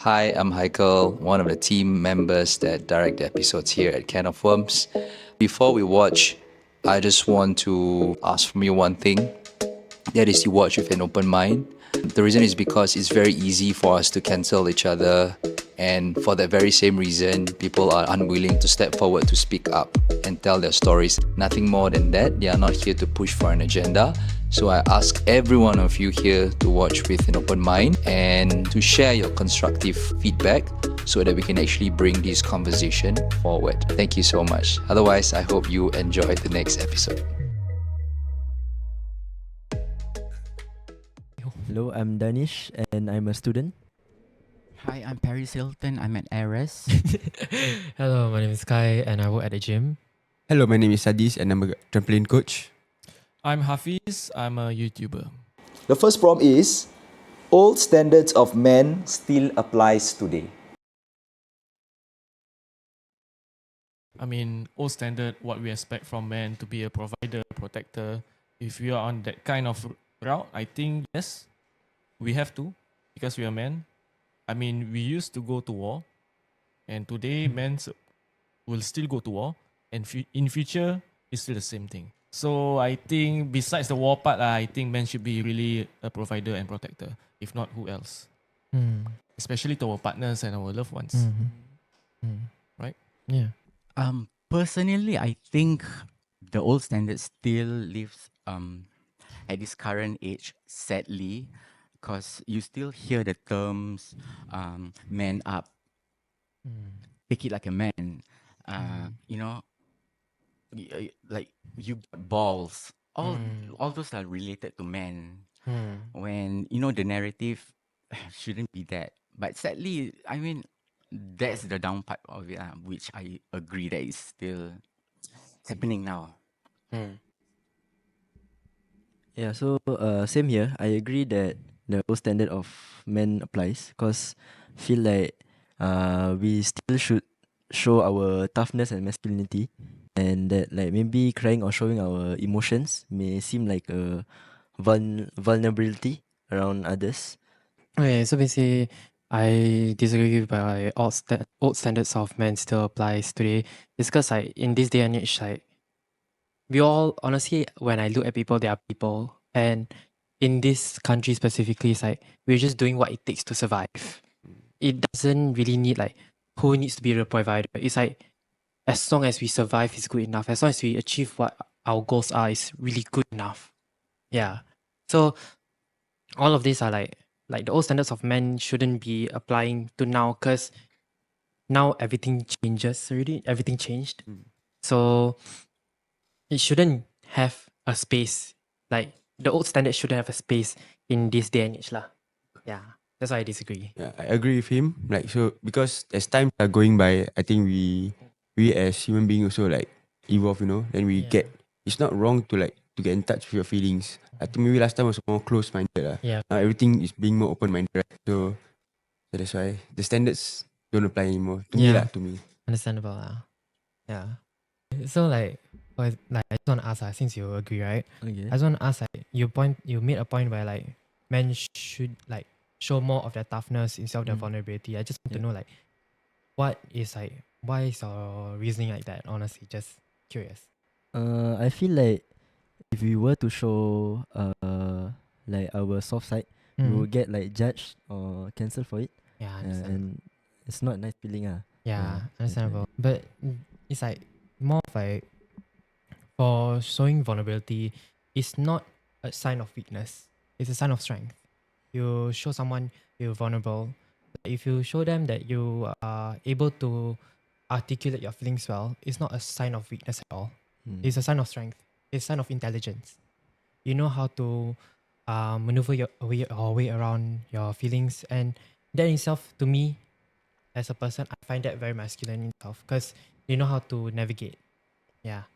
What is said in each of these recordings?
Hi, I'm Heikel, one of the team members that direct the episodes here at Can of Worms. Before we watch, I just want to ask from you one thing. That is to watch with an open mind. The reason is because it's very easy for us to cancel each other, and for that very same reason, people are unwilling to step forward to speak up and tell their stories. Nothing more than that. They are not here to push for an agenda. So I ask every one of you here to watch with an open mind and to share your constructive feedback so that we can actually bring this conversation forward. Thank you so much. Otherwise, I hope you enjoy the next episode. Hello, I'm Danish and I'm a student. Hi, I'm Paris Hilton. I'm an heiress. Hello, my name is Kai and I work at the gym. Hello, my name is Sadis and I'm a trampoline coach. I'm Hafiz. I'm a YouTuber. The first prompt is, old standards of men still applies today. I mean, old standard, what we expect from men to be a provider, protector. If we are on that kind of route, I think yes, we have to, because we are men. I mean, we used to go to war, and today men will still go to war, and in future, it's still the same thing. So I think besides the war part, I think men should be really a provider and protector. If not, who else? Especially to our partners and our loved ones. Right? Yeah. Personally, I think the old standard still lives at this current age, sadly, because you still hear the terms man up, pick it like a man, you know, like you got balls. All those are related to men. When, you know, the narrative shouldn't be that. But sadly, I mean, that's the down part of it, which I agree that is still happening now. Yeah, so same here. I agree that the old standard of men applies because feel like we still should show our toughness and masculinity, and that like maybe crying or showing our emotions may seem like a vulnerability around others. Okay, so basically, I disagree by old standards of men still applies today. It's because like in this day and age, like we all honestly, when I look at people, they are people, and in this country specifically, it's like we're just doing what it takes to survive. It doesn't really need like who needs to be the provider. It's like as long as we survive is good enough. As long as we achieve what our goals are is really good enough. Yeah. So all of these are like the old standards of men shouldn't be applying to now because now everything changes already. Everything changed. So it shouldn't have a space. Like the old standard shouldn't have a space in this day and age lah. Yeah. That's why I disagree. Yeah, I agree with him. Like, so because as time are going by, I think we as human beings also like evolve, you know. Then we Yeah. it's not wrong to like to get in touch with your feelings. I think maybe last time was more close minded lah. Yeah. Now everything is being more open minded. Right? So that's why the standards don't apply anymore. To me Yeah. lah, to me. Understandable lah. Yeah. So like I just want to ask since you agree, right? Okay. I just want to ask you made a point where like men should like show more of their toughness instead of their vulnerability. I just want to know like why is your reasoning like that? Honestly, just curious. I feel like if we were to show like our soft side, we will get like judged or cancelled for it. Yeah, Yeah, understand. and it's not a nice feeling. Yeah, Yeah, understandable. But it's like more of like for showing vulnerability, it's not a sign of weakness. It's a sign of strength. You show someone you're vulnerable. If you show them that you are able to articulate your feelings well, it's not a sign of weakness at all. It's a sign of strength. It's a sign of intelligence. You know how to maneuver your way around your feelings, and that in itself, to me, as a person, I find that very masculine in itself because you know how to navigate. Yeah.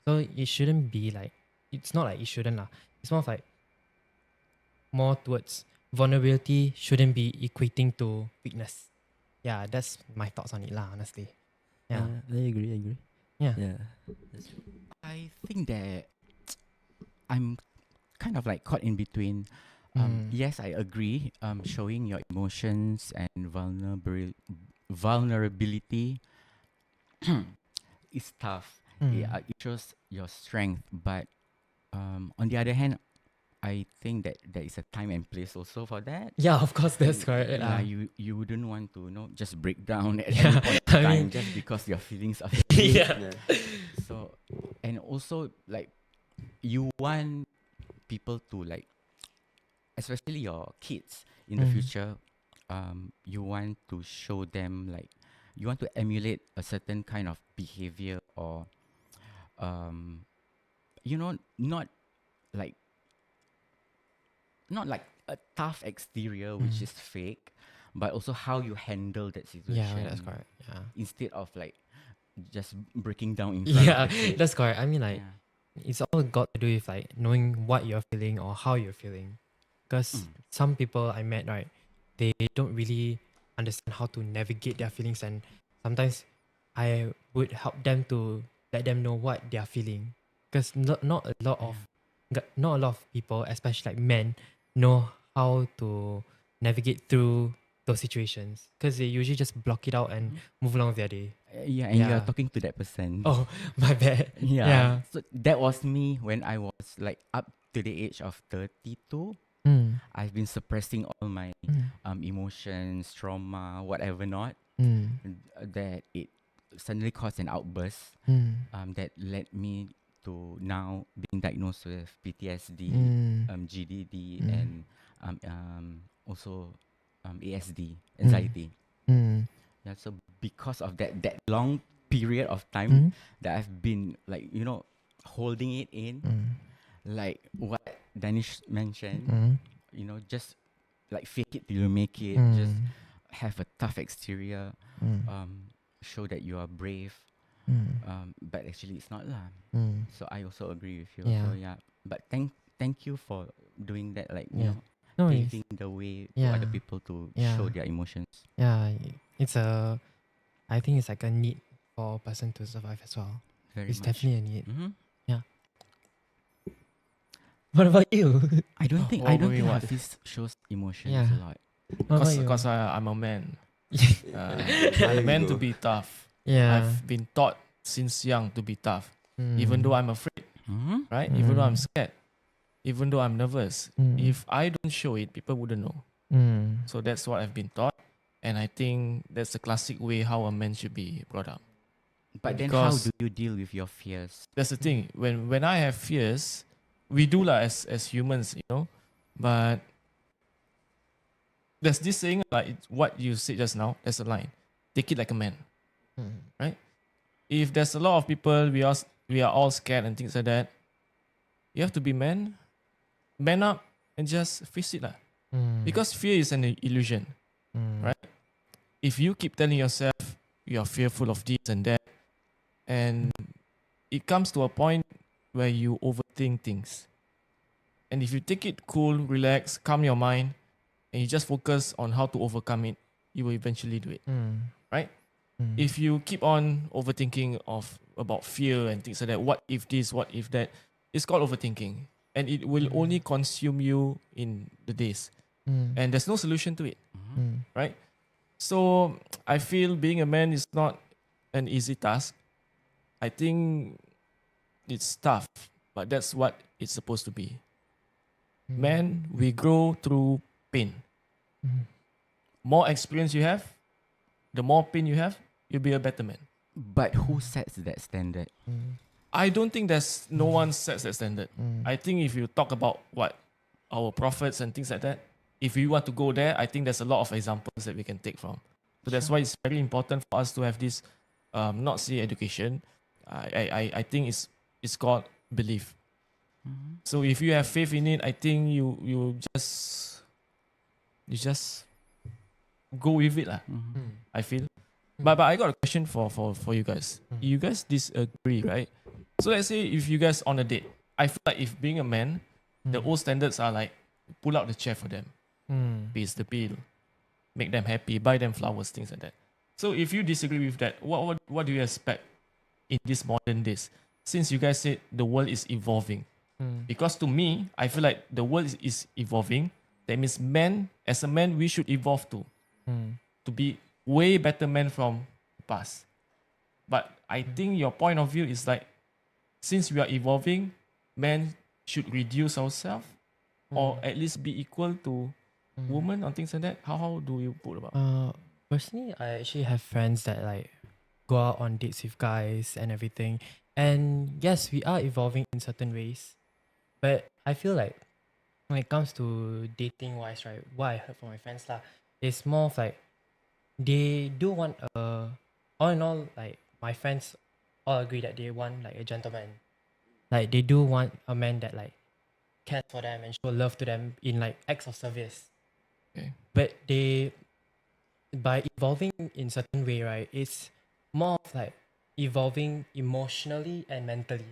So it shouldn't be like, it's not like it shouldn't lah. It's more of like more towards vulnerability shouldn't be equating to weakness. Yeah, that's my thoughts on it lah, honestly. Yeah. I agree. Yeah. Yeah, that's true. I think that I'm kind of like caught in between. Yes, I agree. Showing your emotions and vulnerability is tough. Yeah, it shows your strength, but on the other hand, I think that there is a time and place also for that. Yeah, of course, that's Y- correct. Yeah, you wouldn't want to just break down at Yeah, any point in I time mean- just because your feelings are hurt. yeah. So, and also like you want people to like, especially your kids in the future, you want to show them like you want to emulate a certain kind of behavior or um not like not like a tough exterior which is fake, but also how you handle that situation. Yeah, that's correct. Yeah. Instead of like just breaking down in front Yeah, of the kid. that's correct. I mean, like, Yeah. it's all got to do with like knowing what you're feeling or how you're feeling. Because some people I met, right, they don't really understand how to navigate their feelings, and sometimes I would help them to let them know what they are feeling. Because not a lot of not a lot of people, especially like men, know how to navigate through those situations. Because they usually just block it out and move along with their day. Yeah, and you're Yeah. talking to that person. Oh, my bad. Yeah. Yeah. So that was me when I was like up to the age of 32. Mm. I've been suppressing all my emotions, trauma, whatever not. That it suddenly caused an outburst that led me to now being diagnosed with PTSD, GDD, and also ASD, anxiety. Yeah, so because of that long period of time that I've been like holding it in, like what Danish mentioned, just like fake it till you make it, just have a tough exterior, show that you are brave, but actually it's not lah. So I also agree with you. Yeah. So yeah, but thank you for doing that, like Yeah. No worries. paving the way to Yeah. other people to Yeah. show their emotions. Yeah, I think it's like a need for a person to survive as well. Very It's much. definitely a need. Mm-hmm. What about you? I don't think What about me, what? Hafiz shows emotions Yeah. a lot. What about you? Because I'm a man. There I'm we meant go. to be tough. Yeah. I've been taught since young to be tough, even though I'm afraid, Mm-hmm. right? Even though I'm scared, even though I'm nervous. Mm. If I don't show it, people wouldn't know. So that's what I've been taught, and I think that's the classic way how a man should be brought up. But then how Because- do you deal with your fears? That's the thing. When I have fears, we do lah as humans, But there's this saying like what you said just now. There's a line. Take it like a man. Right? If there's a lot of people, we are all scared and things like that. You have to be man up, and just face it lah. Because fear is an illusion, right? If you keep telling yourself you are fearful of this and that, and it comes to a point where you overthink things. And if you take it cool, relax, calm your mind, and you just focus on how to overcome it, you will eventually do it, right? If you keep on overthinking about fear and things like that, what if this, what if that, it's called overthinking, and it will only consume you in the days, and there's no solution to it, right? So I feel being a man is not an easy task. I think it's tough, but that's what it's supposed to be. Man, we grow through pain. More experience you have, the more pain you have, you'll be a better man. But who sets that standard? I don't think there's no one sets that standard. I think if you talk about what our prophets and things like that, if we want to go there, I think there's a lot of examples that we can take from. So that's why it's very important for us to have this, not say education. I think it's called belief. So if you have faith in it, I think you just go with it lah. I feel. But I got a question for you guys. You guys disagree, right? So let's say if you guys on a date, I feel like if being a man, the old standards are like pull out the chair for them, pays the bill, make them happy, buy them flowers, things like that. So if you disagree with that, what do you expect in these modern days? Since you guys said the world is evolving, because to me, I feel like the world is evolving, That means men, as a man, we should evolve too, to be way better men from the past. But I think your point of view is like, since we are evolving, men should reduce ourselves or at least be equal to women or things like that. How do you put about? Personally, I actually have friends that like go out on dates with guys and everything. And yes, we are evolving in certain ways. But I feel like when it comes to dating wise, right, what I heard from my friends lah, it's more of like they do want all in all, like my friends all agree that they want like a gentleman. Like they do want a man that like cares for them and show love to them in like acts of service. Okay. But they, by evolving in certain way, right, it's more of like evolving emotionally and mentally.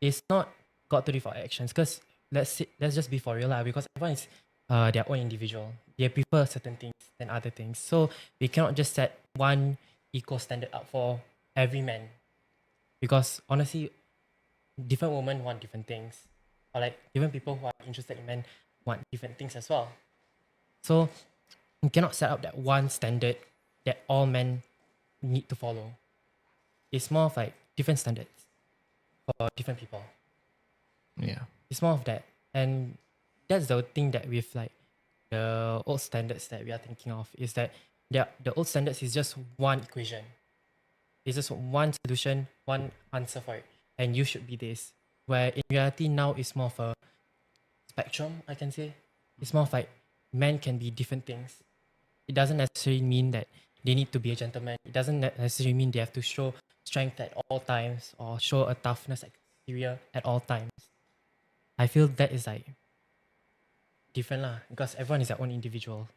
It's not got to do for actions, because let's just be for real lah, because everyone is their own individual. They prefer certain things than other things. So we cannot just set one equal standard up for every man. Because honestly, different women want different things. Or like different people who are interested in men want different things as well. So you cannot set up that one standard that all men need to follow. It's more of like different standards for different people. Yeah. It's more of that. And that's the thing that with like the old standards that we are thinking of, is that the old standards is just one equation. It's just one solution, one answer for it. And you should be this. Where in reality now it's more of a spectrum, I can say. It's more of like men can be different things. It doesn't necessarily mean that they need to be a gentleman. It doesn't necessarily mean they have to show strength at all times or show a toughness exterior at all times. I feel that is like different lah, because everyone is their own individual.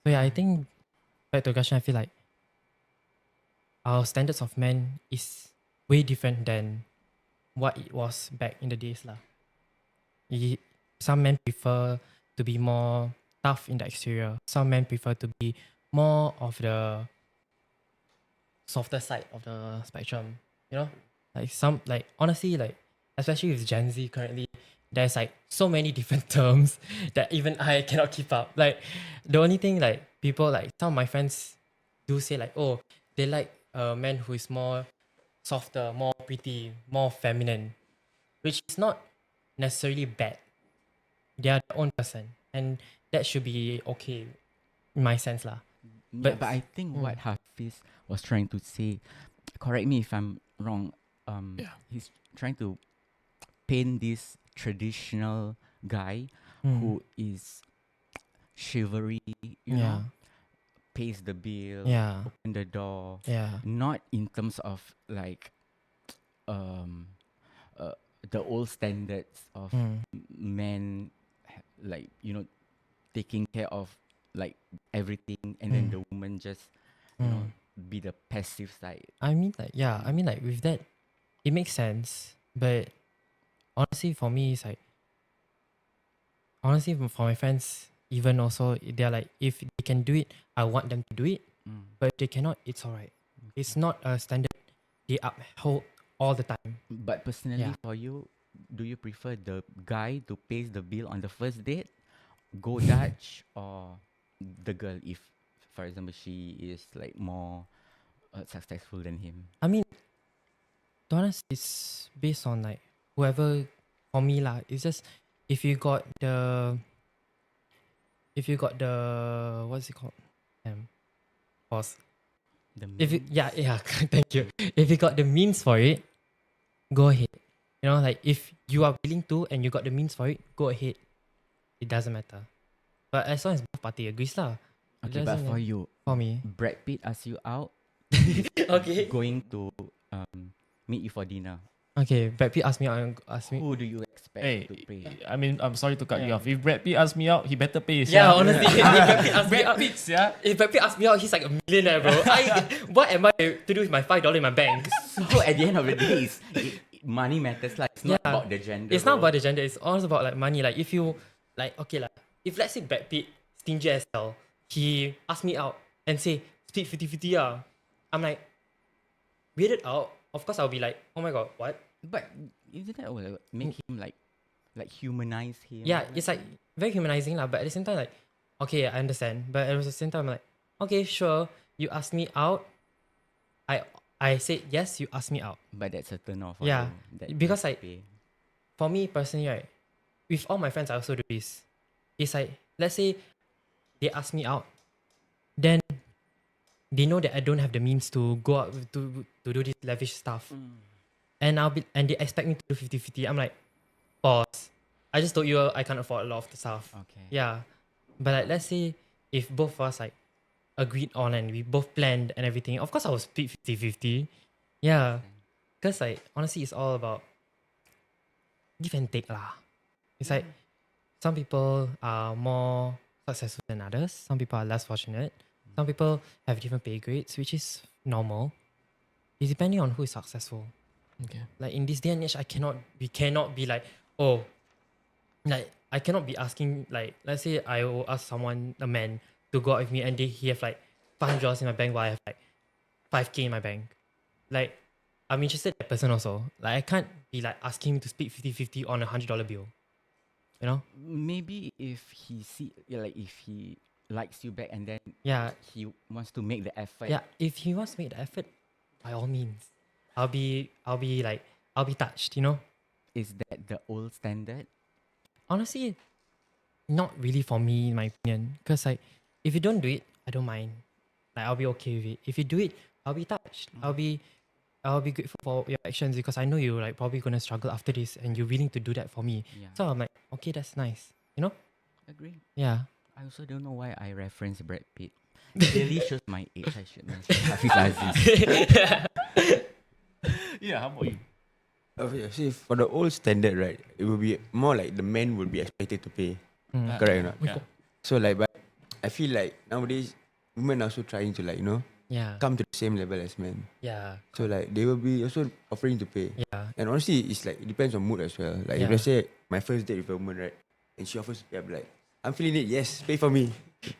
So yeah, I think back to the question, I feel like our standards of men is way different than what it was back in the days lah. Some men prefer to be more tough in the exterior. Some men prefer to be more of the softer side of the spectrum. You know, like some, like honestly, like especially with Gen Z currently, there's like so many different terms that even I cannot keep up. Like the only thing, like people, like some of my friends do say like, oh, they like a man who is more softer, more pretty, more feminine, which is not necessarily bad. They are their own person, and that should be okay in my sense lah. Yeah, But- but I think what Hafiz was trying to say, correct me if I'm wrong. Yeah. He's trying to paint this traditional guy Mm. who is chivalry, you know, pays the bill, Yeah. open the door, Yeah. not in terms of like the old standards of men, like, you know, taking care of like everything, and then the woman just, you know, be the passive side. I mean, like, yeah, I mean, like, with that, it makes sense. But honestly, for me, it's like, honestly, for my friends, even also, they're like, if they can do it, I want them to do it. But if they cannot, it's all right. It's not a standard they uphold all the time. But personally, Yeah. for you, do you prefer the guy to pay the bill on the first date, go Dutch, or the girl, if, for example, she is like more successful than him? I mean, to be honest, it's based on like whoever, for me lah. It's just if you got the what's it called? Pause. If you, yeah, thank you. If you got the means for it, go ahead. You know, like if you are willing to and you got the means for it, go ahead. It doesn't matter. But as long as both party agrees lah. It Okay, but doesn't for matter. you, For me. Brad Pitt asks you out, Okay. going to meet you for dinner. Okay, Brad Pitt asked me. Who do you expect Hey, to pay? I mean, I'm sorry to cut you Yeah. off. If Brad Pitt asks me out, he better pay. Yeah, honestly, if Brad Pitt asked me Brad out, Pitt, yeah. if Brad Pitt asked me out, he's like a millionaire, bro. What am I to do with my $5 in my bank? So at the end of the day, money matters. Like, it's not Yeah. about the gender. It's not role. about the gender. It's always about like money. Like if you like, okay lah. If let's say Brad Pitt stingy as hell, he asked me out and say split 50-50 ah. I'm like weirded out. Of course I'll be like, oh my god, what? But isn't that what make him like humanize him? Yeah, it's like very humanizing lah. But at the same time, like, okay, I understand. But at the same time, I'm like, okay, sure. You asked me out. I said yes. You asked me out. But that's a turn off for Yeah, you. That because you have like to pay. for me personally, right, with all my friends, I also do this. It's like, let's say they ask me out, then they know that I don't have the means to go out to do this lavish stuff. And they expect me to do 50-50. I'm like, boss, I just told you I can't afford a lot of the stuff. Okay. Yeah. But like, let's say if both of us like agreed on and we both planned and everything, of course I will split 50-50. Yeah. Because like honestly it's all about give and take lah. It's like some people are more successful than others. Some people are less fortunate. Some people have different pay grades, which is normal. It's depending on who is successful. Okay. Like in this day and age, we cannot be like, oh, like I cannot be asking like, let's say I will ask someone, a man, to go out with me and he have like $500 in my bank while I have like 5K in my bank. Like I'm interested in that person also. Like I can't be like asking him to split 50-50 on $100 bill. You know? Maybe if he if he likes you back and then Yeah. he wants to make the effort. Yeah. If he wants to make the effort, by all means. I'll be touched, you know? Is that the old standard? Honestly, not really for me, in my opinion. Because like, if you don't do it, I don't mind. Like I'll be okay with it. If you do it, I'll be touched. I'll be grateful for your actions because I know you're like probably gonna struggle after this and you're willing to do that for me. Yeah. So I'm like, okay, that's nice. You know? Agree. Yeah. I also don't know why I reference Brad Pitt. It really shows my age. I should mention Hafiz Aziz. Yeah, how about you? Okay, see, for the old standard, right, it will be more like the men will be expected to pay. Correct or not? Yeah. So like, but I feel like nowadays women are also trying to like Yeah. come to the same level as men. Yeah. So like they will be also offering to pay. Yeah. And honestly, it's like it depends on mood as well. Like if Yeah. let's say my first date with a woman, right, and she offers to pay, I'll be like, I'm feeling it. Yes, pay for me.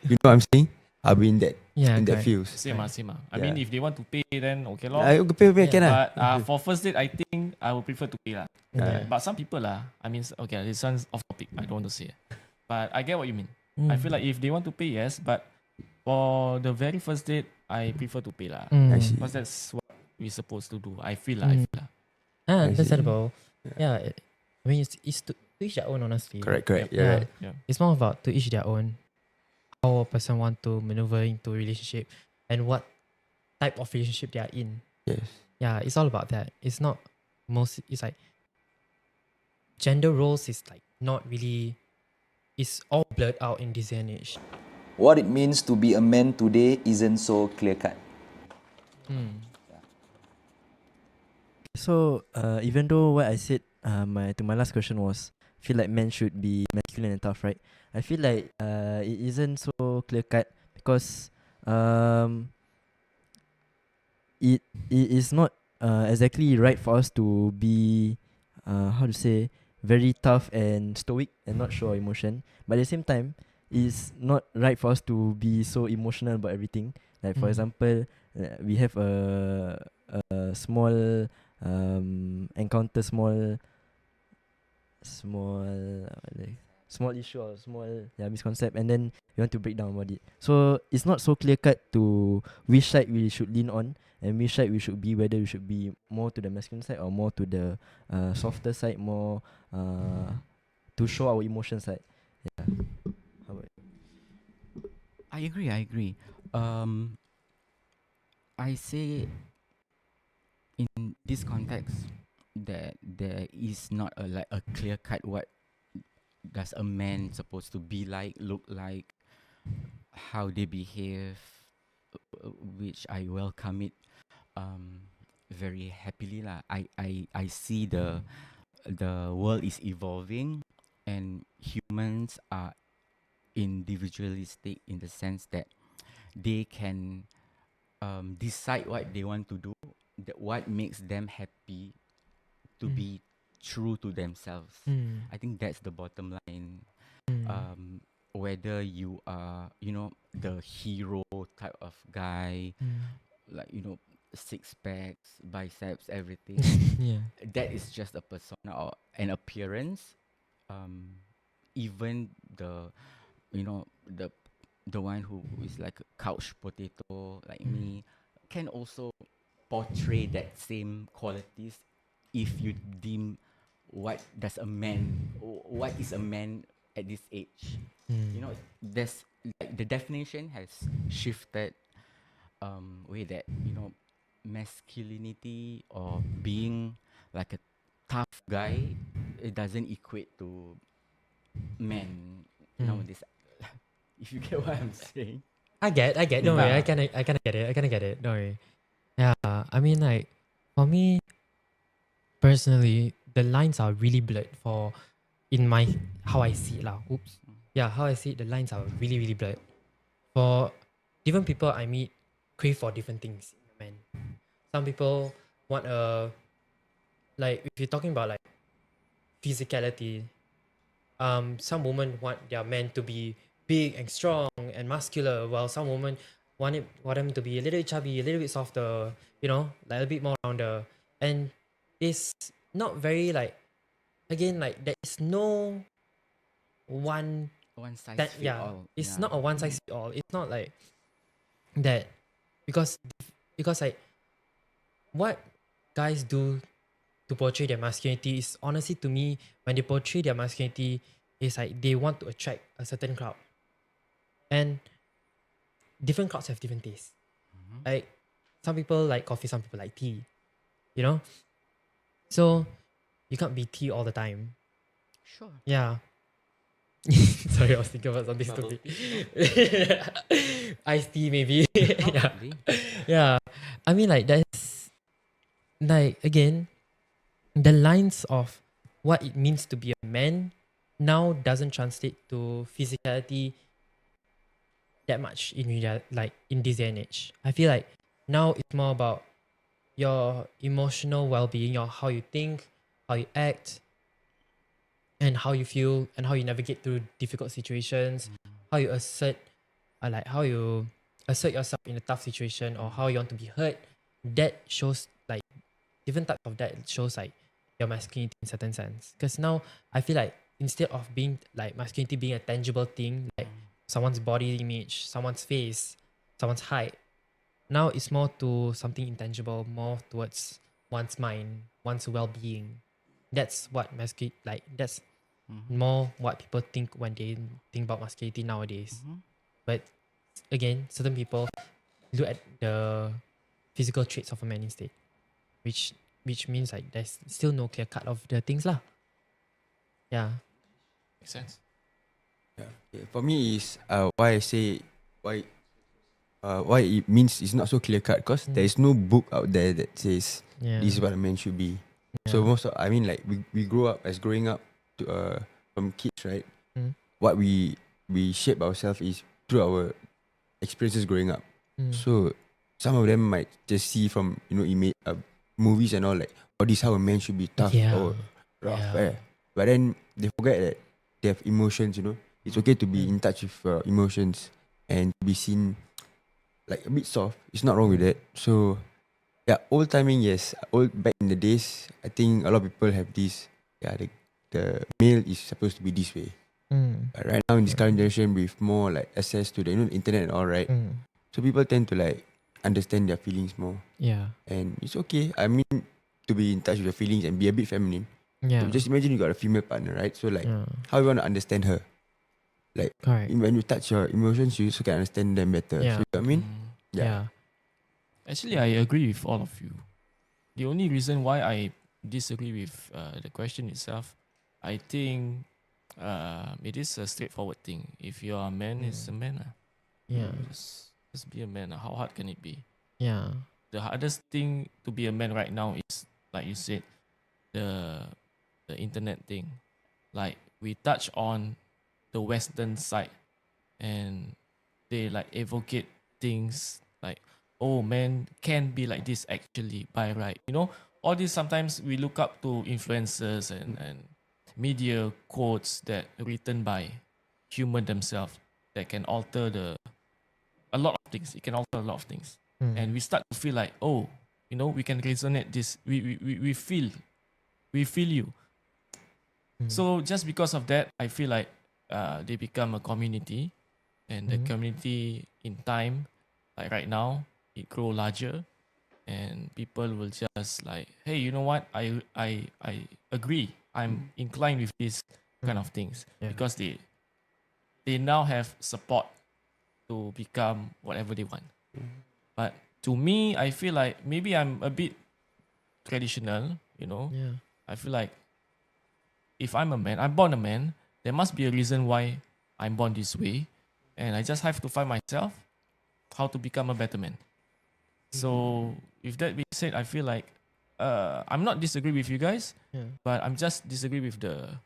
You know what I'm saying? I'll be in that Yeah, in that correct. feels. Same same. I Yeah. mean, if they want to pay, then okay lor. I pay can lah. But for first date, I think I would prefer to pay lah. Yeah. But some people I mean, okay, this one's off topic. I don't want to say. But I get what you mean. Mm. I feel like if they want to pay, yes. But for the very first date, I prefer to pay lah. Mm. I see. Because that's what we're supposed to do. I feel lah. Ah, I see. understandable. Yeah. I mean, it's to each their own, honestly. Correct. Yep. Yeah, right. Yeah. It's more about to each their own. How a person want to maneuver into a relationship and what type of relationship they are in. Yes. Yeah, it's all about that. It's not it's like gender roles is like not really, it's all blurred out in this day and age. What it means to be a man today isn't so clear cut. So even though what I said my last question was feel like men should be masculine and tough, right? I feel like it isn't so clear cut because it is not exactly right for us to be how to say very tough and stoic and not show our emotion. But at the same time, it's not right for us to be so emotional about everything. Like for example, we have a small encounter, small issue or small misconcept, and then you want to break down about it. So it's not so clear cut to which side we should lean on and which side we should be, whether we should be more to the masculine side or more to the softer side, more to show our emotion side. Yeah. How about I agree. I say in this context that there is not a clear cut what does a man supposed to be like, look like, how they behave, which I welcome it very happily lah. I see the world is evolving and humans are individualistic in the sense that they can decide what they want to do, what makes them happy, to be true to themselves. I think that's the bottom line. Whether you are, the hero type of guy, like, six packs, biceps, everything. Yeah. That is just a persona or an appearance. even the the one who is like a couch potato like me can also portray that same qualities if you deem what is a man at this age. You know, there's like the definition has shifted way that masculinity or being like a tough guy, it doesn't equate to men nowadays. If you get what I'm saying. I get. Don't worry. I Yeah. kind of get it. Don't worry. Yeah. I mean, like for me personally, the lines are really blurred for in my how I see it lah. Oops. Yeah, how I see it, the lines are really really blurred. For different people I meet crave for different things in a man. Some people want a like if you're talking about like physicality, some women want their men to be big and strong and muscular, while some women want them to be a little bit chubby, a little bit softer, like a bit more rounder. And it's not very like again like there is no one One size that fit yeah, all. it's Yeah. not a one size fit all. It's not like that because like what guys do to portray their masculinity is honestly to me when they portray their masculinity is like they want to attract a certain crowd and different crowds have different tastes. Like some people like coffee, some people like tea, you know. So you can't be tea all the time. Sure. Yeah. Sorry, I was thinking about something stupid. Iced tea maybe. Yeah. Probably. Yeah. I mean like that's like again the lines of what it means to be a man now doesn't translate to physicality that much like in this day and age. I feel like now it's more about your emotional well-being, your how you think, how you act, and how you feel, and how you navigate through difficult situations, how you how you assert yourself in a tough situation, or how you want to be heard. That shows like different types of that shows like your masculinity in certain sense. Because now I feel like instead of being like masculinity being a tangible thing, like someone's body image, someone's face, someone's height, now it's more to something intangible, more towards one's mind, one's well-being. That's what that's more what people think when they think about masculinity nowadays. But again, certain people look at the physical traits of a man instead, which means like there's still no clear cut of the things lah. Yeah. Makes sense. Yeah, for me is why I say why it means it's not so clear cut because there is no book out there that says Yeah. this is what a man should be. So most of, I mean like we grow up as growing up to from kids, right? What we shape ourselves is through our experiences growing up. So some of them might just see from movies and all like, oh, this is how a man should be, tough or rough. Yeah. But then they forget that they have emotions. It's okay to be in touch with emotions and to be seen like a bit soft. It's not wrong with that. So yeah, old timing, yes. Old back in the days, I think a lot of people have this. Yeah, the male is supposed to be this way. But right now in this current generation with more like access to the internet and all, right? So people tend to like understand their feelings more. Yeah. And it's okay. I mean, to be in touch with your feelings and be a bit feminine. Yeah. So just imagine you got a female partner, right? So like, Yeah. how you want to understand her? Like, Correct. when you touch your emotions, you also can understand them better. Yeah. So, you know what I mean? Yeah. Actually, I agree with all of you. The only reason why I disagree with the question itself, I think it is a straightforward thing. If you're a man, it's a man. Yeah. Just be a man. How hard can it be? Yeah. The hardest thing to be a man right now is, like you said, the internet thing. Like we touch on the Western side, and they like advocate things like, oh, man can be like this actually by right. All these sometimes we look up to influencers and media quotes that are written by human themselves that can alter a lot of things. It can alter a lot of things. And we start to feel like, oh, we can resonate this. We feel you. So just because of that, I feel like they become a community, and the community in time, like right now, it grow larger, and people will just like, hey, you know what? I agree. I'm inclined with this kind of things Yeah. because they now have support to become whatever they want. But to me, I feel like maybe I'm a bit traditional, you know. Yeah. I feel like if I'm a man, I'm born a man, there must be a reason why I'm born this way. And I just have to find myself how to become a better man. So with that being said, I feel like I'm not disagree with you guys, Yeah. but I'm just disagree with the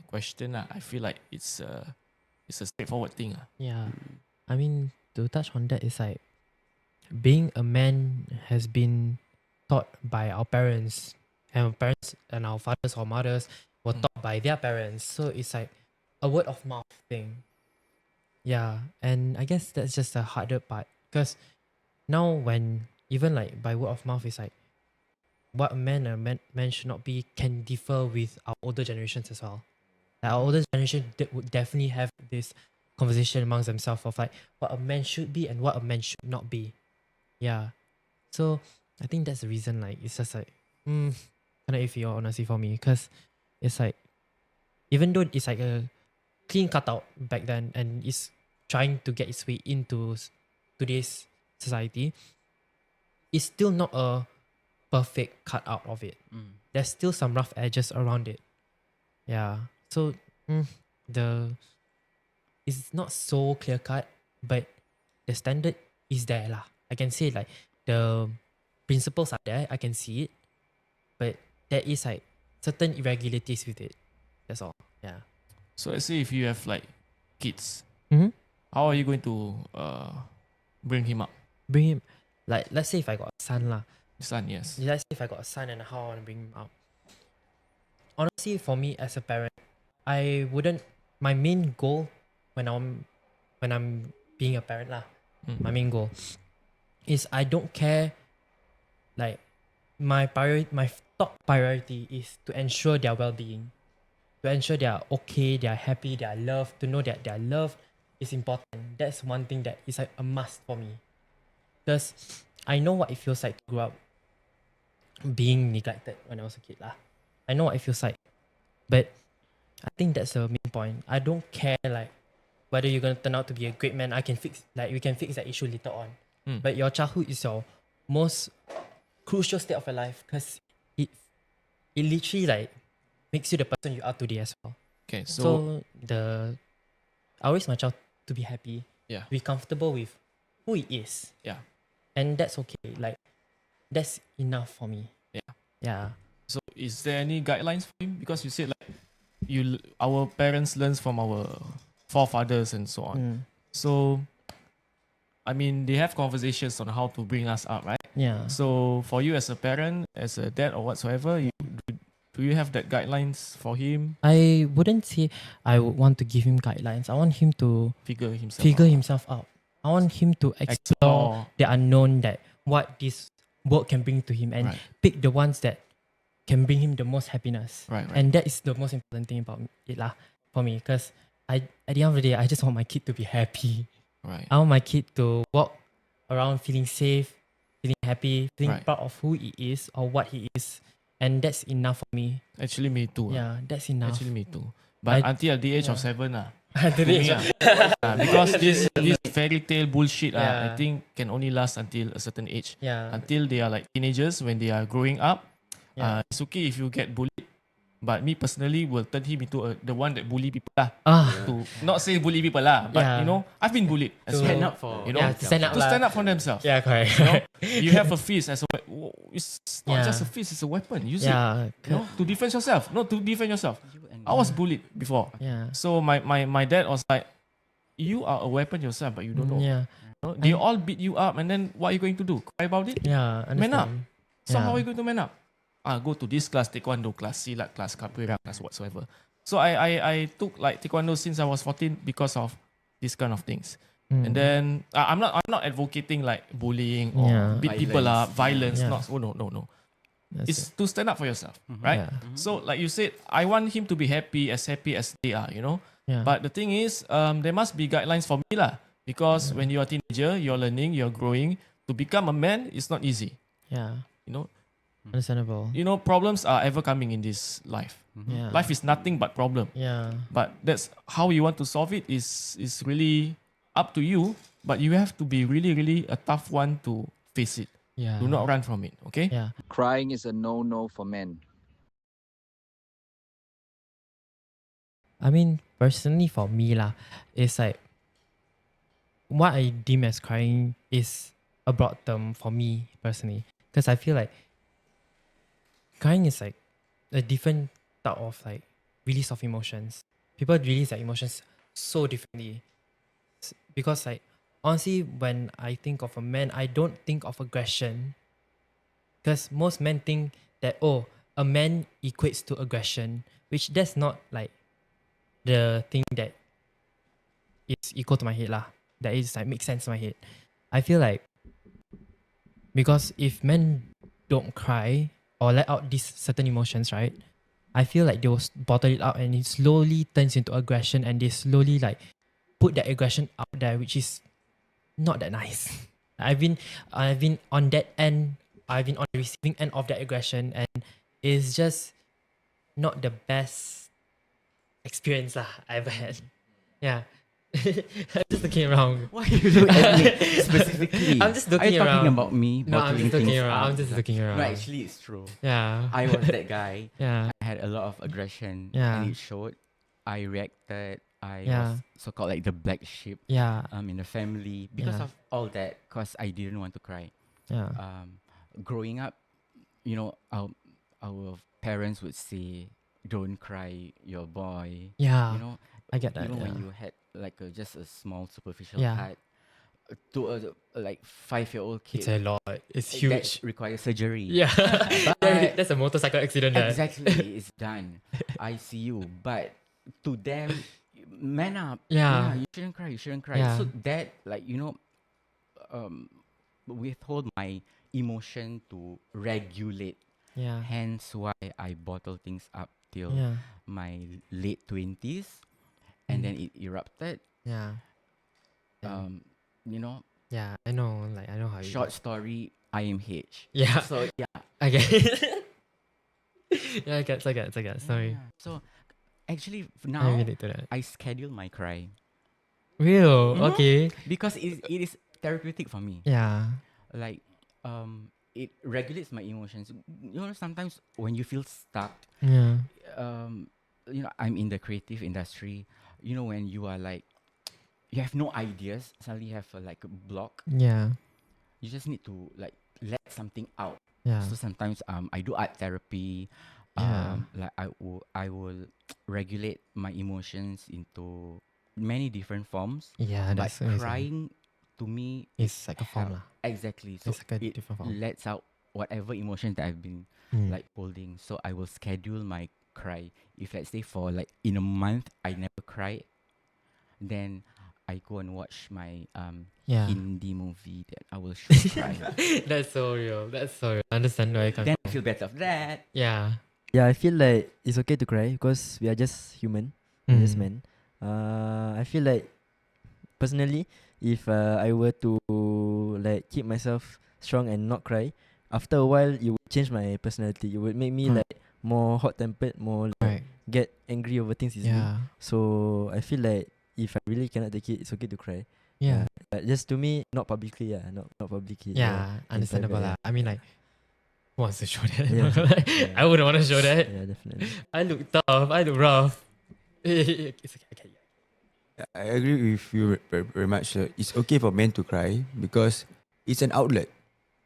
question. I feel like it's a straightforward thing. Yeah. I mean, to touch on that, is like being a man has been taught by our parents, and our parents and our fathers or mothers were taught by their parents. So it's like a word of mouth thing. Yeah. And I guess that's just the harder part, because now when even like by word of mouth, it's like what a man should not be can differ with our older generations as well. Like our older generation would definitely have this conversation amongst themselves of like what a man should be and what a man should not be. Yeah. So I think that's the reason, like it's just like kind of iffy, honestly, for me, because it's like even though it's like a clean cutout back then and it's trying to get its way into today's society, it's still not a perfect cutout of it. There's still some rough edges around it. Yeah. So the it's not so clear cut, but the standard is there lah. I can say like the principles are there. I can see it, but there is like certain irregularities with it. That's all. Yeah. So let's say if you have like kids, Mm-hmm. how are you going to bring him up? Bring him, like let's say if I got a son lah. Son, yes. Let's say if I got a son and how I want to bring him up. Honestly, for me as a parent, I wouldn't. My main goal when I'm being a parent lah, my main goal is I don't care. Like my top priority is to ensure their well-being, to ensure they are okay, they are happy, they are loved. To know that they are loved is important. That's one thing that is like a must for me, because I know what it feels like to grow up being neglected when I was a kid lah. I know what it feels like, but I think that's the main point. I don't care like whether you're gonna turn out to be a great man. We can fix that issue later on. But your childhood is your most crucial state of your life, because it literally like makes you the person you are today as well. Okay, So I always want my child to be happy, yeah, be comfortable with who he is, yeah. and that's okay. Like that's enough for me. Yeah. Yeah. So is there any guidelines for him? Because you said like our parents learns from our forefathers and so on. So I mean, they have conversations on how to bring us up, right? Yeah. So for you as a parent, as a dad or whatsoever, do you have that guidelines for him? I wouldn't say I would want to give him guidelines. I want him to Figure himself out. I want him to explore the unknown, that what this work can bring to him, and Right. pick the ones that can bring him the most happiness. Right. And that is the most important thing about it lah, for me, because at the end of the day, I just want my kid to be happy. Right. I want my kid to walk around feeling safe, feeling happy, feeling Right. proud of who he is or what he is. And that's enough for me. Actually, me too. Yeah, that's enough. Actually, me too. But I- until the age of 7, To the age of- because this fairy tale bullshit, I Yeah. think can only last until a certain age. yeah. Until they are like teenagers, when they are growing up, Yeah. it's okay if you get bullied. But me personally will turn him into the one that bully people lah. To not say bully people lah, but Yeah. you know, I've been bullied as To- well. Stand up for You know, Yeah, to stand up to lah. stand up for themselves. Yeah, correct. You know, you have a fist as a weapon. It's not Yeah. just a fist; it's a weapon. Use it. Yeah. You know, to defend yourself. No, to defend yourself. I was bullied before, Yeah. so my dad was like, "You are a weapon yourself, but you don't know. Yeah. You know, they all beat you up, and then what are you going to do? Cry about it? Yeah. Man up. Understand. So Yeah. how are you going to man up? Go to this class, taekwondo class, silat class, capoeira class, whatsoever. So I took like taekwondo since I was 14 because of these kind of things. And then I'm not advocating like bullying or Yeah. beat people up, violence. Yeah. Not, oh no. That's It's to stand up for yourself, right? Yeah. So like you said, I want him to be happy as they are, you know. Yeah. But the thing is, there must be guidelines for me lah. Because when you're a teenager, you're learning, you're growing. To become a man is not easy. Yeah. You know, Understandable. problems are ever coming in this life. Yeah. Life is nothing but problem. Yeah. But that's how you want to solve it is really up to you. But you have to be really, really a tough one to face it. Yeah. Do not run from it. Okay. Yeah. Crying is a no-no for men. I mean, personally for me lah, it's like what I deem as crying is a broad term for me personally, because I feel like crying is like a different type of like release of emotions. People release their emotions so differently. Because like honestly, when I think of a man, I don't think of aggression. Because most men think that a man equates to aggression, which that's not like the thing that is equal to my head lah. That is like makes sense in my head. I feel like because if men don't cry or let out these certain emotions, right? I feel like they will bottle it up and it slowly turns into aggression, and they slowly like put that aggression out there, which is not that nice. I've been on that end. I've been on the receiving end of that aggression, and it's just not the best experience lah I ever had. Yeah. I'm just looking around. Why you look at me specifically? I'm just Are looking you talking around. about me No, I'm bottling just looking things around. up? I'm just looking around. No, actually, it's true. Yeah. I was that guy. Yeah. I had a lot of aggression, Yeah. and it showed. I reacted. I Yeah. was so-called like the black sheep Yeah. in the family because Yeah. of all that. Cause I didn't want to cry. Yeah. Growing up, our parents would say, "Don't cry, you're a boy." Yeah. You know, I get that. when Yeah. you had like just a small superficial Yeah. cut to a like 5-year-old kid. It's a lot. It's that huge. requires surgery. Yeah. But- That's a motorcycle accident there. Exactly, it's done. ICU. But to them, man up. Yeah. You shouldn't cry. You shouldn't cry. Yeah. So that, like, withhold my emotion to regulate. Yeah. Hence why I bottle things up till Yeah. my late 20s, and then it erupted. Yeah. Yeah. I know. Like I know how. Short story, IMH. Yeah. So yeah. I get. Yeah. I get. Sorry. Yeah. So actually I now relate to that. I schedule my cry Real. Mhm. Okay. because it is therapeutic for me. Yeah. Like it regulates my emotions. Sometimes when you feel stuck, Yeah. I'm in the creative industry. When you are like, you have no ideas, suddenly you have like a block. Yeah. You just need to like let something out. Yeah. So sometimes I do art therapy. Yeah. Like I will regulate my emotions into many different forms. Yeah. But That's amazing. crying to me It's like a form help. lah. Exactly. So It's like a it different form. lets out whatever emotions that I've been like holding. So I will schedule my cry. If let's say for like in a month I never cry, then I go and watch my Yeah. Hindi movie that I will show cry. That's so real. That's so real. I understand where you come Then I from. feel better after that. Yeah. Yeah, I feel like it's okay to cry because we are just human, we're just men. I feel like personally, if I were to like keep myself strong and not cry, after a while it would change my personality. It would make me Mm. like more hot tempered, more like Right. get angry over things easily. Yeah. So I feel like if I really cannot take it, it's okay to cry. Yeah. But just to me, not publicly, not publicly. Yeah. Understandable private, lah. I mean, like, who wants to show that? Yeah. Like, Yeah. I wouldn't want to show that. Yeah, definitely. I look tough. I look rough. It's okay. Okay. I agree with you very much. It's okay for men to cry because it's an outlet.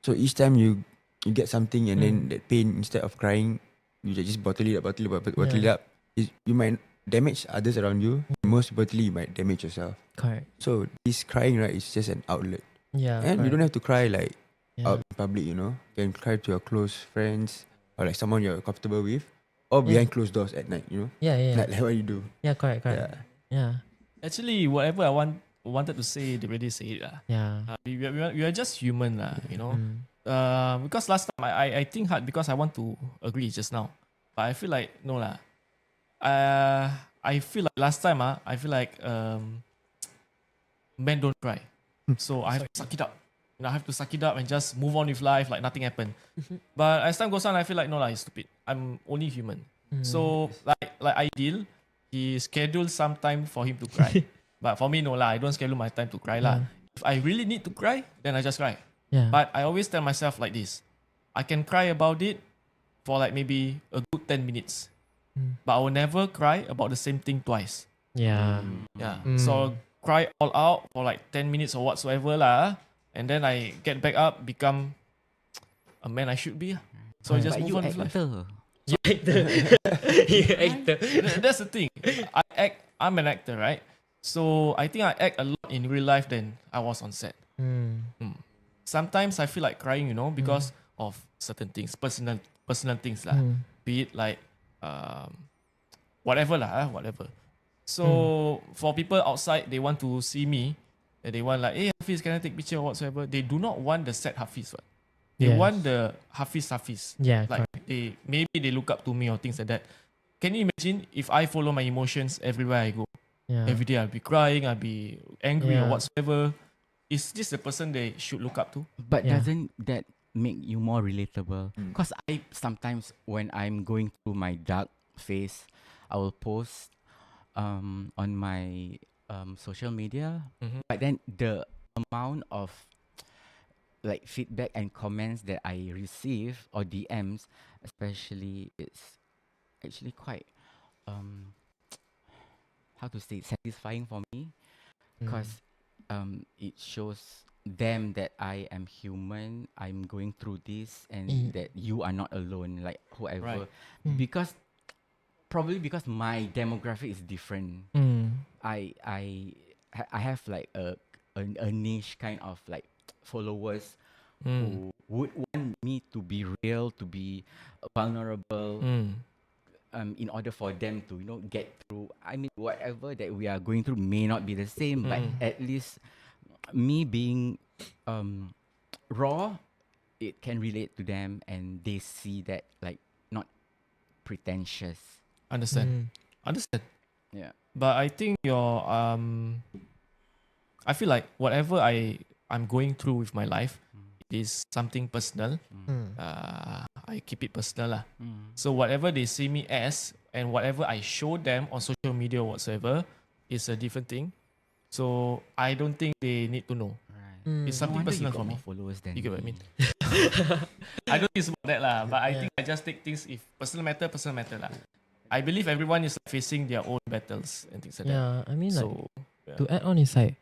So each time you get something and then that pain, instead of crying, you just bottle it up. You might damage others around you. Most importantly, you might damage yourself. Correct. So this crying, right, is just an outlet. Yeah. And you don't have to cry like Yeah. out in public, You can cry to your close friends or like someone you're comfortable with, or behind closed doors at night, Yeah. Yeah. Like what you do. Yeah. Correct. Yeah. Yeah. Actually, whatever I wanted to say, they already say it lah. Yeah. We are just human lah, Mm. Because last time I think hard because I want to agree just now, but I feel like no lah. I feel like last time, I feel like men don't cry. So I have to suck it up. I have to suck it up and just move on with life like nothing happened. But as time goes on, I feel like no lah, he's stupid. I'm only human. So like ideal, he scheduled some time for him to cry. But for me, no lah, I don't schedule my time to cry lah. If I really need to cry, then I just cry. Yeah. But I always tell myself like this: I can cry about it for like maybe a good 10 minutes, but I will never cry about the same thing twice. Yeah. Yeah. So cry all out for like 10 minutes or whatsoever lah, and then I get back up, become a man I should be. So I just But move you on with life. actor. You actor. You actor. That's the thing. I'm an actor, right? So I think I act a lot in real life than I was on set. Sometimes I feel like crying, because of certain things, personal things lah. Be it like whatever lah, whatever. So for people outside, they want to see me, and they want like, hey Hafiz, can I take picture or whatsoever? They do not want the set Hafiz, what? They Yes. want the Hafiz. Yeah. Like maybe they look up to me or things like that. Can you imagine if I follow my emotions everywhere I go? Yeah. Every day I'll be crying, I'll be angry or Yeah. whatsoever. Is this the person they should look up to? But Yeah. doesn't that make you more relatable? Because I sometimes, when I'm going through my dark phase, I will post on my social media. But then the amount of like feedback and comments that I receive, or DMs especially, it's actually quite how to say, satisfying for me, because it shows them that I am human, I'm going through this, and that you are not alone, like whoever. Because probably because my demographic is different. I have like a niche kind of like followers who would want me to be real, to be vulnerable, in order for them to get through. I mean, whatever that we are going through may not be the same, but at least me being raw, it can relate to them, and they see that like not pretentious. Understand. Yeah. But I think I feel like whatever I'm going through with my life is something personal. I keep it personal lah. So whatever they see me as, and whatever I show them on social media or whatsoever, is a different thing. So I don't think they need to know. Right. It's No something wonder you personal got for me. more followers than You get what I me. mean? I don't think it's about that lah, but I think I just take things, if personal matter lah. I believe everyone is facing their own battles and things like that. Yeah. I mean, like, So to add on is like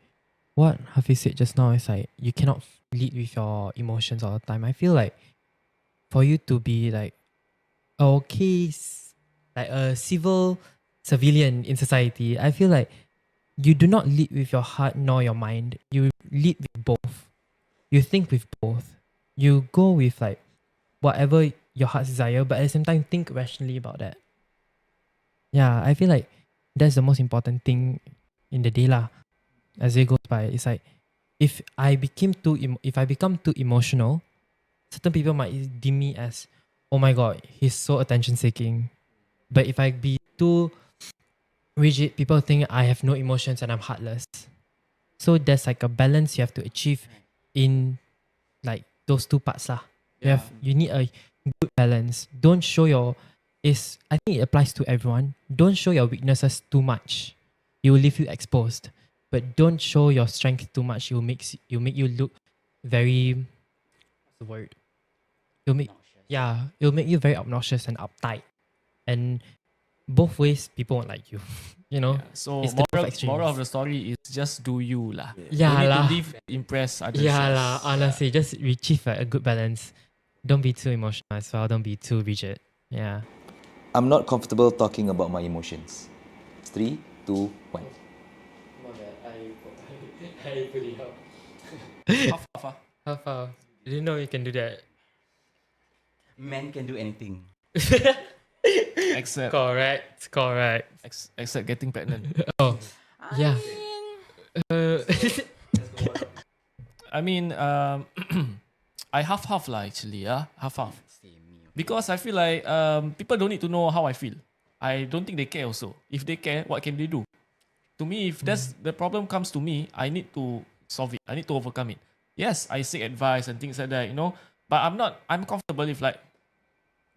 what Hafiz said just now is like you cannot lead with your emotions all the time. I feel like for you to be like like a civilian in society, I feel like you do not lead with your heart nor your mind. You lead with both. You think with both. You go with like whatever your heart's desire, but at the same time think rationally about that. Yeah, I feel like that's the most important thing in the day lah. As it goes by, it's like if I become too emotional, certain people might deem me as, oh my god, he's so attention seeking. But if I be too rigid, people think I have no emotions and I'm heartless. So there's like a balance you have to achieve in like those two parts lah. You need a good balance. Don't show I think it applies to everyone. Don't show your weaknesses too much. It will leave you exposed. But don't show your strength too much. It will make you look very, what's the word? It'll make you very obnoxious and uptight. And both ways people won't like you. So It's the both extremes. moral of the story is just do you lah. Yeah Don't need lah. to live to impress others. Yeah lah, honestly, just achieve a good balance. Don't be too emotional as well. Don't be too rigid. Yeah. I'm not comfortable talking about my emotions. 3, 2, 1. My bad. I put it up. Half. How far? Didn't know you can do that. Men can do anything. Except Correct. except getting pregnant. Oh, yeah. I mean, I half lah actually. Half. Because I feel like people don't need to know how I feel. I don't think they care also. If they care, what can they do? To me, if that's the problem comes to me, I need to solve it. I need to overcome it. Yes, I seek advice and things like that, but I'm comfortable if like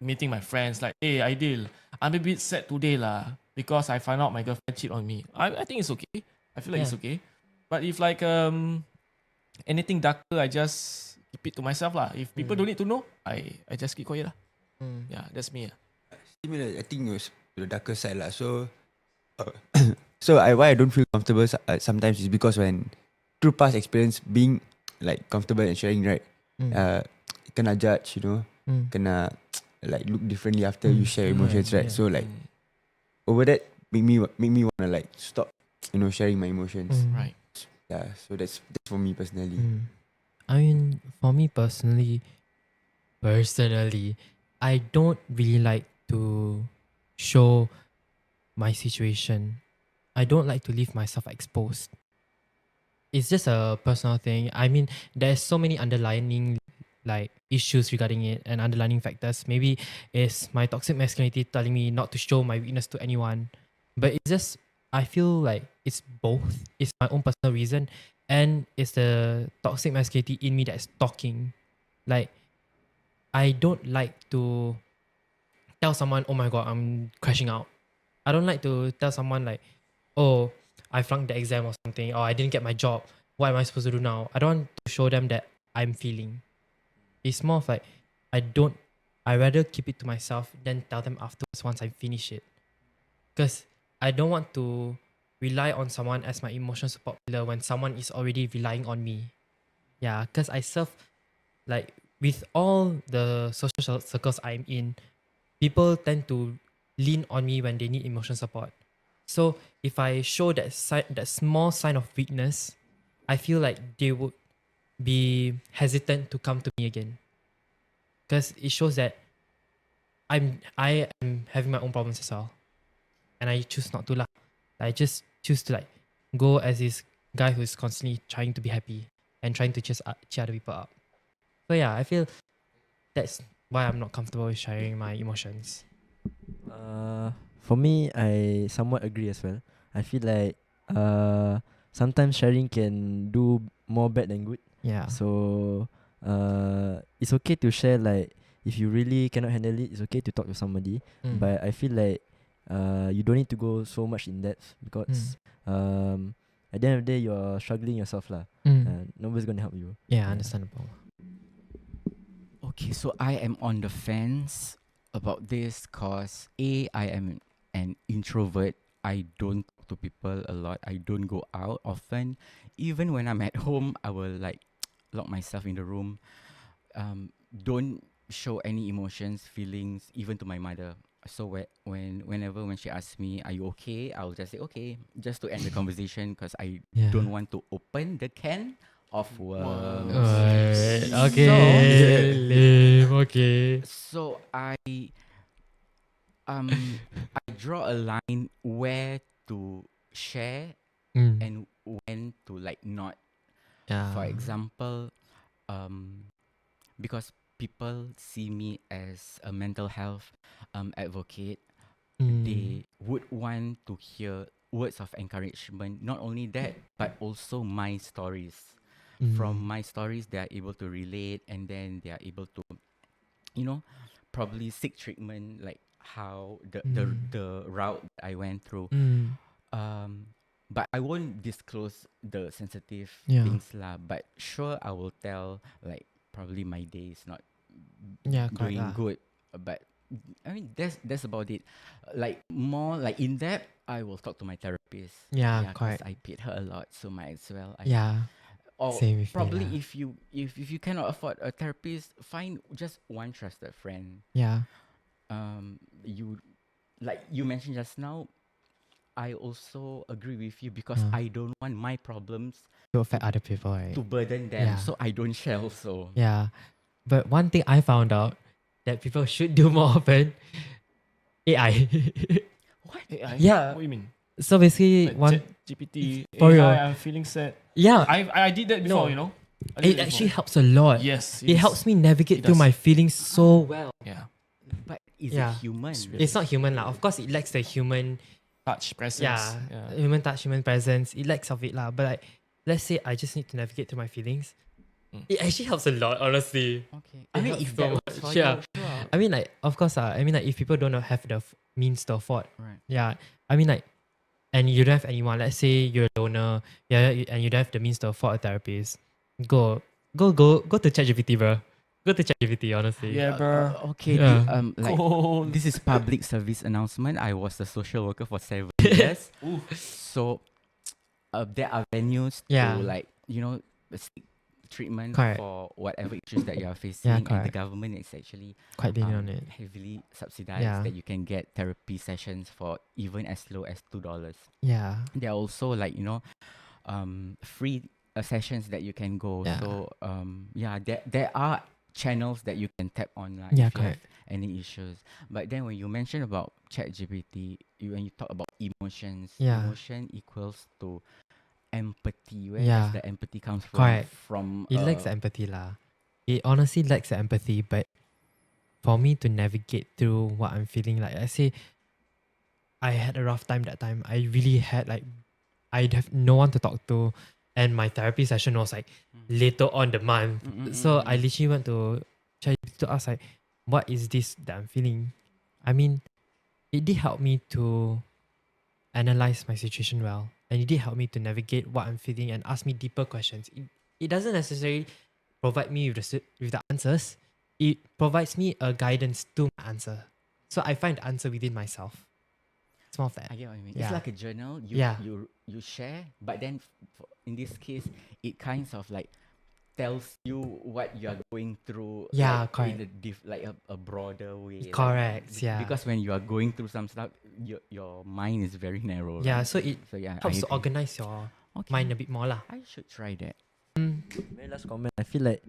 meeting my friends, like, hey, Ideal, I'm a bit sad today lah because I found out my girlfriend cheat on me. I think it's okay. I feel like it's okay. But if like anything darker, I just keep it to myself lah. If people don't need to know, I just keep quiet lah. Yeah, that's me. Similar, I think it was to the darker side lah. So, why I don't feel comfortable sometimes is because when through past experience being like comfortable and sharing, right? Kena judge, kena like look differently after you share emotions, right? So like over that make me wanna like stop, sharing my emotions. Right. Yeah, so that's for me personally. I mean, for me personally, I don't really like to show my situation. I don't like to leave myself exposed. It's just a personal thing. I mean, there's so many underlying like issues regarding it and underlying factors. Maybe it's my toxic masculinity telling me not to show my weakness to anyone. But it's just I feel like it's both. It's my own personal reason and it's the toxic masculinity in me that's talking. Like I don't like to tell someone, oh my god, I'm crashing out. I don't like to tell someone like, oh, I flunked the exam or something, or I didn't get my job. What am I supposed to do now? I don't want to show them that I'm feeling. It's more of like I rather keep it to myself than tell them afterwards once I finish it. Because I don't want to rely on someone as my emotional support pillar when someone is already relying on me. Yeah, because I serve like with all the social circles I'm in, people tend to lean on me when they need emotional support. So if I show that small sign of weakness, I feel like they would be hesitant to come to me again. Because it shows that I am having my own problems as well. And I choose not to laugh. I just choose to like go as this guy who's constantly trying to be happy and trying to cheer other people up. So yeah, I feel that's why I'm not comfortable with sharing my emotions. For me, I somewhat agree as well. I feel like sometimes sharing can do more bad than good. Yeah. So it's okay to share, like if you really cannot handle it, it's okay to talk to somebody. But I feel like you don't need to go so much in depth because at the end of the day you're struggling yourself lah. Nobody's gonna help you. Yeah, understandable. Okay, so I am on the fence about this cause I am an introvert. I don't talk to people a lot. I don't go out often. Even when I'm at home, I will like lock myself in the room. Don't show any emotions, feelings, even to my mother. So whenever she asks me, "Are you okay?" I'll just say okay, just to end the conversation because I don't want to open the can of worms. Okay, lame. Okay. So I draw a line where to share and when to like not. Yeah. For example, because people see me as a mental health advocate, they would want to hear words of encouragement. Not only that, but also my stories. From my stories, they are able to relate, and then they are able to, probably seek treatment, like how the route I went through. But I won't disclose the sensitive things lah. But sure, I will tell like probably my day is not doing good. But I mean that's about it. Like more like in depth, I will talk to my therapist. Yeah, because correct. I paid her a lot, so might as well. Or Same with me probably lah. if you cannot afford a therapist, find just one trusted friend. Yeah. You like you mentioned just now, I also agree with you because I don't want my problems To affect other people, right? to burden them, Yeah. so I don't share also. Yeah. But one thing I found out that people should do more often, AI. What? AI? Yeah. What do you mean? So basically, Like GPT. for real. AI, I'm feeling sad. yeah, I did that before, No. I did it that actually before. helps a lot. Yes. It helps me navigate It through does. my feelings so well. Yeah. But is Yeah. it human? It's not human lah. Of course, it lacks the human. Touch, presence. Yeah, human touch, human presence. It lacks of it lah. But like, let's say I just need to navigate through my feelings. It actually helps a lot, honestly. Okay. It I mean, helps if so that much, works for yeah. you, sure. I mean, like, of course, I mean, like, if people don't have the means to afford, Right. yeah. I mean, like, and you don't have anyone. Let's say you're a loner, yeah, and you don't have the means to afford a therapist. Go to ChatGPT, bro. Go to ChatGPT, honestly. Yeah, bro. Okay. Yeah. Like Cool. this is public service announcement. I was a social worker for 7 years, Ooh. so there are venues Yeah. to like seek treatment Correct. for whatever issues that you are facing, and the correct. government is actually Quite lenient on it. heavily subsidized Yeah. that you can get therapy sessions for even as low as $2. Yeah. There are also like free sessions that you can go. Yeah. So there are channels that you can tap on like Yeah, if you have correct. any issues. But then when you mention about ChatGPT, when you talk about emotions, Yeah. emotion equals to empathy. Where Yeah. does the empathy comes from? Correct. From It lacks the empathy lah. It honestly lacks the empathy, but for me to navigate through what I'm feeling, like I say, I had a rough time that time. I really had like, I'd have no one to talk to, and my therapy session was like later on the month. So I literally went to ChatGPT to ask like, what is this that I'm feeling? I mean, it did help me to analyze my situation well, and it did help me to navigate what I'm feeling and ask me deeper questions. It doesn't necessarily provide me with the answers. It provides me a guidance to my answer. So I find the answer within myself. It's more of that. I get what you mean. Yeah. It's like a journal. You Yeah. you share, but then in this case, it kind of like tells you what you are going through. Yeah, like, correct. in a broader way. like, Correct, yeah. Because when you are going through some stuff, your mind is very narrow. Yeah, right? so it So yeah, helps I to agree. organize your Okay. mind a bit more lah. I should try that. Very last comment. I feel like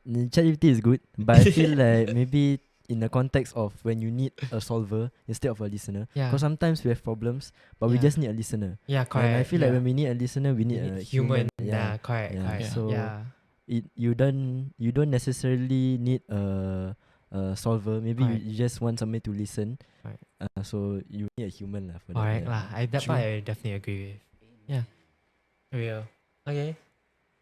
ChatGPT is good, but I feel like maybe in the context of when you need a solver instead of a listener. Yeah. Because sometimes we have problems, but we Yeah. just need a listener. Yeah, correct. And I feel like yeah. when we need a listener, we need You a need human. Yeah. Yeah, correct, Yeah. correct. So yeah. you don't necessarily need a solver. Maybe Correct. you just want somebody to listen. Correct. So you need a human lah for Correct that. lah. That True. part I definitely agree with. Yeah. Real. Okay.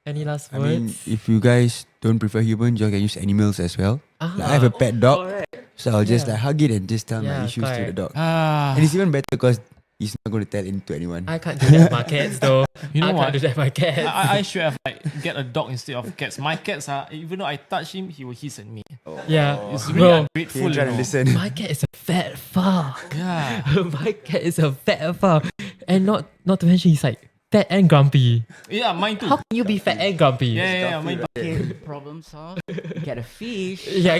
Any last I words? mean, if you guys don't prefer humans, you can use animals as well. Like, I have a pet dog, Correct. so I'll just Yeah. like hug it and just tell my Yeah, issues to the correct. dog. Ah, And it's even better because he's not going to tell it to anyone. I can't do that with my cats though. you know I what? can't do that with my cats. I should have like get a dog instead of cats. My cats are, even though I touch him, he will hiss at me. yeah. It's Bro, really ungrateful. He try you to know. listen. my cat is a fat fuck. Yeah. My cat is a fat fuck. And not to mention he's like fat and grumpy. Yeah, mine too. How can you be fat and grumpy? Yeah, mine too. Okay, problem solved. Get a fish. Yeah.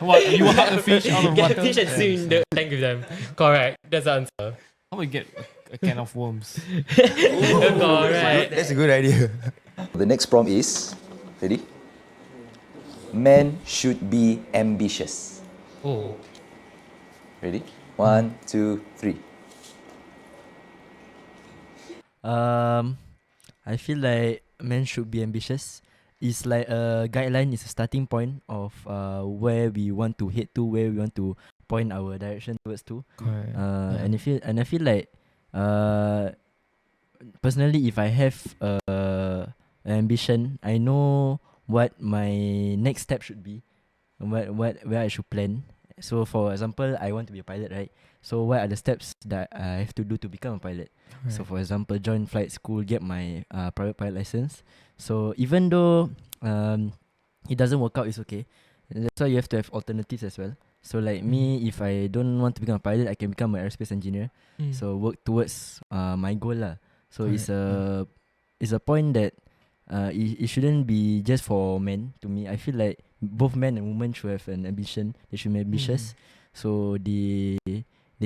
What, you hug a fish out of Get water? a fish and swim in the tank with them. Correct. That's the answer. How about you get a can of worms? Correct. That's a good idea. The next prompt is, ready? Men should be ambitious. Oh. Ready? 1, 2, 3. I feel like men should be ambitious. It's like a guideline, it's a starting point of where we want to head to, where we want to point our direction towards to. Correct. And I feel like personally, if I have an ambition, I know what my next step should be, and where I should plan. So for example, I want to be a pilot, right? So what are the steps that I have to do to become a pilot? So for example, join flight school, get my private pilot license. So even though it doesn't work out, it's okay. That's why you have to have alternatives as well. So like me, if I don't want to become a pilot, I can become an aerospace engineer. So work towards my goal lah. So it's a point that it shouldn't be just for men. To me, I feel like both men and women should have an ambition. They should be ambitious, so they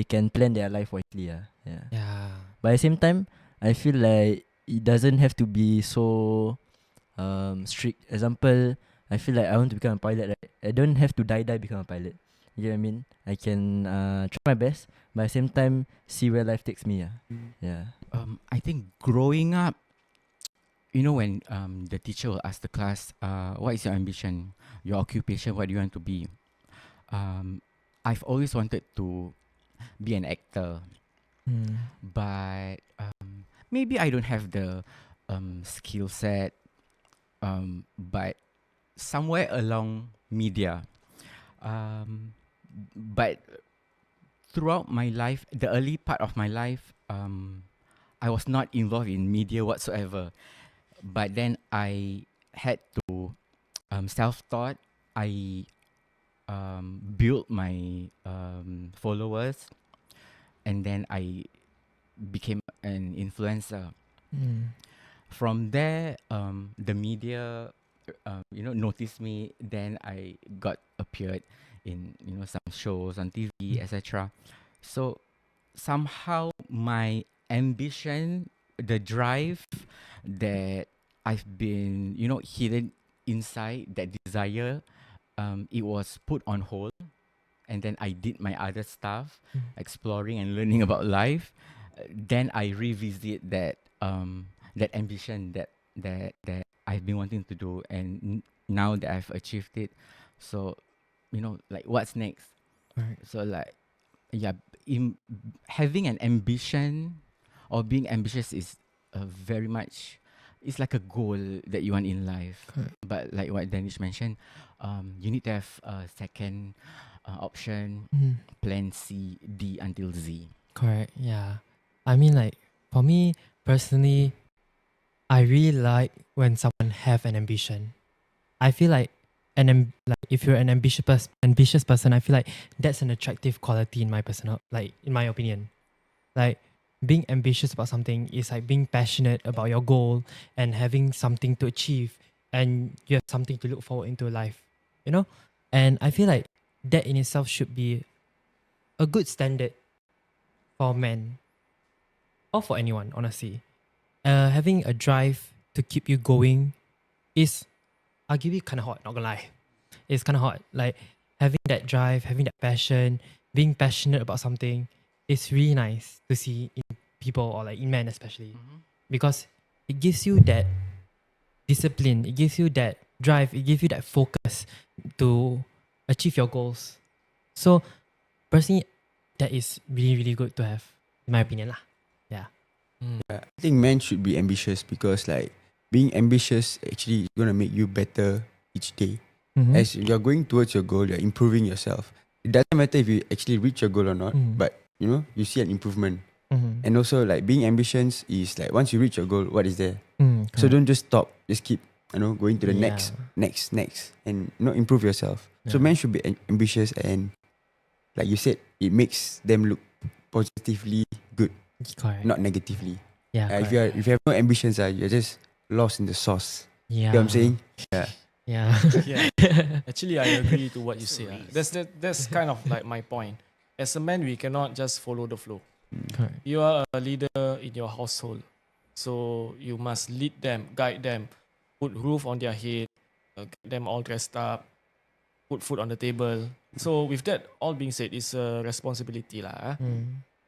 can plan their life wisely. Yeah. Yeah. But at the same time, I feel like it doesn't have to be so strict. Example, I feel like I want to become a pilot, right? I don't have to die become a pilot. You know what I mean? I can try my best, but at the same time see where life takes me. Yeah. I think growing up, you know, when the teacher will ask the class, what is your ambition, your occupation, what do you want to be? I've always wanted to be an actor, but maybe I don't have the skill set. But somewhere along media, um, but throughout my life, the early part of my life, I was not involved in media whatsoever. But then I had to self-taught. I built my followers, and then I became an influencer. From there, the media, noticed me. Then I got appeared in some shows on TV, etc. So somehow my ambition, the drive that I've been hidden inside, that desire, it was put on hold, and then I did my other stuff, exploring and learning about life. Then I revisit that ambition that I've been wanting to do, and now that I've achieved it, so like what's next? Right. So like, yeah, having an ambition or being ambitious is very much, it's like a goal that you want in life. Correct. But like what Danish mentioned, you need to have a second option, plan C, D until Z. Correct. Yeah. I mean, like for me personally, I really like when someone have an ambition. I feel like like if you're an ambitious person, I feel like that's an attractive quality in my in my opinion. Like being ambitious about something is like being passionate about your goal and having something to achieve, and you have something to look forward into life, you know? And I feel like that in itself should be a good standard for men or for anyone, honestly. Having a drive to keep you going is arguably kind of hard, not gonna lie. It's kind of hard. Like having that drive, having that passion, being passionate about something is really nice to see in people, or like in men especially, because it gives you that discipline, it gives you that drive, it gives you that focus to achieve your goals. So personally, that is really, really good to have, in my opinion lah. Yeah. I think men should be ambitious because like being ambitious actually is gonna make you better each day. Mhm. As you're going towards your goal, you're improving yourself. It doesn't matter if you actually reach your goal or not, but you see an improvement. Mhm. And also like being ambitious is like once you reach your goal, what is there? So Correct. don't just stop. Just keep going to the next, and improve yourself. So Yeah. men should be ambitious, and like you said, it makes them look positively good, Correct. not negatively. Yeah. If Correct. you have no ambitions, you're just lost in the sauce. Yeah. You know what I'm saying? Yeah. Yeah. Yeah. Actually, I agree to what you say. That's kind of like my point. As a man, we cannot just follow the flow. Correct. You are a leader in your household, so you must lead them, guide them, put roof on their head, get them all dressed up, put food on the table. So with that all being said, it's a responsibility lah.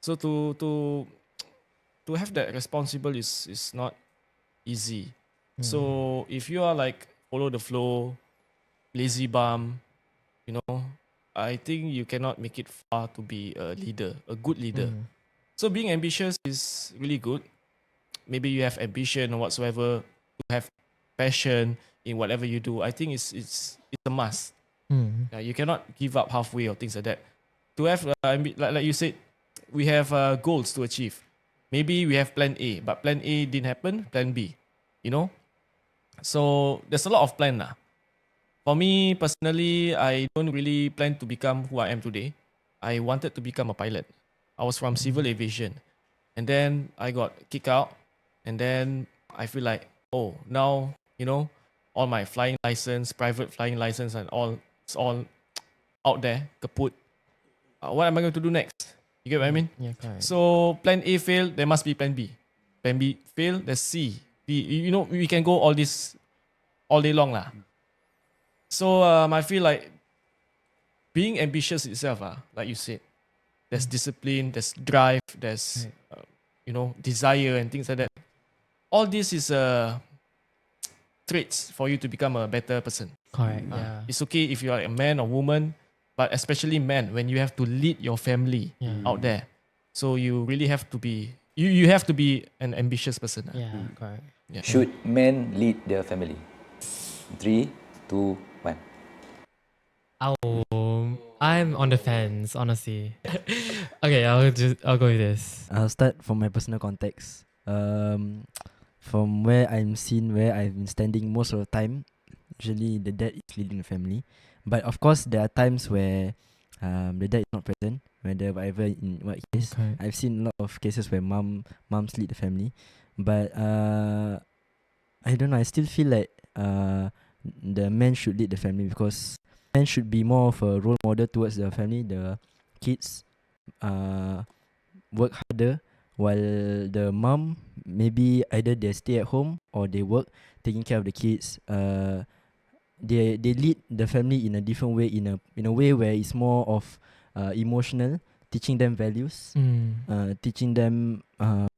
So to have that responsible is not easy. So if you are like follow the flow, lazy bum, I think you cannot make it far to be a leader, a good leader. So being ambitious is really good. Maybe you have ambition or whatsoever, to have passion in whatever you do. I think it's a must. You cannot give up halfway or things like that. To have like you said, we have goals to achieve. Maybe we have plan A, but plan A didn't happen. Plan B, So there's a lot of plan lah. For me personally, I don't really plan to become who I am today. I wanted to become a pilot. I was from civil aviation, and then I got kicked out, and then I feel like, oh, now all my flying license, private flying license, and all it's all out there, kaput. What am I going to do next? You get what I mean? Yeah. Correct. So plan A failed, there must be plan B. Plan B failed, there's C. D. We can go all this all day long lah. So I feel like being ambitious itself, like you said, there's discipline, there's drive, there's desire and things like that. All this is traits for you to become a better person. Correct. Yeah. It's okay if you are a man or woman. but especially men, when you have to lead your family out there. So you really have to be you have to be an ambitious person. Yeah, correct. Should men lead their family? 3, 2, 1. I'm on the fence, honestly. Okay, I'll go with this. I'll start from my personal context. From where I've been standing most of the time, usually the dad is leading the family. But of course, there are times where the dad is not present, whether whatever in what case. Okay. I've seen a lot of cases where moms lead the family. But I don't know, I still feel like the men should lead the family because men should be more of a role model towards the family, the kids. Work harder while the mom maybe either they stay at home or they work taking care of the kids. They lead the family in a different way, in a way where it's more of emotional, teaching them values, teaching them a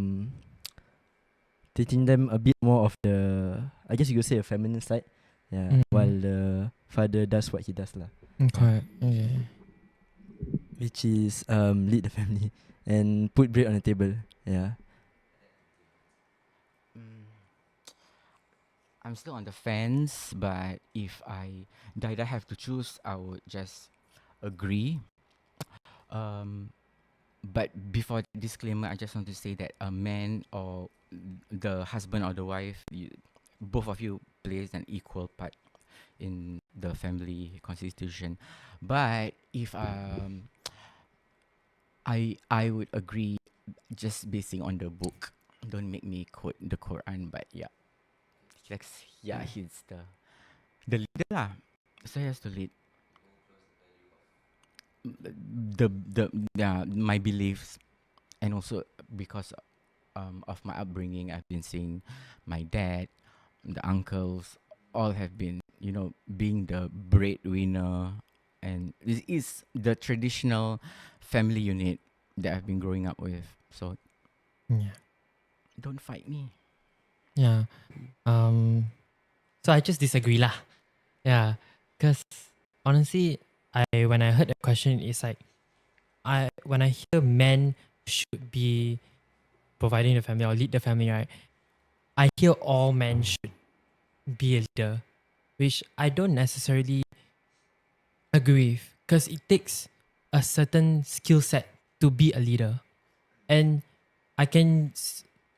bit more of the, I guess you could say, a feminine side. Yeah, while the father does what he does lah, Okay. Okay. which is lead the family and put bread on the table. Yeah. I'm still on the fence, but if I either have to choose, I would just agree. But before disclaimer, I just want to say that a man or the husband or the wife, both of you plays an equal part in the family constitution. But if I would agree just basing on the book. Don't make me quote the Quran, but yeah. He's the leader lah. So he has to lead my beliefs, and also because of my upbringing, I've been seeing my dad, the uncles, all have been being the breadwinner, and this is the traditional family unit that I've been growing up with. So Yeah. don't fight me. Yeah. So I just disagree lah. Yeah. Cause honestly, when I heard the question, it's like when I hear men should be providing the family or lead the family, right? I hear all men should be a leader, which I don't necessarily agree with, because it takes a certain skill set to be a leader. And I can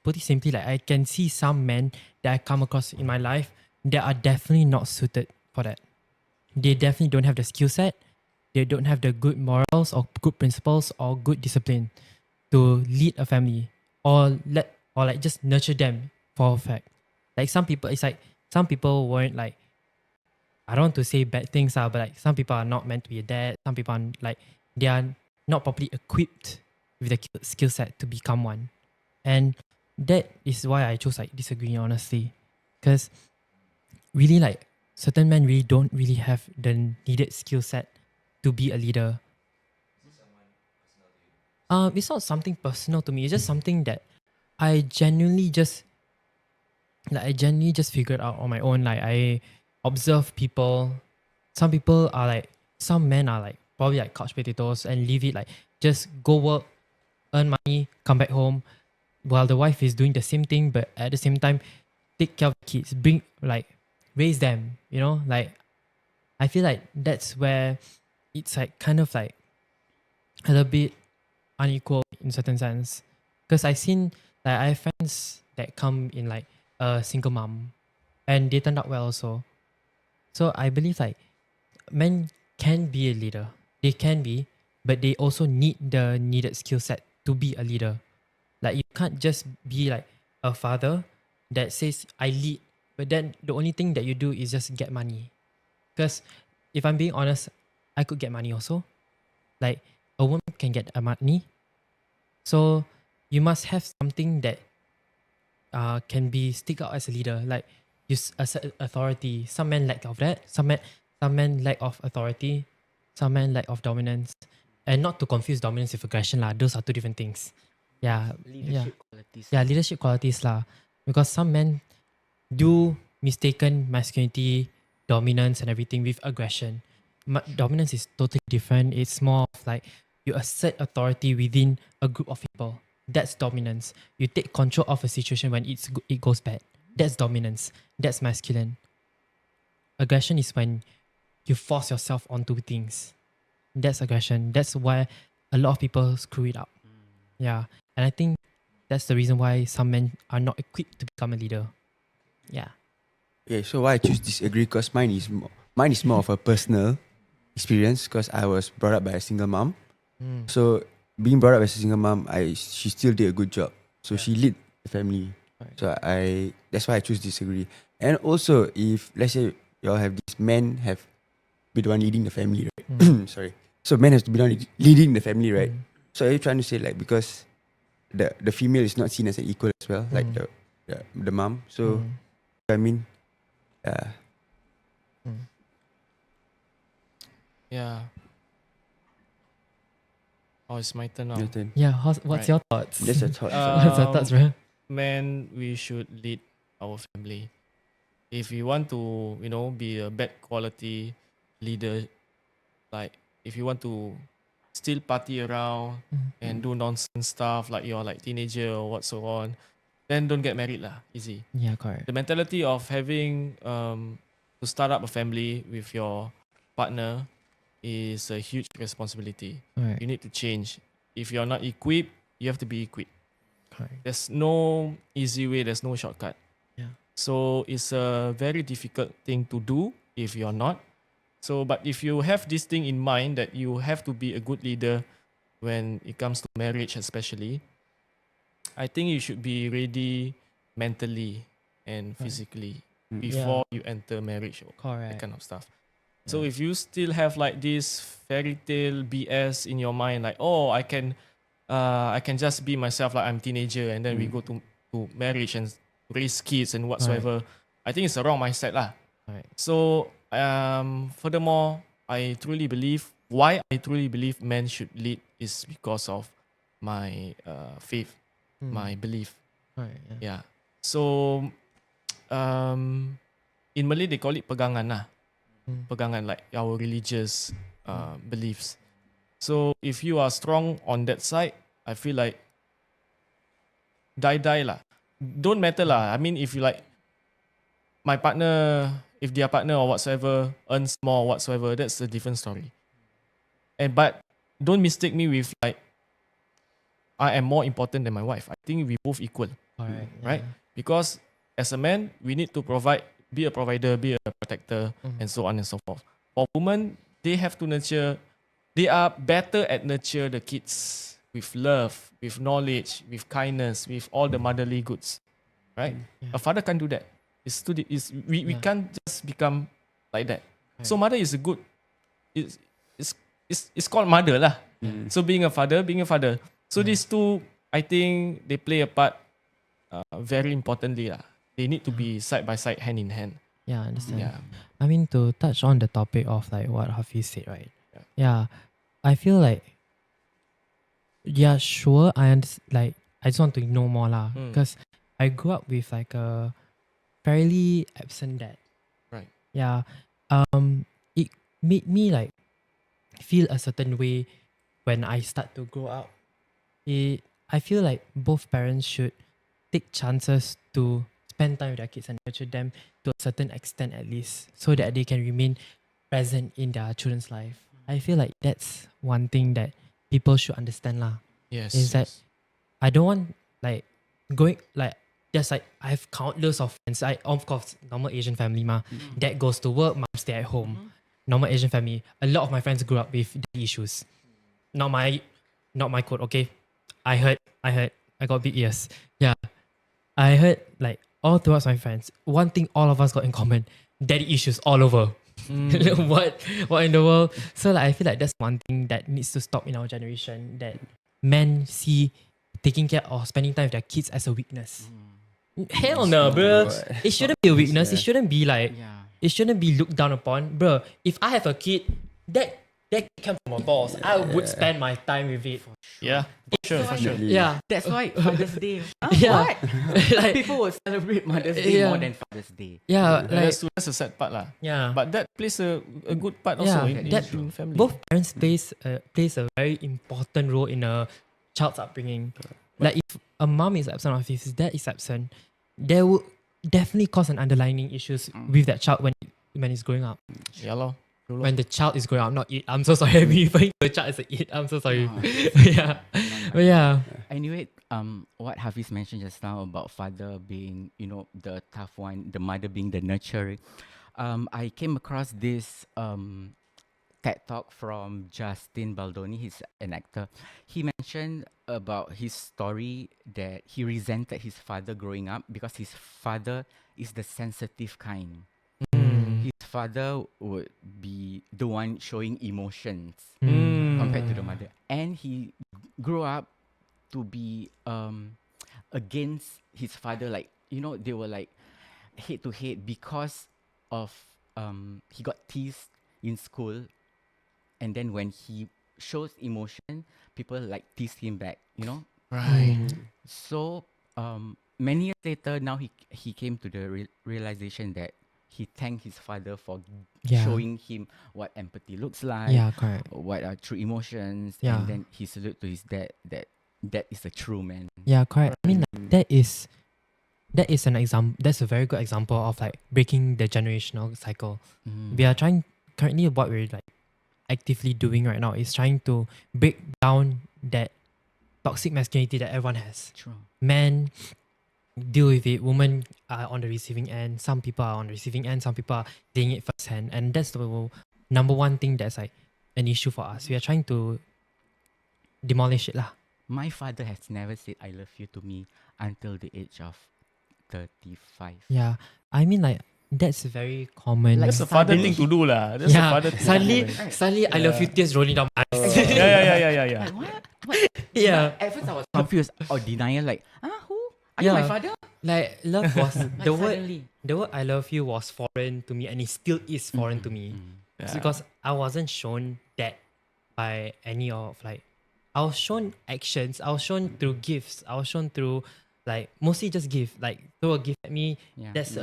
put it simply, like I can see some men that I come across in my life that are definitely not suited for that. They definitely don't have the skill set. They don't have the good morals or good principles or good discipline to lead a family or like just nurture them for a fact. Like some people, it's like some people weren't like, I don't want to say bad things, but like some people are not meant to be a dad. Some people are like, they are not properly equipped with the skill set to become one. And that is why I chose like disagree, honestly. Because really, like, certain men really don't really have the needed skill set to be a leader. It's not something personal to me. It's just something that I genuinely just figured out on my own. Like I observe people. Some people are like, some men are like probably like couch potatoes and leave it, like just go work, earn money, come back home, while the wife is doing the same thing, but at the same time take care of the kids, raise them. Like I feel like that's where it's like kind of like a little bit unequal in certain sense. Because I have friends that come in like a single mom and they turned out well also. So I believe like men can be a leader. They can be, but they also need the needed skill set to be a leader. Like you can't just be like a father that says I lead, but then the only thing that you do is just get money. Because if I'm being honest, I could get money also. Like a woman can get money. So you must have something that can be stick out as a leader. Like use authority. Some men lack of that. Some men lack of authority. Some men lack of dominance. And not to confuse dominance with aggression lah. Those are two different things. Yeah. Qualities. Yeah, leadership qualities lah. Because some men do mistaken masculinity, dominance and everything with aggression. dominance is totally different. It's more of like you assert authority within a group of people. That's dominance. You take control of a situation when it goes bad. That's dominance. That's masculine. Aggression is when you force yourself onto things. That's aggression. That's why a lot of people screw it up. Yeah. And I think that's the reason why some men are not equipped to become a leader. Yeah. Okay, so why I choose disagree? Because mine is more of a personal experience. Because I was brought up by a single mom. So being brought up as a single mom, she still did a good job. So she lead the family. Right. So that's why I choose disagree. And also, if let's say y'all have this men have be the one leading the family, right? Sorry. So men has to be the one leading the family, right? So are you trying to say like because the female is not seen as an equal as well, like the mom? So I mean, Yeah. Oh, it's my turn now. your turn. Yeah. What's Right. your thoughts? That's a thought. What's your thoughts, bro? Man, we should lead our family. If we want to, be a bad quality leader, like if you want to still party around and do nonsense stuff like you're like teenager or what so on, then don't get married lah. Easy. Yeah, correct. The mentality of having to start up a family with your partner is a huge responsibility. Right. You need to change. If you're not equipped, you have to be equipped. Correct. There's no easy way, there's no shortcut. Yeah. So it's a very difficult thing to do if you're not. So, but if you have this thing in mind that you have to be a good leader when it comes to marriage, especially, I think you should be ready mentally and physically before you enter marriage or that Correct. kind of stuff. So if you still have like this fairy tale BS in your mind, like, oh, I can just be myself, like I'm teenager, and then we go to marriage and raise kids and whatsoever. I think it's a wrong mindset lah. Right. So furthermore, I truly believe men should lead is because of my faith, my belief. Right. Yeah. Yeah. So in Malay they call it pegangan lah. Pegangan, like our religious beliefs. So if you are strong on that side, I feel like die lah. Don't matter lah. I mean, if you like my partner, if their partner or whatsoever earns more or whatsoever, that's a different story. But don't mistake me with like I am more important than my wife. I think we both equal, Correct. right? Because as a man, we need to provide, be a provider, be a protector, and so on and so forth. For women, they have to nurture. They are better at nurture the kids with love, with knowledge, with kindness, with all the motherly goods, right? A father can't do that. We can't just become like that. So mother is a good. It's called mother lah. So being a father. So these two, I think they play a part very importantly lah. They need to be side by side, hand in hand. Yeah, I understand. Yeah. I mean, to touch on the topic of like what Hafiz said, right? Yeah. I feel like, yeah, sure. I just want to know more lah. Because I grew up with like a fairly absent dad. Right. Yeah. It made me like feel a certain way when I start to grow up. I feel like both parents should take chances to spend time with their kids and nurture them to a certain extent at least, so that they can remain present in their children's life. I feel like that's one thing that people should understand lah. Yes. Is that I don't want like going like just like I have countless of friends. Of course, normal Asian family ma. Dad goes to work, mom stay at home. Normal Asian family. A lot of my friends grew up with daddy issues. Not my quote, okay? I heard. I got big ears. Yeah. I heard like all throughout my friends, one thing all of us got in common, daddy issues all over. What in the world? So like I feel like that's one thing that needs to stop in our generation, that men see taking care or spending time with their kids as a weakness. Hell no, bro. It shouldn't be a weakness. It shouldn't be like it shouldn't be looked down upon. Bro, if I have a kid, that that came from my boss, I would spend my time with it. Yeah, for sure, for sure. Definitely. Yeah. That's why Father's Day. Yeah. What? Like, People will celebrate Mother's Day Yeah. more than Father's Day. yeah, like, That's a sad part lah. yeah. But that plays a good part also Yeah, in that- family. Both parents plays a very important role in a child's upbringing. Like if a mom is absent or if his dad is absent, there will definitely cause an underlying issues with that child when he's growing up. Yeah lor. True lor. When the child is growing up, not it. I'm so sorry. I'm referring to the child as a it. I'm so sorry. Yeah. But yeah. Anyway, what Hafiz mentioned just now about father being, the tough one, the mother being the nurturer. I came across this TED talk from Justin Baldoni. He's an actor. He mentioned about his story that he resented his father growing up because his father is the sensitive kind. His father would be the one showing emotions compared to the mother, and he grew up to be against his father. Like they were like head to head because of he got teased in school, and then when he shows emotion, people like tease him back. Right. So many years later, now he came to the realization that he thanked his father for Yeah. showing him what empathy looks like, Yeah, correct. what are true emotions, Yeah. and then he salute to his dad that is a true man. Yeah, correct. I mean, like, that is an example. That's a very good example of like breaking the generational cycle. We are trying currently what we're like actively doing right now is trying to break down that toxic masculinity that everyone has. True. Men deal with it, women are on the receiving end, some people are on the receiving end, some people are seeing it firsthand, and that's the number one thing that's like an issue for us. We are trying to demolish it lah. My father has never said I love you to me until the age of 35. Yeah, I mean like that's very common. Like That's a father suddenly- thing to do lah. That's a yeah, father thing. suddenly I love you tears rolling down my eyes. Yeah. Like, what? Yeah. At first I was confused or denial, like, who? Are you Yeah. my father? Like love was Like the word suddenly. I love you was foreign to me, and it still is foreign to me. It's because I wasn't shown that by any of like I was shown actions, I was shown through gifts, I was shown through like mostly just gift. Like throw a gift at me. Yeah. That's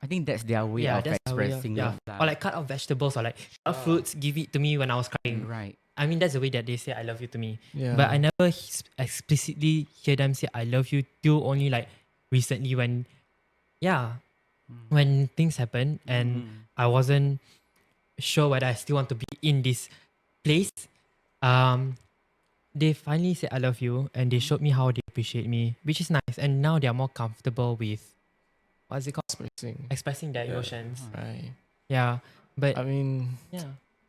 I think that's their way of that's our way of- expressing yeah. love. lah. Or like cut off vegetables or like cut off fruits, give it to me when I was crying. Right. I mean that's the way that they say I love you to me. Yeah. But I never explicitly hear them say I love you till only like recently when when things happen and I wasn't sure whether I still want to be in this place. They finally said I love you and they showed me how they appreciate me, which is nice. And now they're more comfortable with what's it called? Expressing their emotions. Right. Yeah. But I mean, yeah.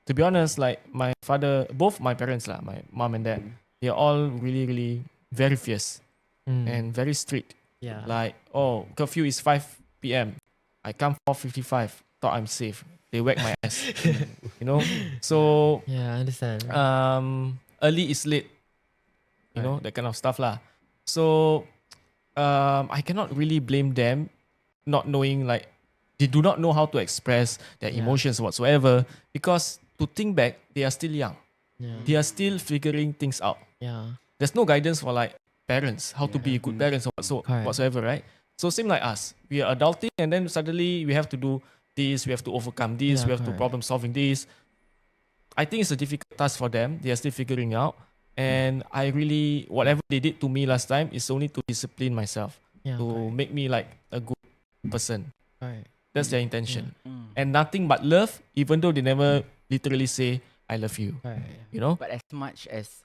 to be honest, like my father, both my parents lah, my mom and dad, they're all really, really very fierce and very strict. yeah. Like, oh, curfew is 5 p.m. I come 4:55. Thought I'm safe. They whack my ass. So Yeah, I understand. early is late. That kind of stuff lah. So I cannot really blame them not knowing, like, they do not know how to express their emotions whatsoever, because to think back, they are still young. yeah. They are still figuring things out. Yeah. There's no guidance for like parents, how to be good parents or Correct. whatsoever, right? So same like us. We are adulting and then suddenly we have to do this, we have to overcome this, Yeah, we have to correct. problem solving this. I think it's a difficult task for them. They are still figuring out. And I really, whatever they did to me last time is only to discipline myself, Yeah. to make me like a good person. Correct. That's their intention. And nothing but love, even though they never literally say, I love you. Correct. But as much as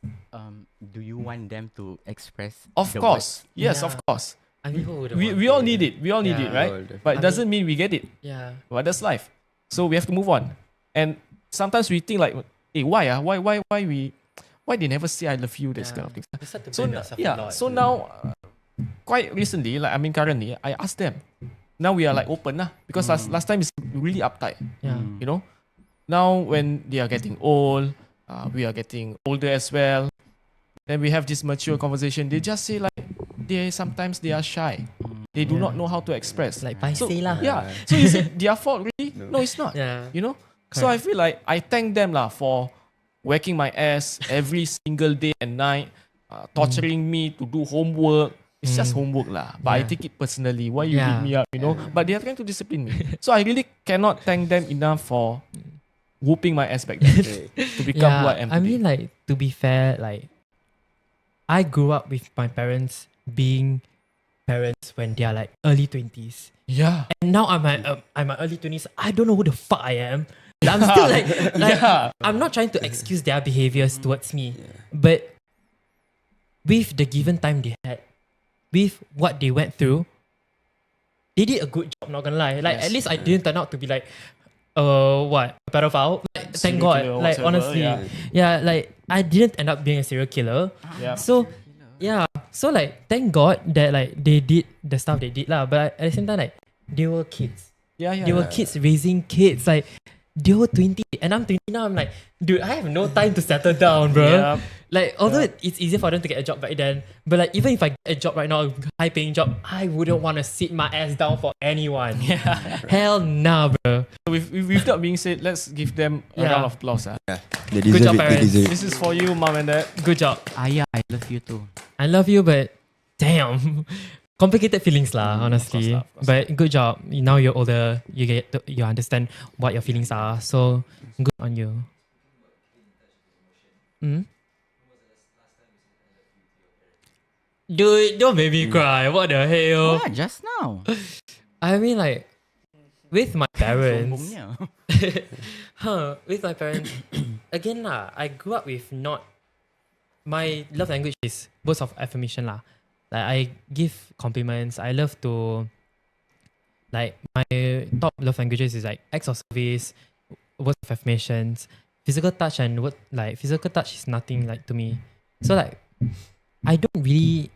do you want them to express? Of the course. words? Yes, Yeah. of course. I mean, who wouldn't We, want we to? all need it. We all need it, Yeah. right? All definitely. But it I doesn't mean we get it. Yeah. But that's life. So we have to move on. And sometimes we think like, hey, why? Why they never say I love you? This kind of thing. You start to So blame n- yourself a yeah. lot. So now, quite recently, like I mean currently, I asked them. Now we are like open lah, because last time it's really uptight. Yeah. You know. Now when they are getting old, we are getting older as well. Then we have this mature conversation. They just say like sometimes they are shy. They do not know how to express. Like So paiseh lah. yeah. So is it their fault really? No, it's not. Yeah. You know, So I feel like I thank them lah for whacking my ass every single day and night, torturing me to do homework. It's just homework lah, but I Yeah. take it personally. Why you Yeah. beat me up, you know? But they are trying to discipline me. So I really cannot thank them enough for whooping my ass back then to become who I am today. I mean, like, to be fair, like, I grew up with my parents being parents when they are like early 20s. Yeah. And now I'm my early 20s. I don't know who the fuck I am. I'm still like Yeah. I'm not trying to excuse their behaviors towards me. But with the given time they had, with what they went through, they did a good job, not gonna lie. Like, Yes. at least I didn't turn out to be like, what? A pedophile? Like, thank Serial God. killer or Like, whatever, honestly. yeah. Yeah, like, I didn't end up being a serial killer. Yeah. So, yeah. So, like, thank God that, like, they did the stuff they did lah. But at the same time, like, they were kids. Yeah. They were kids raising kids. Like, they were 20 and I'm 20 now. I'm like, dude, I have no time to settle down, bro. Yeah. Like, although it's easier for them to get a job back then, but like, even if I get a job right now, a high paying job, I wouldn't want to sit my ass down for anyone. Hell nah, bro. So with that being said, let's give them a Yeah. round of applause. They Good deserve job, it. They parents. deserve it. This is for you, mom and dad. Good job. Aya, I love you too. I love you, but damn. Complicated feelings lah, honestly. of course. But good job. Now you're older, you understand what your feelings are. So good on you. Dude, don't make me cry. What the hell? What? Just now. I mean, like, with my parents, Sombongnya. with my parents, again lah, I grew up with not, my love language is words of affirmation lah. Like, I give compliments. I love to, like, my top love languages is like acts of service, words of affirmations, physical touch, and physical touch is nothing like to me. So like, I don't really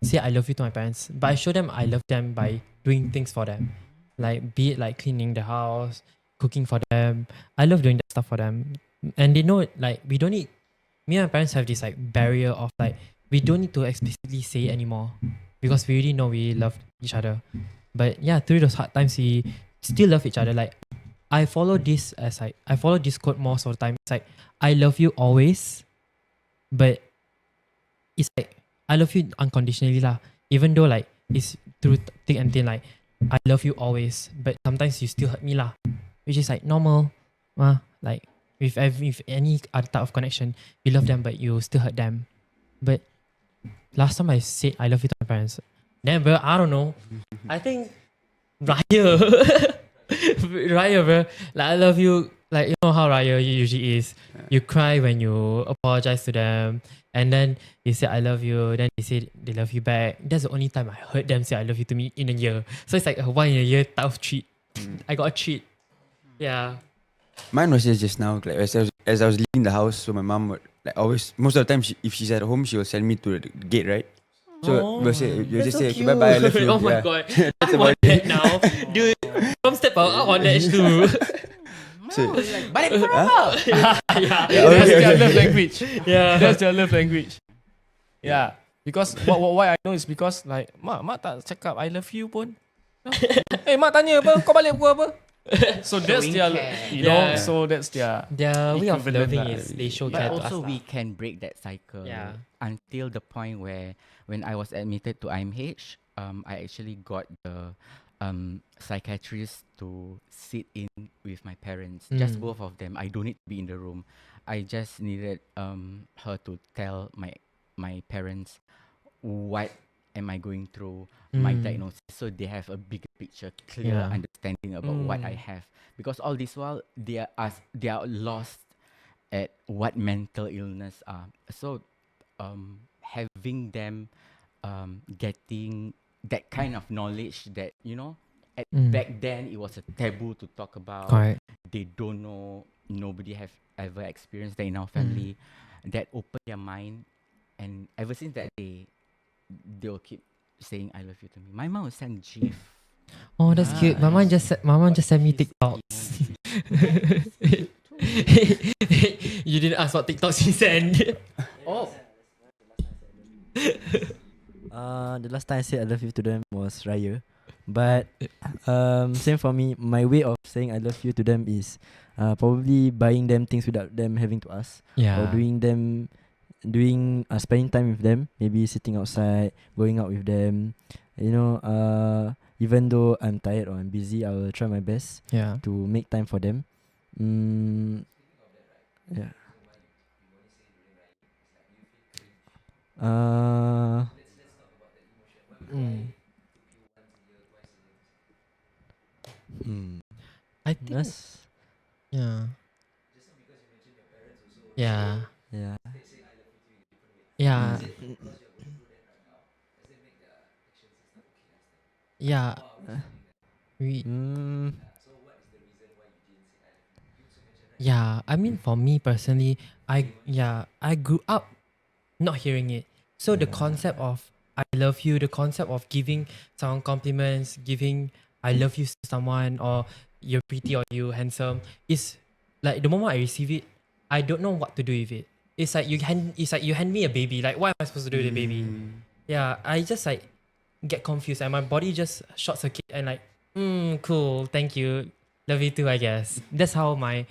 say I love you to my parents, but I show them I love them by doing things for them. Like, be it like cleaning the house, cooking for them. I love doing that stuff for them. And they know, like, we don't need, me and my parents have this like barrier of like, we don't need to explicitly say it anymore because we already know we love each other. But yeah, through those hard times, we still love each other. Like, I follow this quote most of the time. It's like, I love you always, but it's like, I love you unconditionally lah. Even though like it's through thick and thin, like, I love you always, but sometimes you still hurt me lah, which is like normal. Like with any other type of connection, you love them but you still hurt them. But last time I said I love you to my parents, then bro, I don't know. I think Raya, Raya, bro. Like, I love you. Like, you know how Raya usually is. You cry when you apologize to them, and then you say I love you. Then they say they love you back. That's the only time I heard them say I love you to me in a year. So it's like a one in a year type of treat. I got a treat. Yeah. Mine was just now, like as I was leaving the house, so my mom would like always, most of the time, if she's at home, she will send me to the gate, right? So you'll That's just so say, okay, cute. bye bye, I love you. Oh my Yeah. god. That's I want about it. that now. Dude, come step out. I want that too. So, Balik ke yeah. Yeah, That's okay, their okay. love language. Yeah. That's their love language. Yeah. Because why I know is because like mak tak cakap I love you pun. Mak tanya apa? Kau balik pukul apa? So that's their, you know, Yeah. so that's their Their way of equivalent loving lah. is they show But care to us. also lah. we can break that cycle Yeah. until the point where when I was admitted to IMH, I actually got the psychiatrist to sit in with my parents, just both of them. I don't need to be in the room. I just needed her to tell my parents what am I going through, my diagnosis, so they have a bigger picture, clear Yeah. understanding about what I have. Because all this while they are lost at what mental illness are. So having them getting that kind of knowledge that, you know, back then it was a taboo to talk about. Correct. They don't know, nobody have ever experienced that in our family. That opened their mind, and ever since that day, they'll keep saying I love you to me. My mom will send GIF. Oh, that's cute. My mom just sent me TikToks. You didn't ask what TikToks she sent. Oh, The last time I said I love you to them was Raya. But same for me. My way of saying I love you to them is probably buying them things without them having to ask, or spending time with them. Maybe sitting outside, going out with them. Even though I'm tired or I'm busy, I will try my best Yeah. to make time for them. Yeah. Uh, Mm. mm, I think that's yeah. Yeah. yeah. Yeah. Yeah. We Mm, Yeah, I mean for me personally, I grew up not hearing it. So the concept of I love you, the concept of giving someone compliments, giving I love you to someone, or you're pretty or you handsome, is like the moment I receive it, I don't know what to do with it. It's like you hand me a baby. Like what am I supposed to do with the baby? Yeah, I just like get confused and my body just short circuit and like, cool, thank you. Love you too, I guess. That's how my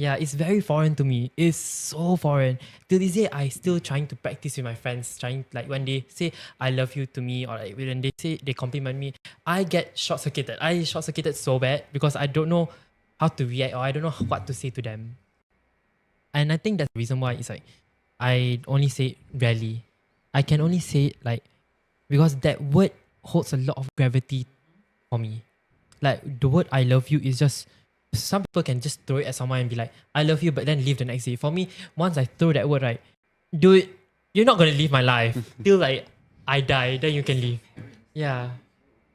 yeah, it's very foreign to me. It's so foreign. Till this day, I still trying to practice with my friends. Trying like when they say "I love you" to me, or like when they say they compliment me, I get short circuited. I short circuited so bad because I don't know how to react or I don't know what to say to them. And I think that's the reason why it's like I only say it rarely. I can only say it like because that word holds a lot of gravity for me. Like the word I love you is just some people can just throw it at someone and be like, I love you, but then leave the next day. For me, once I throw that word, right, dude, you're not gonna leave my life till like I die, then you can leave. Yeah.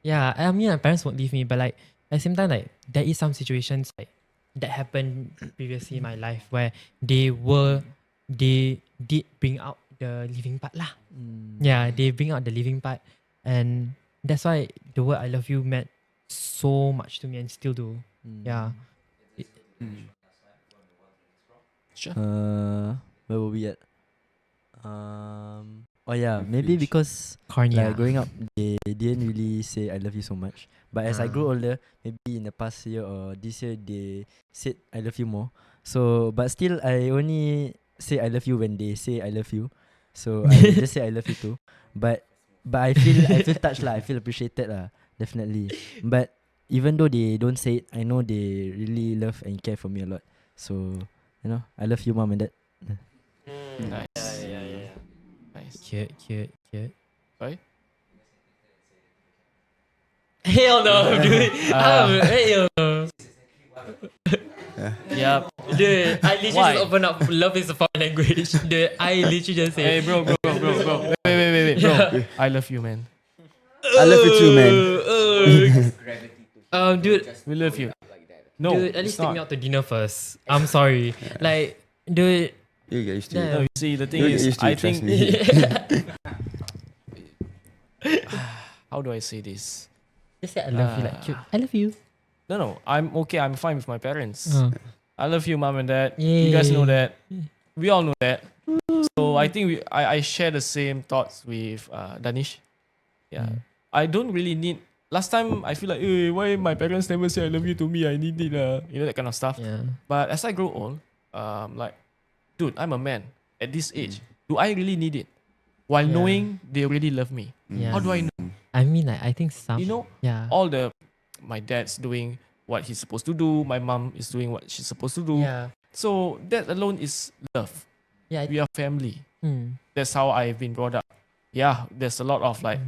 Yeah. I mean my parents won't leave me, but like at the same time, like there is some situations like that happened previously in my life where they did bring out the living part lah. Yeah, they bring out the living part, and that's why the word I love you meant so much to me and still do. Yeah. Sure. Where were we at? Oh yeah, maybe Privilege. because Cornea. like growing up, they didn't really say I love you so much. But as I grew older, maybe in the past year or this year, they said I love you more. So, but still, I only say I love you when they say I love you. So I just say I love you too. But I feel touched lah. I feel appreciated lah. Definitely. But even though they don't say it, I know they really love and care for me a lot. So I love you, mom and dad. Nice. Nice. Cute. Sorry? Hell no, dude. Hell no. Yeah. Dude, I literally Why? just open up love is a foreign language. Dude, I literally just say Hey, bro. Wait, bro. I love you, man. I love you too, man. Dude, We love you. No, dude, at it's least take not. me out to dinner first. I'm sorry. Like, dude, You get used to Yeah. it. No, you see, the thing You'll get is, used to I it, trust think. me. How do I say this? just say I love you. Like, cute. I love you. No, I'm okay. I'm fine with my parents. Uh, I love you, mom and dad. You guys know Yay. that. We all know that. So I think I share the same thoughts with Danish. Yeah. I don't really need. Last time I feel like, hey, why my parents never say I love you to me? I need it, that kind of stuff. yeah. But as I grow old, like, dude, I'm a man at this age. Do I really need it? While Yeah. knowing they really love me. Yeah. How do I know? I mean, like, I think some. You know, Yeah. my dad's doing what he's supposed to do. My mom is doing what she's supposed to do. Yeah. So that alone is love. Yeah. We are family. Mm. That's how I've been brought up. Yeah, there's a lot of like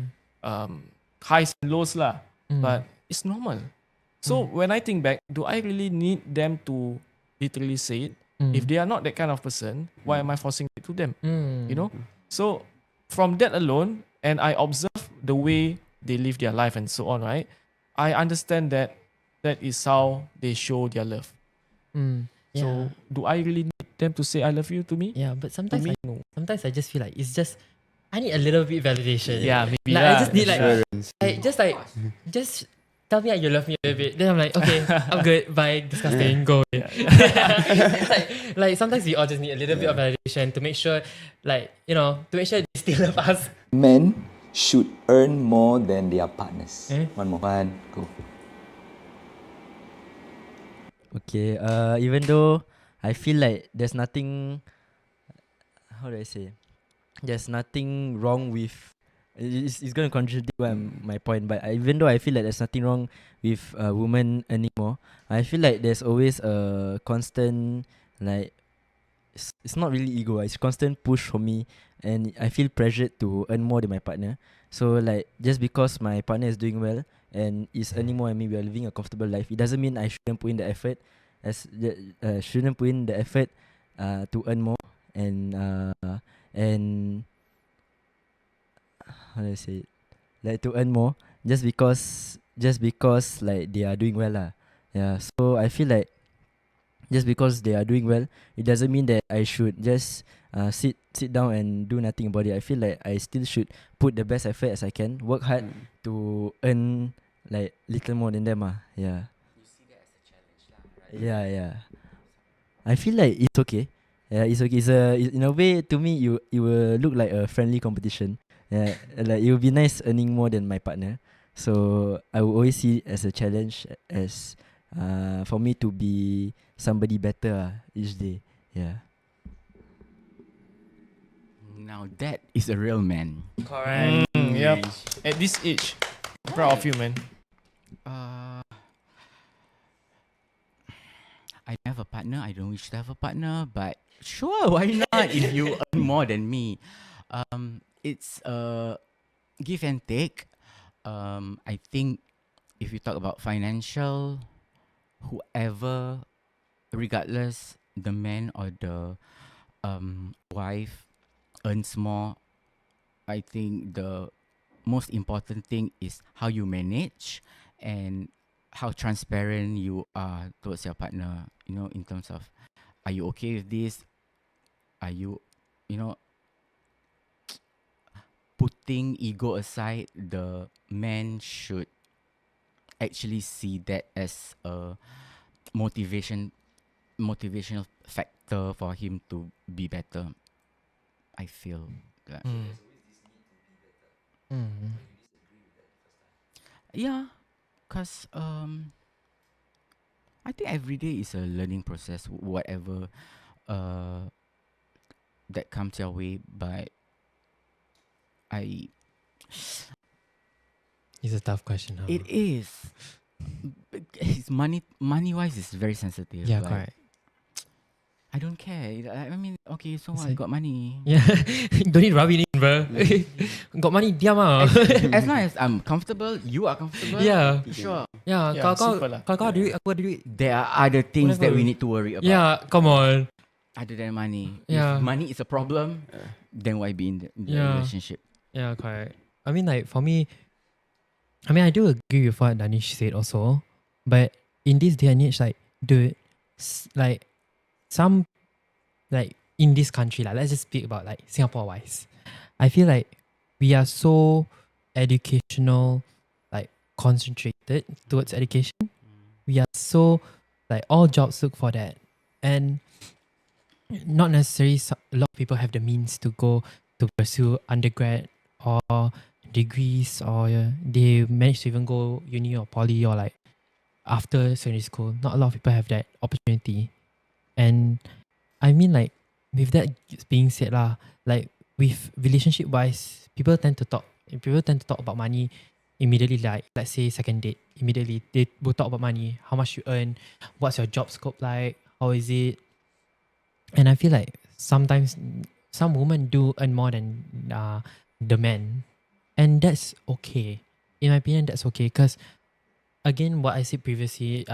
highs and lows lah, but it's normal. So when I think back, do I really need them to literally say it? If they are not that kind of person, why am I forcing it to them? You know? So from that alone, and I observe the way they live their life and so on, right? I understand that that is how they show their love. Yeah. So do I really need them to say I love you to me? Yeah, but sometimes me, sometimes I just feel like it's just I need a little bit validation. Yeah, maybe Like I lah. just need like, Assurance. just tell me that you love me a little bit. Then I'm like, okay, I'm good. Bye. Disgusting. Go away. It's like sometimes we all just need a little bit of validation to make sure, like, to make sure they still love us. Men should earn more than their partners? Eh? One more. One, go. Okay. Even though I feel like there's nothing, how do I say? There's nothing wrong with. It's gonna contradict my point, but even though I feel like there's nothing wrong with a woman earning more, I feel like there's always a constant, like, it's not really ego. It's constant push for me, and I feel pressured to earn more than my partner. So like, just because my partner is doing well and is earning more than me, we are living a comfortable life, it doesn't mean I shouldn't put in the effort, shouldn't put in the effort to earn more, and how do I say it? Like, to earn more just because like they are doing well lah. Yeah. So I feel like just because they are doing well, it doesn't mean that I should just sit down and do nothing about it. I feel like I still should put the best effort as I can, work hard to earn like little more than them. Yeah. You see that as a challenge, lah, right? Yeah, yeah. I feel like it's okay. Yeah, it's okay. In a way, to me, it will look like a friendly competition. Yeah, like it will be nice earning more than my partner. So I will always see it as a challenge, as for me to be somebody better each day. Yeah. Now that is a real man. Correct. Yep. At this age, proud of you, man. I don't have a partner. I don't wish to have a partner, but sure, why not? If you earn more than me, it's a give and take. I think if you talk about financial, whoever, regardless the man or the wife earns more, I think the most important thing is how you manage and how transparent you are towards your partner, in terms of, are you okay with this? Are you, you know, putting ego aside, the man should actually see that as a motivational factor for him to be better. I feel that. Yeah, because I think every day is a learning process, whatever that comes your way. But It's a tough question. it is. It's money wise is very sensitive. Yeah, like, correct. I don't care. I mean, okay, so It's I like- got money. Yeah, don't need rub it in, bro. Got money, diam ah. As long as I'm comfortable, you are comfortable. Yeah. Sure. Yeah, Yeah, simple lah. kalau kau ada duit, aku ada duit. There are other things that we Whatever. need to worry about. Yeah, come on. Other than money. Yeah. If money is a problem, then why be in the Yeah. relationship? Yeah, correct. I mean, like, for me, I do agree with what Danish said also. But in this day and age, like, dude, like, in this country, like, let's just speak about, like, Singapore-wise. I feel like we are so educational, like, concentrated towards education. We are so, like, all jobs look for that. And not necessarily a lot of people have the means to go to pursue undergrad or degrees, or they manage to even go uni or poly, or like after secondary school. Not a lot of people have that opportunity. And I mean, like, with that being said like, with relationship wise, people tend to talk about money immediately. Like, let's say second date, immediately they will talk about money, how much you earn, what's your job scope like, how is it. And I feel like sometimes some women do earn more than the men, and that's okay. In my opinion, that's okay, because again, what I said previously,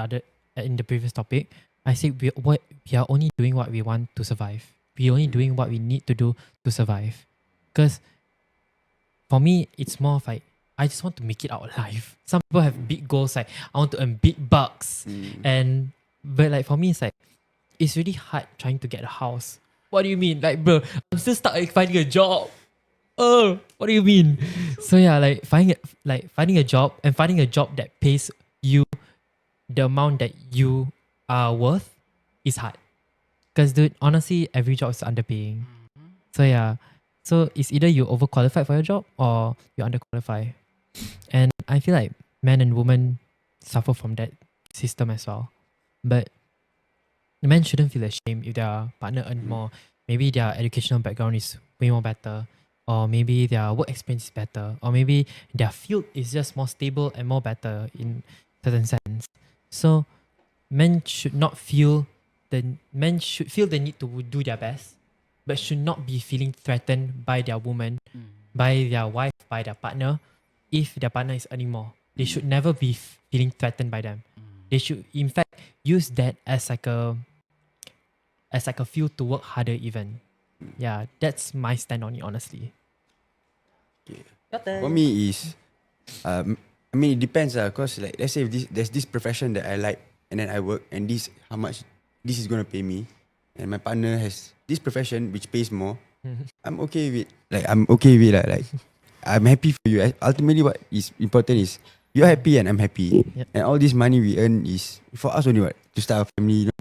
in the previous topic, I said we are only doing what we want to survive. We're only doing what we need to do to survive. Because for me, it's more of like, I just want to make it out alive. Some people have big goals, like, I want to earn big bucks. But like, for me, it's like, it's really hard trying to get a house. What do you mean? Like, bro, I'm still stuck finding a job. Oh, what do you mean? So yeah, like, finding a job, and finding a job that pays you the amount that you are worth is hard. Because, dude, honestly, every job is underpaying. So yeah, So it's either you overqualified for your job or you underqualified. And I feel like men and women suffer from that system as well. But the men shouldn't feel ashamed if their partner earn more. Maybe their educational background is way more better, or maybe their work experience is better, or maybe their field is just more stable and more better in certain sense. So men should not feel men should feel the need to do their best, but should not be feeling threatened by their woman, by their wife, by their partner, if their partner is earning more. They should never be feeling threatened by them. They should in fact use that as like a fuel to work harder even. Yeah, that's my stand on it honestly. For me is, I mean it depends cause like let's say if there's this profession that I like and then I work and how much this is gonna pay me, and my partner has this profession which pays more, I'm okay with I'm okay with it. Like I'm happy for you. Ultimately, what is important is you're happy and I'm happy, and all this money we earn is for us only to start a family. You know?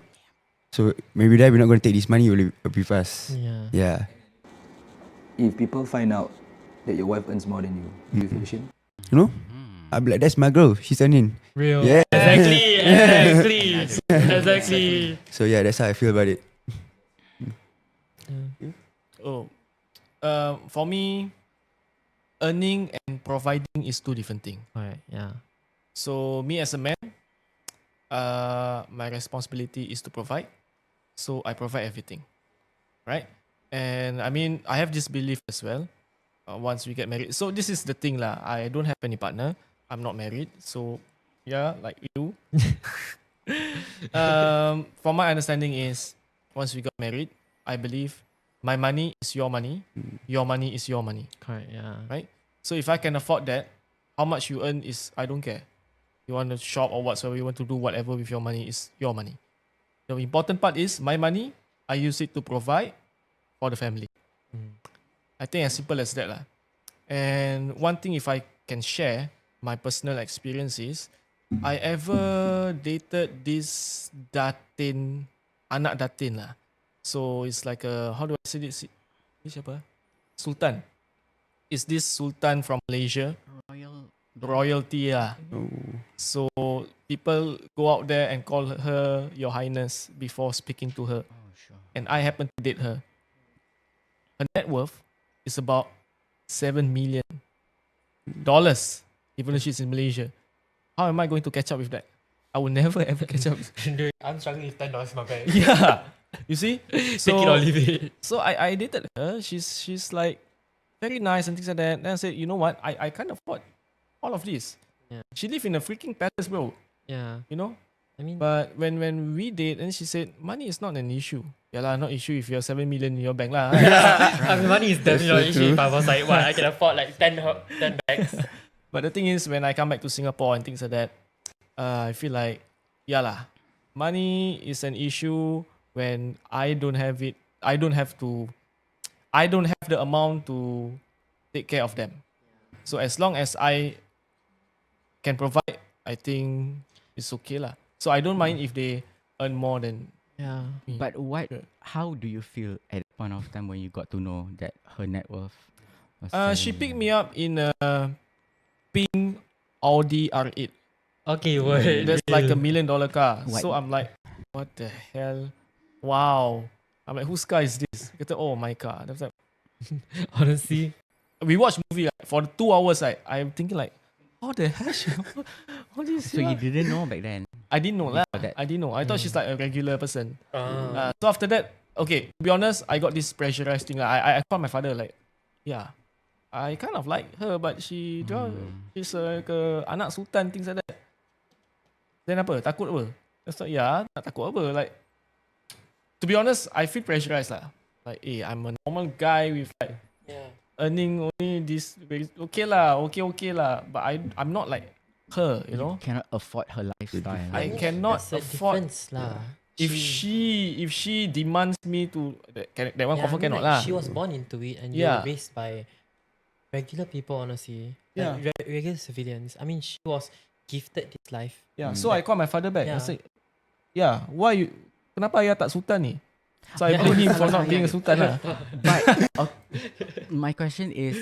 So maybe that we're not gonna take this money with us. Yeah. If people find out that your wife earns more than you, do you feel ashamed? You know, I'm like that's my girl. She's earning. Real. Yeah. Exactly. So yeah, that's how I feel about it. For me, earning and providing is two different things. Alright, yeah. So me as a man, my responsibility is to provide. So I provide everything, right? And I mean, I have this belief as well. Once we get married, so this is the thing lah. I don't have any partner. I'm not married, so yeah, like you. From my understanding is, once we got married, I believe my money is your money, your money is your money. Correct, yeah. Right? So if I can afford that, how much you earn is I don't care. You want to shop or whatsoever, you want to do whatever with your money is your money. The important part is my money, I use it to provide for the family. I think as simple as that lah. And one thing if I can share my personal experiences, I ever dated this datin, anak datin lah. So it's like a, how do I say this? This siapa? Sultan. Is this Sultan from Malaysia? Royalty lah. So people go out there and call her Your Highness before speaking to her. And I happen to date her. Her net worth is about $7 million, even though she's in Malaysia. How am I going to catch up with that? I will never ever catch up. Dude, I'm struggling with $10 in my bank. Yeah. You see? So, Take it or leave it. So I dated her. She's like very nice and things like that. Then I said, you know what? I can't afford all of this. Yeah. She live in a freaking palace, bro. Yeah. You know? I mean, But when we date, and she said, money is not an issue. Yeah lah, not issue if you have 7 million in your bank lah. I mean, money is definitely not an issue. If I was like, what, I can afford like 10 bags. But the thing is, when I come back to Singapore and things like that, I feel like, yeah lah, money is an issue when I don't have it. I don't have the amount to take care of them. So as long as I can provide, I think it's okay lah. So I don't mind if they earn more than Yeah. me. But how do you feel at that point of time when you got to know that her net worth was She 7 picked million? me up in a pink Audi R8. Okay, wait. That's like $1 million car. What? So I'm like, what the hell? Wow. I'm like, whose car is this? Kata, oh, my car. I was like, Honestly. we watched movie like, for 2 hours. I'm thinking like, how the hell? What is So you didn't know back then? I didn't know lah. Before that. I didn't know. I thought she's like a regular person. So after that, okay, to be honest, I got this pressurized thing. I called my father like, yeah, I kind of like her, but she's like a anak sultan, things like that. Then apa? Takut apa? That's like, yeah, tak takut apa. Like, to be honest, I feel pressurized lah. Like, I'm a normal guy with like earning only this. Okay lah. But I'm not like her, you know. Cannot afford her lifestyle. I cannot That's a afford. difference lah. If she demands me to that one Yeah, confirm I mean, cannot like, lah. She was born into it and you Yeah. were raised by regular people, honestly. Yeah. Like, regular civilians. I mean, she was gifted this life. Yeah. So I call my father back. I Yeah. said, yeah, why you? Kenapa ayah tak sultan ni? So I blame him for not being a sultan lah. But My question is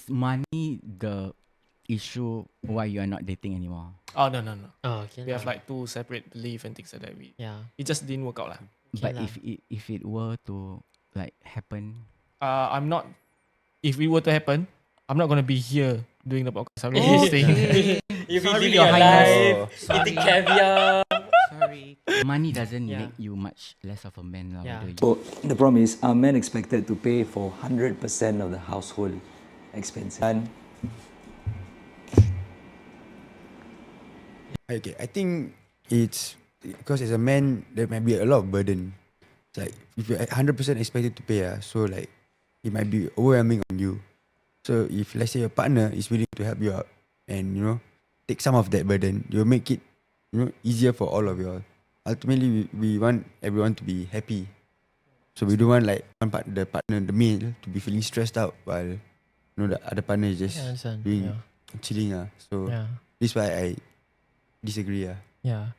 money the issue why you are not dating anymore? Oh no. Oh, okay. We have like two separate belief and things like that. yeah. It just didn't work out lah. But lah. if it were to like happen, I'm not. If it were to happen, I'm not gonna be here doing the podcast. I'm really staying. You've been been living living your your life, life, eating caviar. sorry, money doesn't Yeah. make you much less of a man lah. Yeah. whether you- So the problem is, are men expected to pay for 100% of the household expenses? And Okay, I think it's because as a man there might be a lot of burden. It's like if you're 100% expected to pay, so like it might be overwhelming on you. So if let's say your partner is willing to help you out and take some of that burden, you'll make it easier for all of you all. Ultimately, we want everyone to be happy. So we don't want like the partner, the male, to be feeling stressed out while the other partner is just I understand. doing Yeah. chilling. So Yeah. this is why I disagree. Yeah.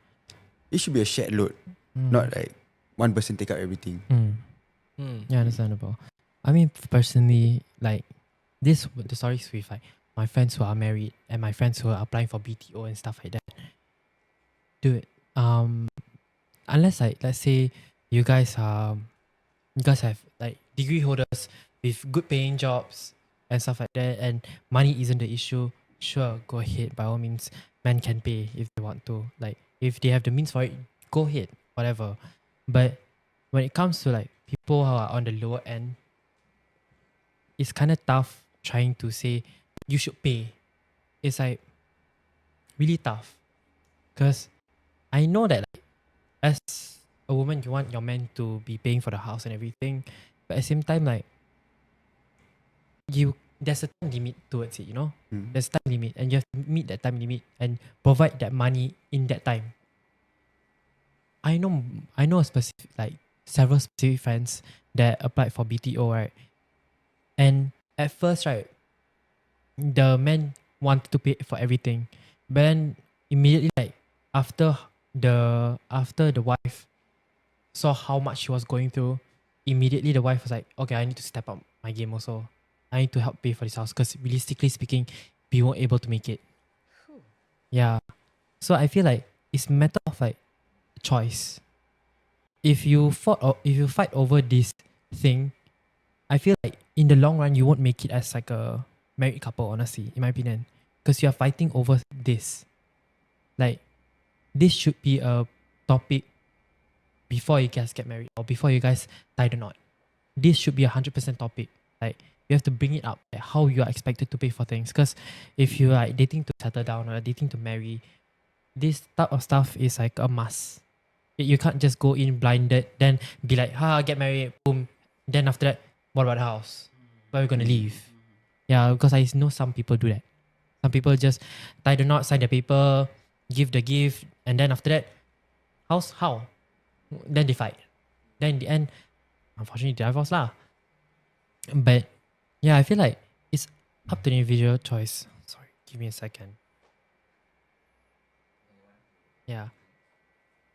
It should be a shared load, not like one person take out everything. Yeah, understandable. I mean, personally, like the stories with like my friends who are married and my friends who are applying for BTO and stuff like that. Dude, unless like let's say you guys have like degree holders with good paying jobs and stuff like that, and money isn't the issue. Sure, go ahead. By all means, men can pay if they want to. Like if they have the means for it, go ahead. Whatever. But when it comes to like people who are on the lower end, it's kind of tough trying to say you should pay. It's like really tough because I know that like, as a woman you want your man to be paying for the house and everything, but at the same time like there's a time limit towards it, there's time limit and you have to meet that time limit and provide that money in that time. I know a specific like several specific friends that applied for BTO, right? And at first, right, the man wanted to pay for everything, but then immediately, like after the wife saw how much she was going through, immediately the wife was like, "Okay, I need to step up my game also. I need to help pay for this house because realistically speaking, we weren't able to make it." Yeah, so I feel like it's a matter of like choice. If you fight over this thing, I feel like in the long run you won't make it as like a married couple, honestly, in my opinion. Because you are fighting over this. Like this should be a topic before you guys get married or before you guys tie the knot. This should be 100% topic. Like you have to bring it up, like how you are expected to pay for things. Because if you are dating to settle down or dating to marry, this type of stuff is like a must. You can't just go in blinded, then be like, get married, boom. Then after that, what about the house? Where are we gonna live? Yeah, because I know some people do that. Some people just tie the knot, sign the paper, give the gift, and then after that, house, how? Then they fight. Then in the end, unfortunately, they divorce lah. But yeah, I feel like it's up to the individual choice. Sorry, give me a second. Yeah.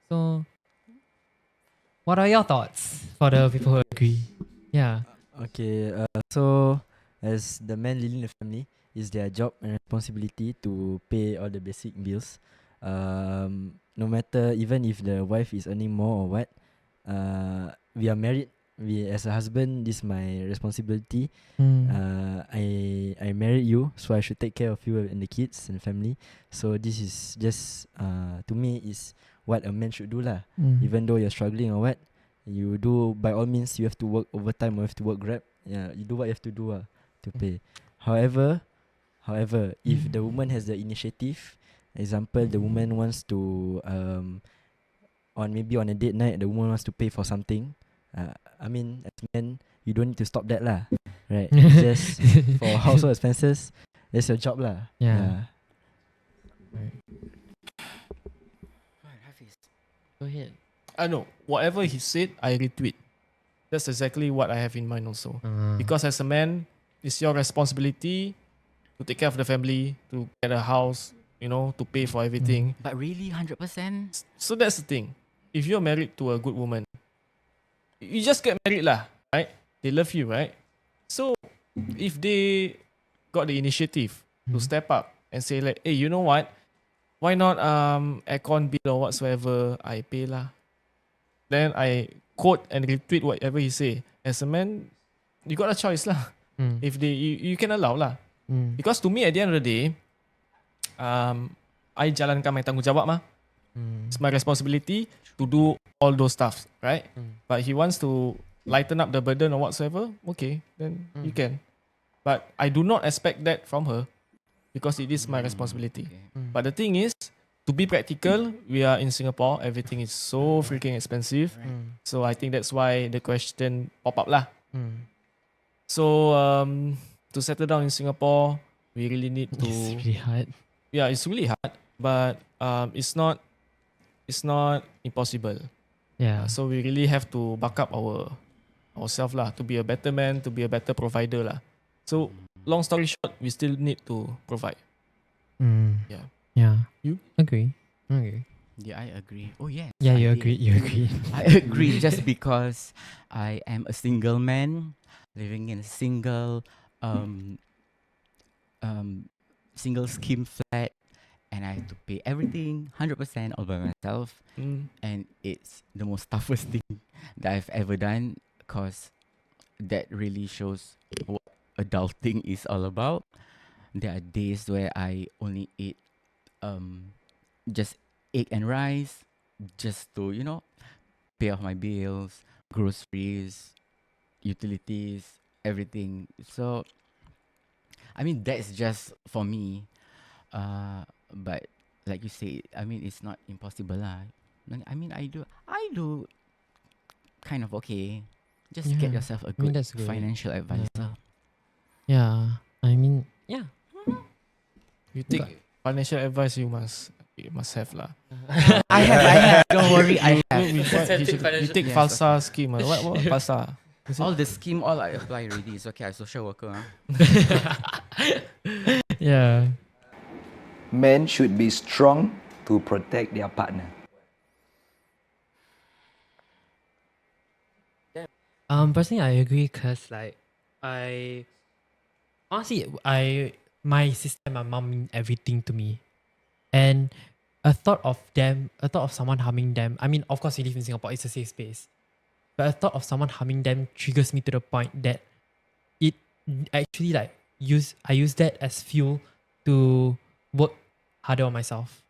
So, what are your thoughts for the people who agree? Yeah. Okay, so as the man leading the family, it's their job and responsibility to pay all the basic bills. No matter even if the wife is earning more or what, we are married. We as a husband, this is my responsibility. I married you, so I should take care of you and the kids and family. So this is just to me is what a man should do lah. Even though you're struggling or what, you do by all means. You have to work overtime or you have to work Grab. Yeah, you do what you have to do to pay. However, if the woman has the initiative, example, the woman wants to on a date night, the woman wants to pay for something. I mean, as men, you don't need to stop that lah, right? It's just for household expenses. That's your job lah. Yeah. Go ahead. I know. Whatever he said, I retweet. That's exactly what I have in mind also. Because as a man, it's your responsibility to take care of the family, to get a house, to pay for everything. But really, 100%. So that's the thing. If you're married to a good woman, you just get married lah, right? they love you, right? So if they got the initiative to step up and say like, hey, you know what? Why not aircon bill or whatsoever I pay lah? Then I quote and retweet whatever he say. As a man, you got a choice lah. Mm. If you can allow lah. Mm. Because to me at the end of the day, I jalankan my tanggungjawab mah. Mm. It's my responsibility to do all those stuff, right? But he wants to lighten up the burden or whatsoever, okay, then you can. But I do not expect that from her because it is my responsibility. But the thing is, to be practical, we are in Singapore. Everything is so freaking expensive. So I think that's why the question pop up lah. So to settle down in Singapore, we really need to. It's really hard. Yeah, it's really hard, but it's not impossible. Yeah. So we really have to back up ourselves lah to be a better man, to be a better provider lah. So long story short, we still need to provide. Yeah. Yeah. You? Agree. Okay. Yeah, I agree. Oh yeah. Yeah, I you did. agree. You agree. I agree just because I am a single man living in a single single scheme flat, and I have to pay everything 100% all by myself, and it's the most toughest thing that I've ever done, because that really shows what adulting is all about. There are days where I only eat just egg and rice just to, pay off my bills, groceries, utilities, everything. So, I mean, that's just for me. But like you say, I mean, it's not impossible lah. I mean, I do kind of okay. Just get Yeah. yourself a I mean, good that's good. financial advisor. Yeah. I mean, yeah. You take financial advice, you must have lah. I have. Don't worry, I have. You take Yes, FALSA scheme. What FALSA? All the scheme, all I apply already. It's okay. I'm social worker. Huh? Yeah. Men should be strong to protect their partner. Personally, I agree because like I honestly my sister and my mom mean everything to me, and a thought of someone harming them. I mean, of course, we live in Singapore; it's a safe space. But a thought of someone harming them triggers me to the point that it actually I use that as fuel to work harder on myself,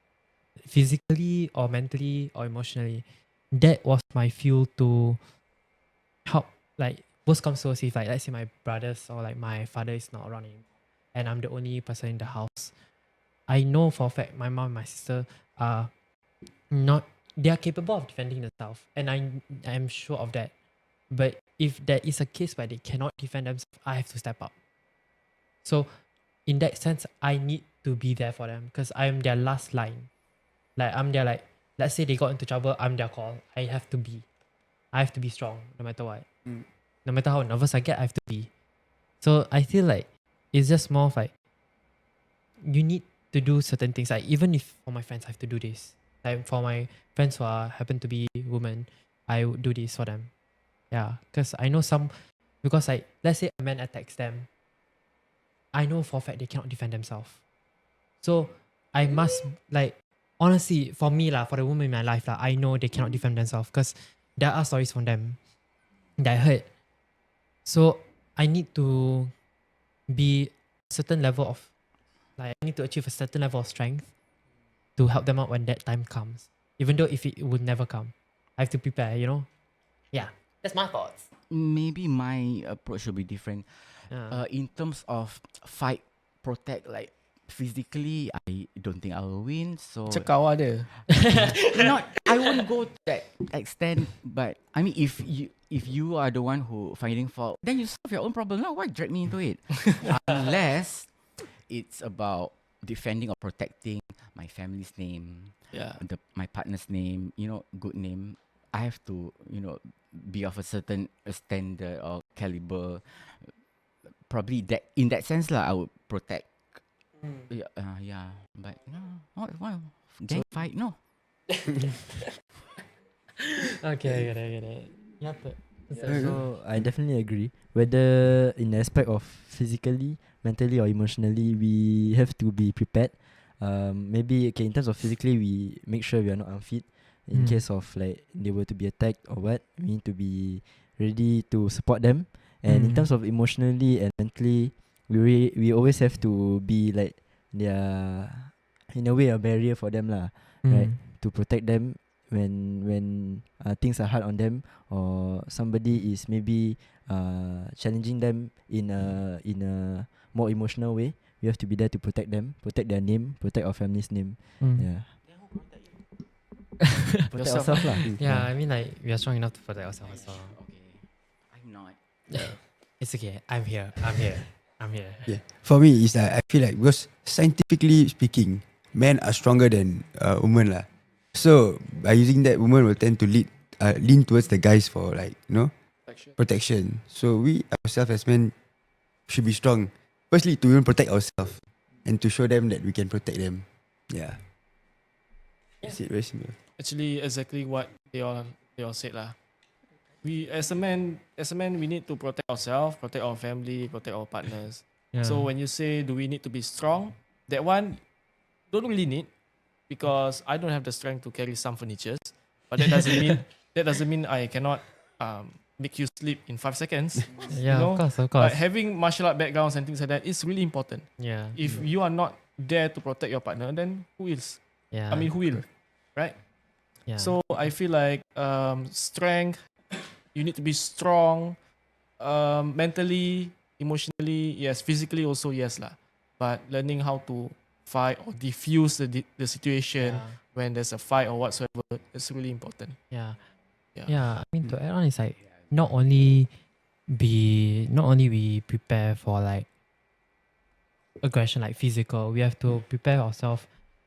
physically or mentally or emotionally. That was my fuel to help, like worst comes to worst, if like let's say my brothers or like my father is not around anymore and I'm the only person in the house, I know for a fact my mom and my sister are not, they are capable of defending themselves, and I am sure of that. But if there is a case where they cannot defend themselves, I have to step up. So in that sense, I need to be there for them because I am their last line. Like I'm their, like, let's say they got into trouble, I'm their call. I have to be strong no matter what. No matter how nervous I get, I have to be. So I feel like it's just more of like you need to do certain things. Like even if for my friends I have to do this. Like for my friends who happen to be women, I would do this for them. Yeah, because I know some, because like let's say a man attacks them, I know for a fact they cannot defend themselves. So I must, like, honestly, for me lah, for the women in my life lah, I know they cannot defend themselves because there are stories from them that I heard. So I need to be a certain level of, like, I need to achieve a certain level of strength to help them out when that time comes. Even though if it would never come, I have to prepare, Yeah, that's my thoughts. Maybe my approach will be different. Yeah. In terms of fight, protect, like physically, I don't think I will win. So Cekau ada. not, I won't go to that extent. But I mean, if you are the one who finding fault, then you solve your own problem. Now, why drag me into it? Unless it's about defending or protecting my family's name, Yeah. my partner's name, good name. I have to, be of a certain standard or caliber. Probably that, in that sense lah, I would protect. Yeah, but no, why gang fight? No. Okay, I get it. Yeah, but So I definitely agree. Whether in the aspect of physically, mentally, or emotionally, we have to be prepared. Maybe in terms of physically, we make sure we are not unfit. In case of like they were to be attacked or what, we need to be ready to support them. And in terms of emotionally and mentally, we always have to be like their, in a way, a barrier for them lah, right? To protect them when things are hard on them, or somebody is maybe challenging them in a more emotional way. We have to be there to protect them, protect their name, protect our family's name. Yeah. Protect ourselves lah. Yeah, I mean like we are strong enough to protect ourselves. So. Okay, I'm not. It's okay. I'm here. Yeah. For me, is that I feel like, because scientifically speaking, men are stronger than women lah. So by using that, women will tend to lean towards the guys for like protection. So we ourselves as men should be strong. Firstly, to even protect ourselves and to show them that we can protect them. Yeah. That's it, very simple. Actually, exactly what they all said lah. We as a man, we need to protect ourselves, protect our family, protect our partners. Yeah. So when you say, do we need to be strong? That one don't really need, because I don't have the strength to carry some furnitures. But that doesn't mean I cannot make you sleep in 5 seconds. Yeah, you know? of course. But having martial art backgrounds and things like that is really important. Yeah. If you are not there to protect your partner, then who is? Yeah. I mean, who will? Right? Yeah. So I feel like strength, you need to be strong, mentally, emotionally, yes, physically also, yes lah. But learning how to fight or diffuse the situation when there's a fight or whatsoever is really important. Yeah. Yeah. Yeah. I mean, to add on, it's like not only we prepare for like aggression, like physical, we have to prepare ourselves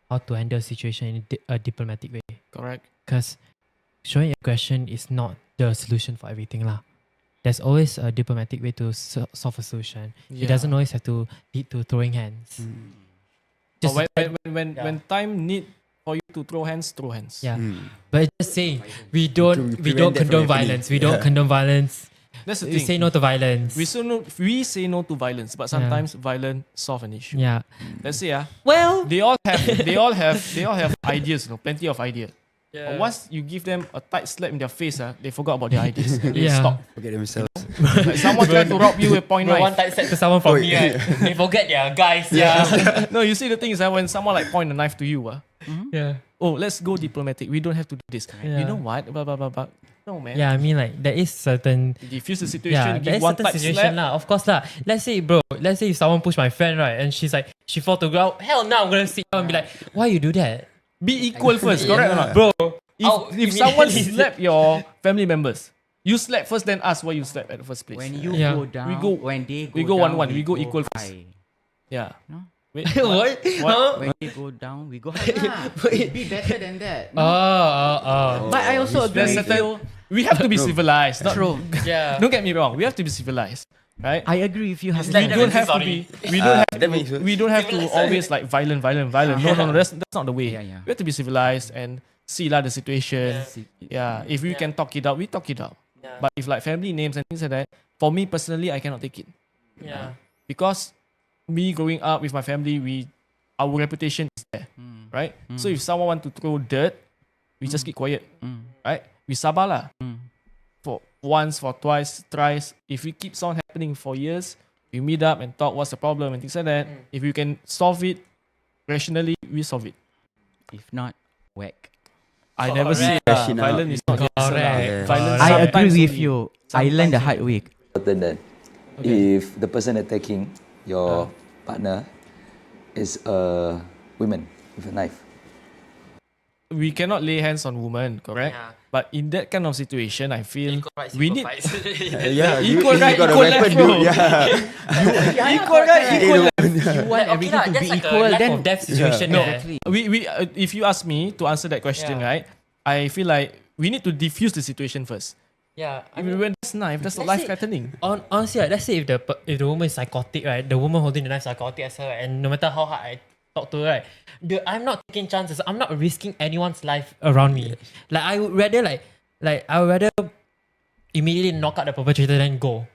how to handle a situation in a diplomatic way. Correct. Because showing aggression is not the solution for everything lah. There's always a diplomatic way to solve a solution. It doesn't always have to lead to throwing hands. Just When time need for you to throw hands, throw hands. yeah. But just saying, we don't condone violence. We don't condone violence. That's the We thing. say no to violence. We say no to violence, but sometimes violence solve an issue. Yeah. Let's say Well. they all have ideas, plenty of ideas. But once you give them a tight slap in their face, they forgot about their ideas. They stop. Forget themselves. Like someone tried to rob you with point Bro, one knife. tight set to someone from me, right? They forget their guys. Yeah. No, you see the thing is that when someone like point a knife to you, Yeah. oh, let's go diplomatic. We don't have to do this. Yeah. You know what? Blah, blah, blah, blah. No, man. Yeah, I mean like there is certain Diffuse the situation. there Give is one certain tight situation slap. lah. Of course lah. Let's say if someone push my friend, right, and she fall to ground, hell no, I'm gonna sit down and be like, why you do that? Be equal first, correct or not? Bro, If someone slap your family members, you slap first, then ask why you slap at the first place. When you Yeah. go down, when they go we go down, 1-1, we go equal first. high. Yeah. No? Wait, what? Huh? When they go down, we go high. Be better than that. But I also agree There's with certain- you. We have to be civilized. Not, True. Yeah. Don't get me wrong. We have to be civilized, right? I agree with you. It's We like don't have to sorry. be. We don't have that makes to. sense. We don't have to always like violent. No. That's not the way. Yeah. We have to be civilized and see the situation. Yeah. If we can talk it out, we talk it out. Yeah. But if like family names and things like that, for me personally, I cannot take it Yeah. because me growing up with my family, our reputation is there, right? So if someone want to throw dirt, we just keep quiet, right? We sabar lah. For once, for twice, thrice. If we keep on happening for years, we meet up and talk what's the problem and things like that. If we can solve it rationally, we solve it. If not, whack. I never say Rational. violence is not the answer lah. Correct. Violence I agree sometimes with only. you. I learned the Sometimes hard way. Important that if the person attacking your partner is a woman with a knife. we cannot lay hands on women, correct? Yeah. But in that kind of situation, I feel Equal rights, we equal need fights. Yeah, Equal you right, got a equal weapon, left, dude. bro. Yeah. equal right, equal left. You want Okay everything lah, to that's be like equal, a life then or death situation. No. there. Exactly. We if you ask me to answer that question, Yeah. right? I feel like we need to diffuse the situation first. Yeah. I If mean, when that's knife, that's let's life say- threatening. honestly, right, let's say if the woman is psychotic, right, the woman holding the knife psychotic as her, and no matter how hard I talk to her, right, I'm not taking chances. I'm not risking anyone's life around me. Like I would rather immediately knock out the perpetrator then go.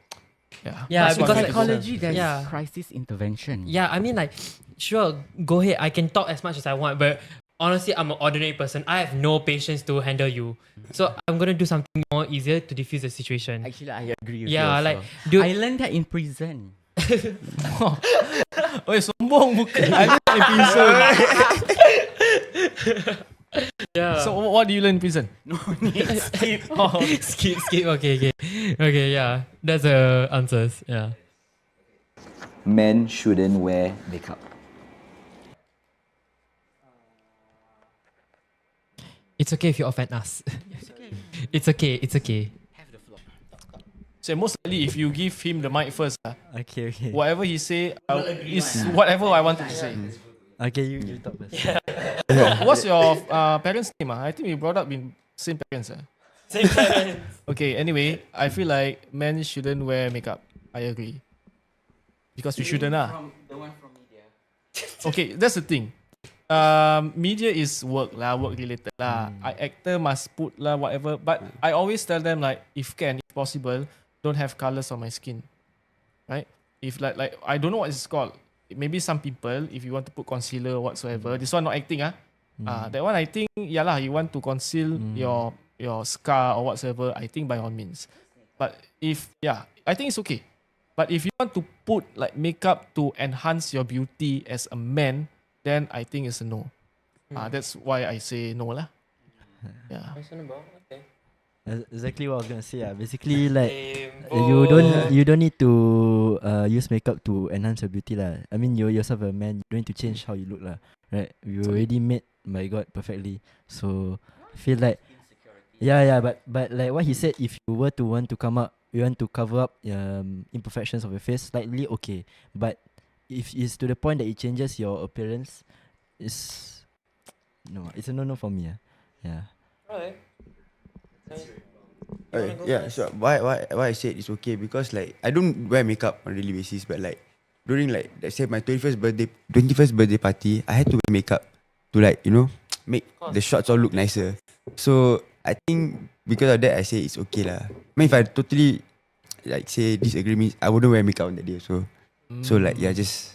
Yeah, Yeah, that's one because way like, to go. Psychology, there's Yeah. crisis intervention. Yeah, I mean like, sure, go ahead. I can talk as much as I want, but honestly, I'm an ordinary person. I have no patience to handle you. So I'm gonna do something more easier to diffuse the situation. Actually, I agree with Yeah, you like, also. dude. I learned that in prison. Oi, sombong bukan. I learned in prison. Yeah. So what do you learn in prison? No need. Skip. Oh, skip. Okay. Yeah, that's the answers. Yeah. Men shouldn't wear makeup. It's okay if you offend us. It's okay. Have the floor. so most likely if you give him the mic first, Okay. whatever he say is whatever I wanted to say. Okay, you talk first. What's your parents' name? I think we brought up in same parents. Same parents. Okay, anyway, I feel like men shouldn't wear makeup. I agree. Because we shouldn't. The one from media. Okay, that's the thing. Media is work related lah. Actor must put lah whatever. But I always tell them like, if possible, don't have colors on my skin, right? If like I don't know what it's called. Maybe some people, if you want to put concealer or whatsoever, this one not acting that one I think you want to conceal your scar or whatsoever. I think by all means. But if I think it's okay. But if you want to put like makeup to enhance your beauty as a man, then I think it's a no. That's why I say no lah. Yeah. Exactly what I was gonna say. Basically, like you don't need to use makeup to enhance your beauty lah. I mean, you're yourself a man. You don't need to change how you look lah. Right? You already made by God perfectly. So I feel like but like what he said, if you were to want to you want to cover up imperfections of your face, slightly okay. But if it's to the point that it changes your appearance, it's a no for me. Yeah. Okay, so why I said it's okay because like I don't wear makeup on a daily basis, but like during like let's say my 21st birthday party, I had to wear makeup to like make the shots all look nicer. So I think because of that I say it's okay lah. I mean if I totally like say disagree means I wouldn't wear makeup on that day. So like just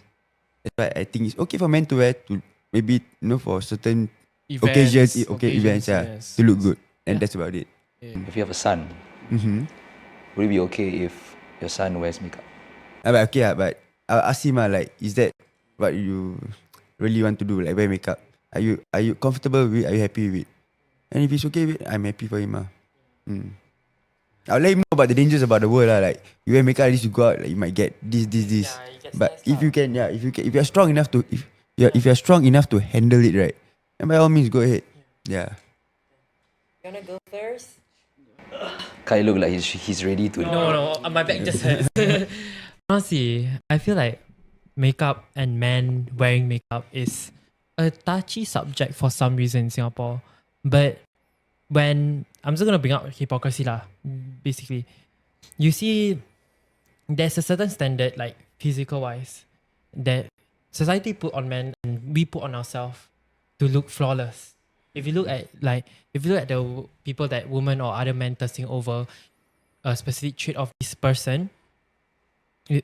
that's why I think it's okay for men to wear to maybe for certain occasions, events yes, to look good, and Yeah. that's about it. If you have a son, would it be okay if your son wears makeup? But okay, but I'll ask him like, is that what you really want to do? Like wear makeup? Are you comfortable with it? Are you happy with it? And if he's okay with it, I'm happy for him. I'll let him know about the dangers about the world. Like you wear makeup, at least you go out, like you might get this. But if you're strong enough to if you're strong enough to handle it, right? And by all means, go ahead. Yeah. You wanna go first? Kai look like he's ready to. No, my back just hurts. Honestly, I feel like makeup and men wearing makeup is a touchy subject for some reason in Singapore. But when I'm just gonna bring up hypocrisy lah, basically, you see, there's a certain standard like physical wise that society put on men and we put on ourselves to look flawless. If you look at the people that women or other men testing over a specific trait of this person, I'm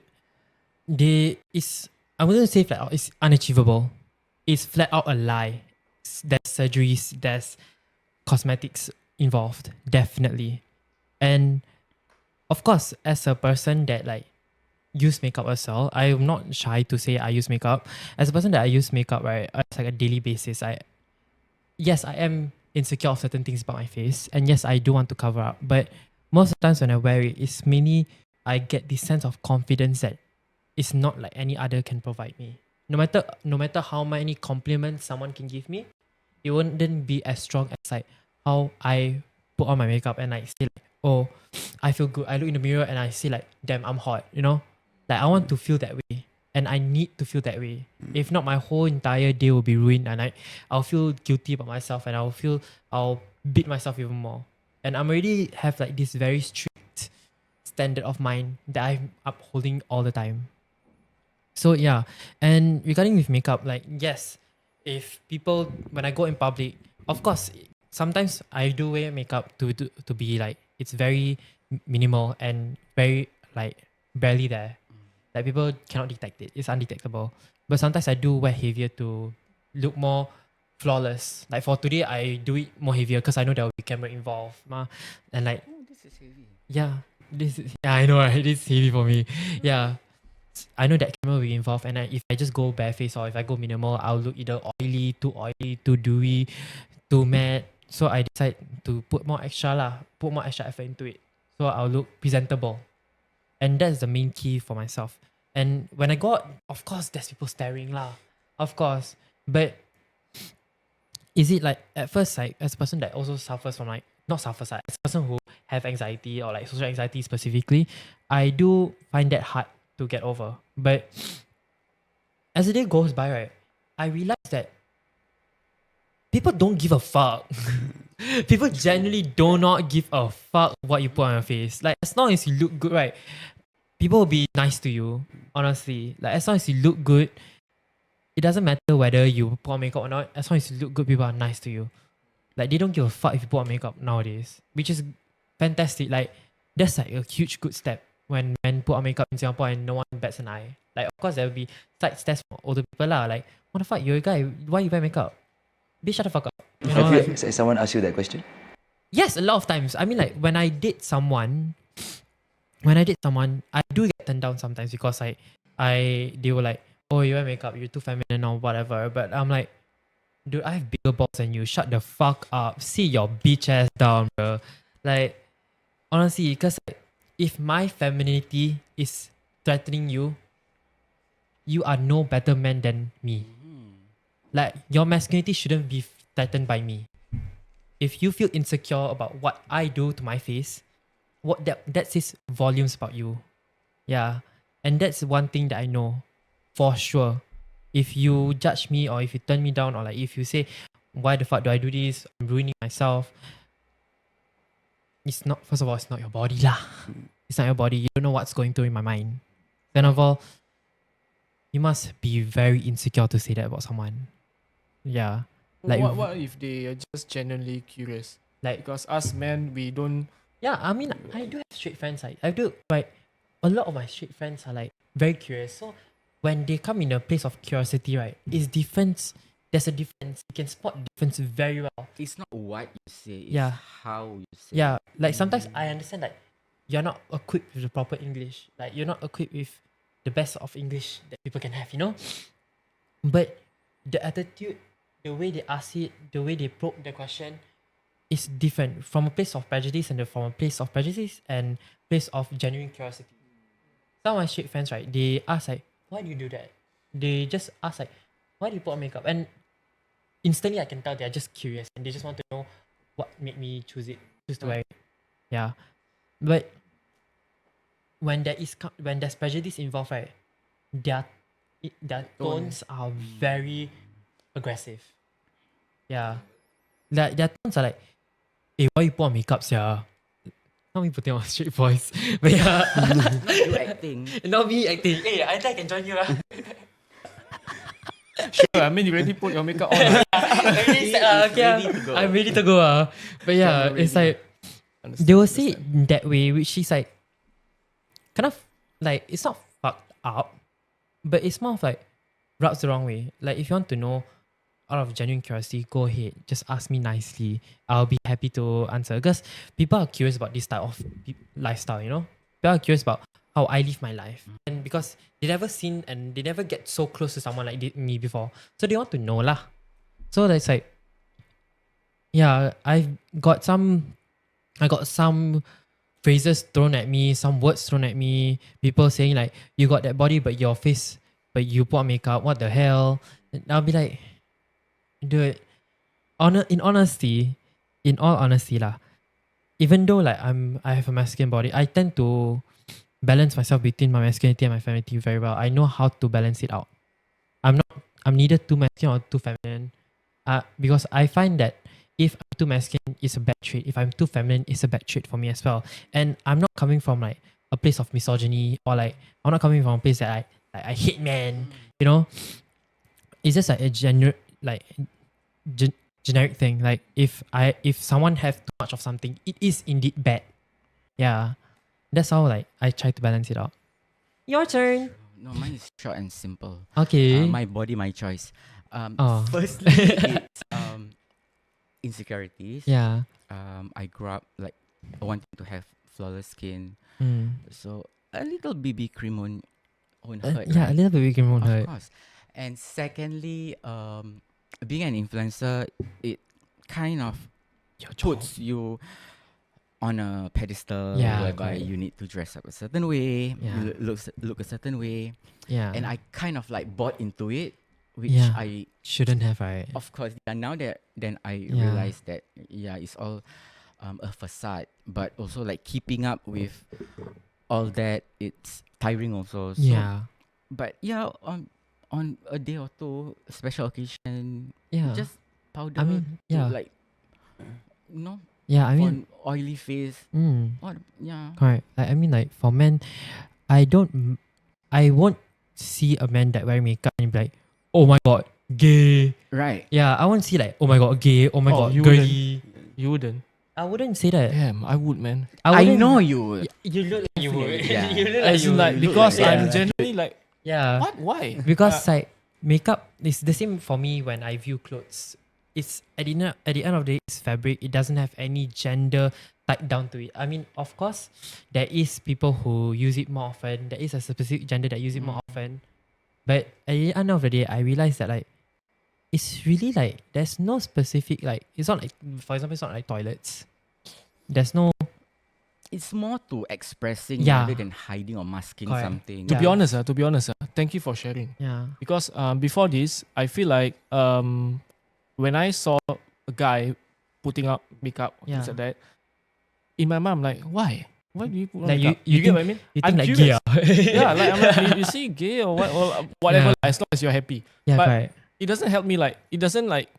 gonna say flat out, it's unachievable. It's flat out a lie. There's surgeries, there's cosmetics involved, definitely. And of course, as a person that like use makeup as well, I'm not shy to say I use makeup. As a person that I use makeup, right, it's like a daily basis. Yes, I am insecure of certain things about my face, and yes, I do want to cover up. But most of the times when I wear it, it's mainly I get this sense of confidence that it's not like any other can provide me. No matter how many compliments someone can give me, it wouldn't be as strong as like how I put on my makeup and like say like, oh, I feel good. I look in the mirror and I say like, damn, I'm hot. Like I want to feel that way. And I need to feel that way. If not, my whole entire day will be ruined, and I'll feel guilty about myself, and I'll beat myself even more. And I'm already have like this very strict standard of mine that I'm upholding all the time. So yeah, and regarding with makeup, like yes, if people when I go in public, of course, sometimes I do wear makeup to be like it's very minimal and very like barely there. Like people cannot detect it. It's undetectable. But sometimes I do wear heavier to look more flawless. Like for today, I do it more heavier because I know there will be camera involved. And like, This is heavy. yeah, yeah, I know, right? It is heavy for me. Yeah. I know that camera will be involved, and if I just go barefaced or if I go minimal, I'll look either oily, too oily, too dewy, too matte. So I decide to put more extra effort into it. So I'll look presentable. And that's the main key for myself. And when I go out, of course, there's people staring lah. Of course. But is it like at first, like as a person that also suffers from like not suffers, like as a person who have anxiety or like social anxiety specifically, I do find that hard to get over. But as the day goes by, right, I realize that people don't give a fuck. People genuinely do not give a fuck what you put on your face. Like as long as you look good, right, people will be nice to you. Honestly, like as long as you look good, it doesn't matter whether you put on makeup or not. As long as you look good, people are nice to you. Like they don't give a fuck if you put on makeup nowadays, which is fantastic. Like that's like a huge good step when men put on makeup in Singapore and no one bats an eye. Like of course there will be side steps for older people lah. Like what the fuck, you're a guy, why you wear makeup? Bitch, shut the fuck up. You know, like, Has someone asked you that question? yes, a lot of times. I mean, like when I date someone, I do get turned down sometimes because they were like, oh, you wear makeup, you're too feminine or whatever. But I'm like, dude, I have bigger balls than you. Shut the fuck up. Sit your bitch ass down, bro. Like, honestly, because like, if my femininity is threatening you, you are no better man than me. Like, your masculinity shouldn't be threatened by me. If you feel insecure about what I do to my face, that says volumes about you. Yeah. And that's one thing that I know for sure. If you judge me or if you turn me down or like if you say, why the fuck do I do this? I'm ruining myself. It's not, first of all, it's not your body lah. It's not your body. You don't know what's going through in my mind. Then of all, you must be very insecure to say that about someone. Yeah. Like what if they are just genuinely curious? Like Because us men, we don't. yeah, I mean I do have straight friends. Like I do like a lot of my straight friends are like very curious. So when they come in a place of curiosity, right, it's difference. There's a difference. You can spot difference very well. It's not what you say, it's Yeah. how you say. Yeah, like sometimes I understand that you're not equipped with the proper English. Like you're not equipped with the best of English that people can have, you know? But the attitude, the way they ask it, the way they probe the question is different from a place of prejudice and from a place of prejudice and place of genuine curiosity. Some of my straight friends, right, they ask like, why do you do that? They just ask like, why do you put on makeup? And instantly I can tell they're just curious and they just want to know what made me choose to wear it. Yeah. But when there's prejudice involved, right, their tones are very aggressive. Yeah. Their tones are like, hey, why you put on makeup, sia? Not me putting on straight voice. But yeah. Not you acting. Not me acting. Hey, I think I can join you. Sure, I mean, you already put your makeup on. Right? I'm ready to go. But yeah, it's like, they will say it that way, which is like, kind of like, it's not fucked up, but it's more of like, rubs the wrong way. Like, if you want to know out of genuine curiosity, go ahead. Just ask me nicely. I'll be happy to answer. Because people are curious about this type of lifestyle, you know? People are curious about how I live my life. And because they never seen and they never get so close to someone like me before. So they want to know lah. So that's like, yeah, I got some phrases thrown at me, some words thrown at me. People saying like, you got that body but your face, but you put on makeup. What the hell? And I'll be like, dude, in all honesty lah, even though like I have a masculine body, I tend to balance myself between my masculinity and my femininity very well. I know how to balance it out. I'm neither too masculine or too feminine. Because I find that if I'm too masculine, it's a bad trait. If I'm too feminine, it's a bad trait for me as well. And I'm not coming from like a place of misogyny or like I'm not coming from a place that I hate men. You know, it's just like a generic thing. Like if someone have too much of something, it is indeed bad. Yeah. That's how like I try to balance it out. Your turn. No, mine is short and simple. Okay. My body, my choice. Oh. Firstly, it's insecurities. Yeah. I grew up like wanting to have flawless skin, Mm. so a little BB cream won't hurt. Yeah, a right? little bit weak won't Of hurt. course. And secondly, being an influencer, it kind of Your job. puts you on a pedestal Yeah, whereby correct. you need to dress up a certain way, Yeah. look a certain way, Yeah. and I kind of like bought into it, which Yeah. I Shouldn't have, right? of course now that then I Yeah. realized that it's all a facade, but also like keeping up with all that, it's tiring also. So, Yeah. but yeah, on a day or two, special occasion, Yeah. just powder I mean, to yeah. like, no, Yeah, I for mean, an oily face. What? Yeah. correct. Like, I mean, like for men, I won't see a man that wear makeup and be like, oh my god, gay. Right. Yeah, I won't see like, oh my god, gay. Oh my Oh, god, you girly. You wouldn't. I wouldn't say that. Damn, I would, man. I wouldn't- know you. would. You look like you would. Yeah. You look As you in, would. like, you look because like I'm that. genuinely like, Yeah. what? Why? Because like makeup is the same for me when I view clothes. It's at the end of the day, it's fabric. It doesn't have any gender tied down to it. I mean, of course, there is people who use it more often. There is a specific gender that use it more often. But at the end of the day, I realized that like it's really like there's no specific like it's not like, for example, it's not like toilets. There's no It's more to expressing Yeah. rather than hiding or masking Correct. something. To Yeah. be honest, thank you for sharing. yeah. Because before this, I feel like when I saw a guy putting up makeup or things Yeah. like that, in my mind, I'm like, why? Why do you put on Like makeup? you get think- what I mean? You I'm think like curious. gay? Yeah, like I'm like, you see gay or what, or whatever, Yeah. as long as you're happy. Yeah, But correct. It doesn't help me. Like it doesn't like.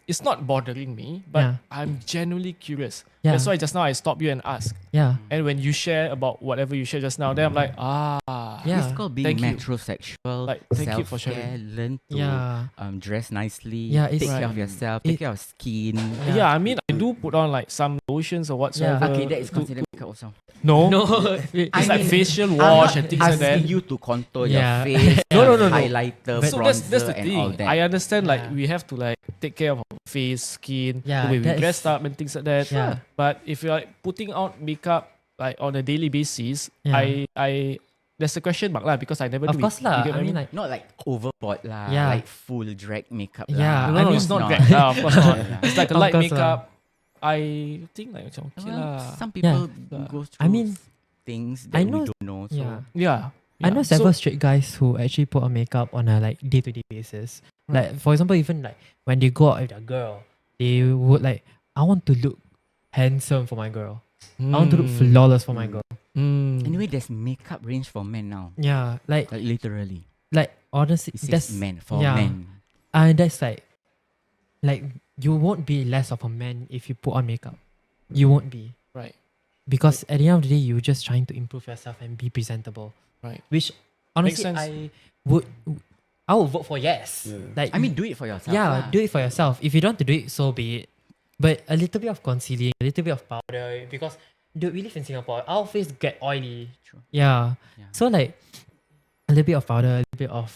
It's not bothering me, but Yeah. I'm genuinely curious. Yeah. That's why just now I stopped you and asked. Yeah. And when you share about whatever you shared just now, then I'm like, Yeah. It's called being Thank you. metrosexual. Like, thank you for self-care, sharing. learn to Yeah. dress nicely. Yeah, it's- take care Right. of yourself. It- Take care of skin. Yeah, I mean, I do put on like some lotions or whatsoever. Okay, that is to- considered makeup also. No, No. it's I like mean, facial I'm wash not and things like asking that. you to contour Yeah. your face. No, no. Highlighter, So bronzer, that's the and all thing. that. I understand like Yeah. we have to like take care of our face, skin, Yeah, the way we that is- dress up and things like that. Yeah. But if you're like putting out makeup like on a daily basis, Yeah. I there's a question mark lah because I never Of do course it. lah. You get what I mean like Not like overboard lah. Yeah. Like full drag makeup Yeah, lah. no, I no, mean- it's not No. drag. Of course not. Yeah. It's like a Of light course lah. makeup. I think like macam okay Well, lah. some people Yeah. go through I mean, things I that know- we don't know. So yeah. Yeah. I know Yeah. several straight guys who actually put on makeup on a like day-to-day basis. Like for example, even like when they go out with a girl, they would like, I want to look handsome for my girl. I want to look flawless for my girl. anyway, there's makeup range for men now. Yeah, like Like literally. honestly, It says that's men for yeah. men. that's like you won't be less of a man if you put on makeup. You won't be. Right. Because at the end of the day, you're just trying to improve yourself and be presentable. Right. Which honestly, sense. I would vote for yes. Like I mean, do it for yourself. yeah, lah. do it for yourself. If you don't want to do it, so be it. But a little bit of concealing, a little bit of powder, because dude, we live in Singapore. Our face get oily. True. Yeah. Yeah. So like a little bit of powder, a little bit of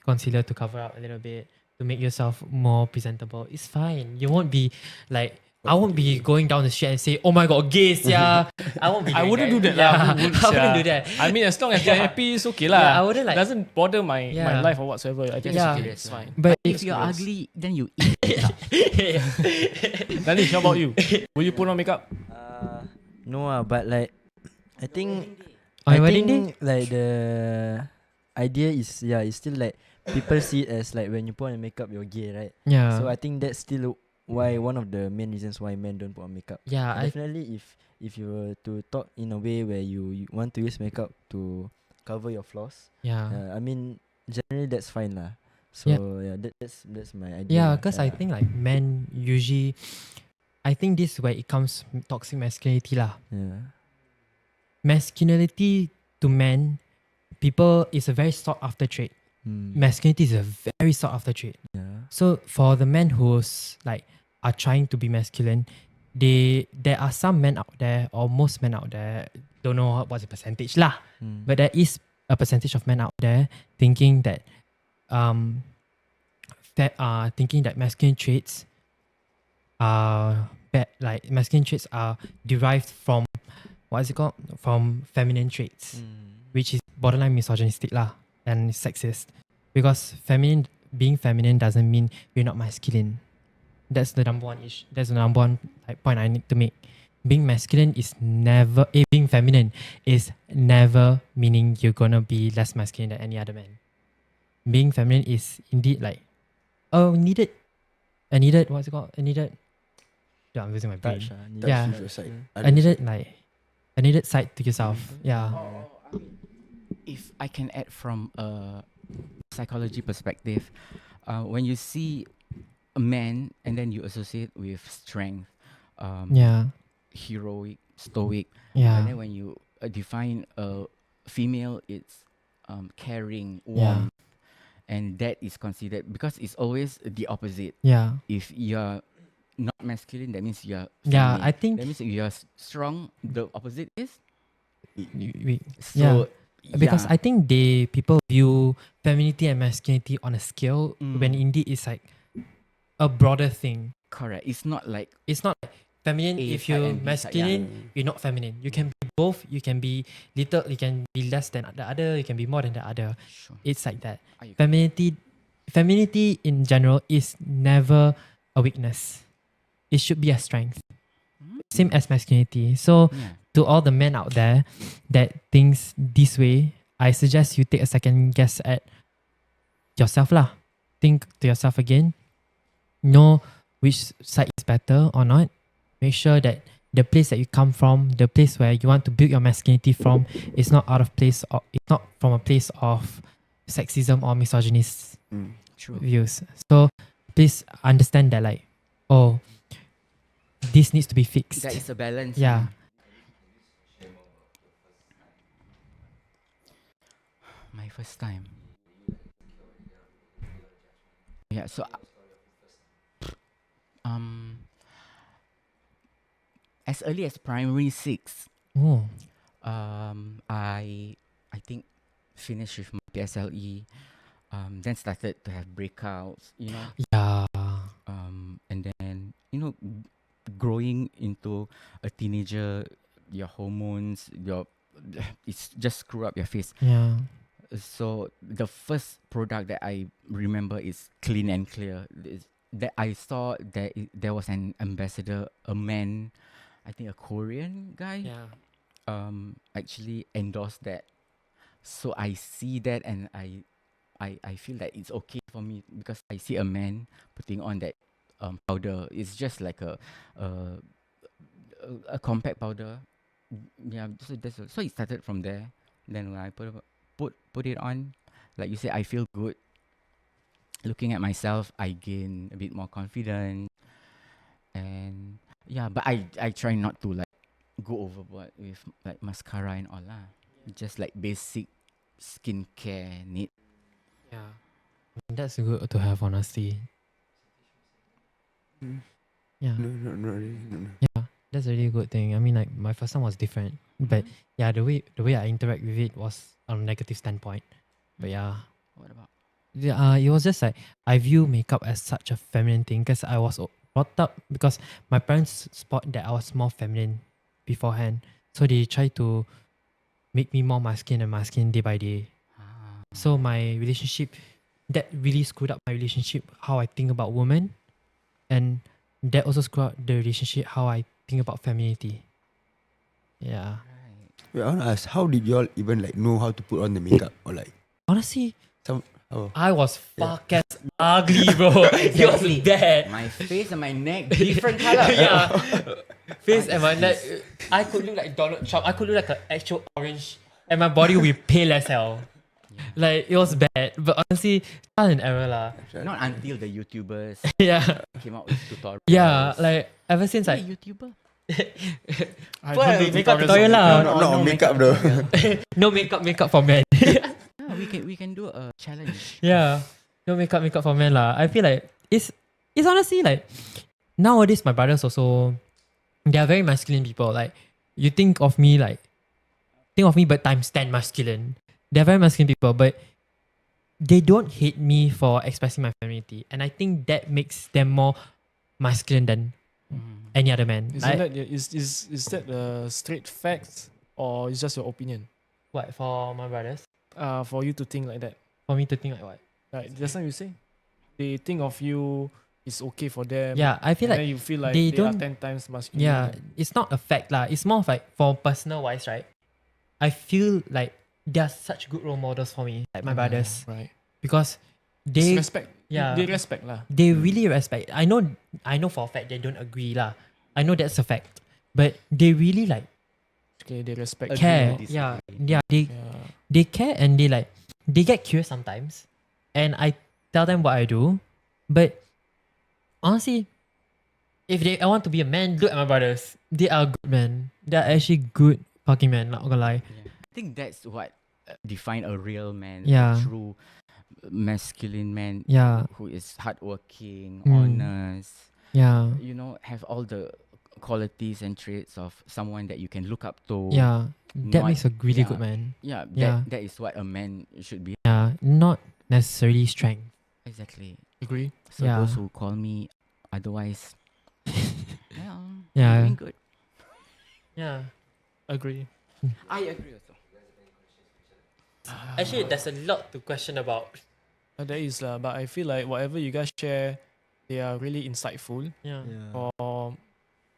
concealer to cover up a little bit to make yourself more presentable. It's fine. You won't be like I won't be going down the street and say, "Oh my god, gays, yeah." I won't be. I doing wouldn't do that Yeah. lah. Who would, I wouldn't sia? do that. I mean, as long as you're happy, it's okay lah. Yeah, I wouldn't like. Doesn't bother my Yeah. life or whatsoever. I think Yeah. it's okay. It's fine. But If you're Yes. ugly, then you eat it up. Danish, how about you? Will you put on makeup? No, but like I think On I your wedding think like the idea is it's still like people see it as like when you put on makeup you're gay, right? yeah. So I think that's still why one of the main reasons why men don't put on makeup. yeah. Definitely, if you were to talk in a way where you want to use makeup to cover your flaws, I mean generally that's fine lah. So that's my idea. Yeah, lah. because I think like men usually, I think this is where it comes toxic masculinity lah. Masculinity to men, people is a very sought after trait. Masculinity is a very sought after trait. So for the men who's like are trying to be masculine, there are some men out there, or most men out there, don't know what's the percentage lah, but there is a percentage of men out there thinking that thinking that masculine traits are bad, like masculine traits are derived from what is it called, from feminine traits, which is borderline misogynistic lah and sexist, because being feminine doesn't mean you're not masculine. That's the number one issue. That's the number one point I need to make. Being masculine is never, being feminine is never meaning you're gonna be less masculine than any other man. Being feminine is indeed like, needed, what's it called? Yeah, I'm losing my brain. Yeah. I needed side to yourself. Yeah. If I can add from a psychology perspective, when you see a man and then you associate with strength, Yeah. heroic, stoic, Yeah. and then when you define a female, it's caring, Yeah. warm, and that is considered, because it's always the opposite. Yeah. If you're not masculine, that means you're Yeah, feminine. I think That means if you're strong, the opposite is we, so. because yeah. I think people view femininity and masculinity on a scale when indeed it's like a broader thing. Correct. It's not like It's not like feminine. A If side you're and B side, yeah. masculine, you're not feminine. You can be both. You can be little. You can be less than the other. You can be more than the other. Sure. It's like that. I agree. Femininity in general is never a weakness. It should be a strength. Same as masculinity. So Yeah. to all the men out there that thinks this way, I suggest you take a second guess at yourself lah. Think to yourself again. Know which side is better or not. Make sure that the place that you come from, the place where you want to build your masculinity from, is not out of place, or it's not from a place of sexism or misogynist True. views. So please understand that, like, oh, this needs to be fixed. There is a balance. Yeah. My first time. Yeah. So, as early as primary 6, Oh. I think finished with my PSLE. Then started to have breakouts. Yeah. And then growing into a teenager, your hormones, it's just screw up your face. Yeah. So the first product that I remember is Clean and Clear. That I saw that there was an ambassador, a man, I think a Korean guy, Yeah. actually endorsed that. So I see that and I feel that it's okay for me, because I see a man putting on that powder. It's just like a compact powder. Yeah, so it started from there. Then when I put it on, like you said, I feel good. Looking at myself, I gain a bit more confidence, and yeah. But I try not to like go overboard with like mascara and all lah. Just like basic skincare need. Yeah. That's good to have, honestly. Yeah. No, not really. No. Yeah. That's a really good thing. I mean, like, my first time was different, but yeah, the way I interact with it was on a negative standpoint. But yeah, What about? yeah, it was just like I view makeup as such a feminine thing because I was brought up because my parents spot that I was more feminine beforehand, so they try to make me more masculine day by day. So my relationship, that really screwed up my relationship, how I think about women, and that also screwed up the relationship how I think about femininity. Yeah. Wait, I want to ask, how did y'all even like know how to put on the makeup or like Honestly, oh. I was fucking ugly, bro. It was bad. My face and my neck different color. Yeah. Face and my neck. I could look like Donald Trump. I could look like an actual orange. And my body would be pale as hell. Like, it was bad. But honestly, trial and error lah. Not until the YouTubers Yeah. came out with tutorials. Yeah. Like, ever since Hey, like... YouTuber. I Well, don't do makeup tutorials tutorial on lah. makeup. Not on makeup though. No makeup for men. Yeah, we can do a challenge. Yeah. No makeup for men lah. I feel like it's honestly like nowadays my brothers also they are very masculine people. Like you think of me but times 10 masculine. They're very masculine people, but they don't hate me for expressing my femininity, and I think that makes them more masculine than any other man. Isn't Like, that is that the straight facts or is just your opinion? what for my brothers? For you to think like that. For me to think like what? Like just now you say, they think of you is okay for them. Yeah, I feel and like then you feel like they they are don't. 10 times masculine. Yeah, it's not a fact lah. It's more of like for personal wise, right? I feel like they are such good role models for me, like my brothers, Right. because It's they respect. yeah. They respect lah. they really respect. I know for a fact they don't agree lah. I know that's a fact, but they really like Okay, they respect. care. disagree. Yeah. Yeah. They care, and they get curious sometimes, and I tell them what I do, but honestly, if they want to be a man, look at my brothers. They are good men. They are actually good fucking men. Not gonna lie. Yeah. I think that's what define a real man, Yeah. a true masculine man Yeah. who is hardworking, Mm. honest, Yeah. you know, have all the qualities and traits of someone that you can look up to. Yeah. That not- makes a really yeah. good man. Yeah, Yeah. that is what a man should be. Yeah. Not necessarily strength. Exactly. Agree. So Yeah. those who call me otherwise, yeah, Yeah. doing good. Yeah. Agree. I agree also. Actually, there's a lot to question about. There is lah, but I feel like whatever you guys share, they are really insightful. Yeah. Or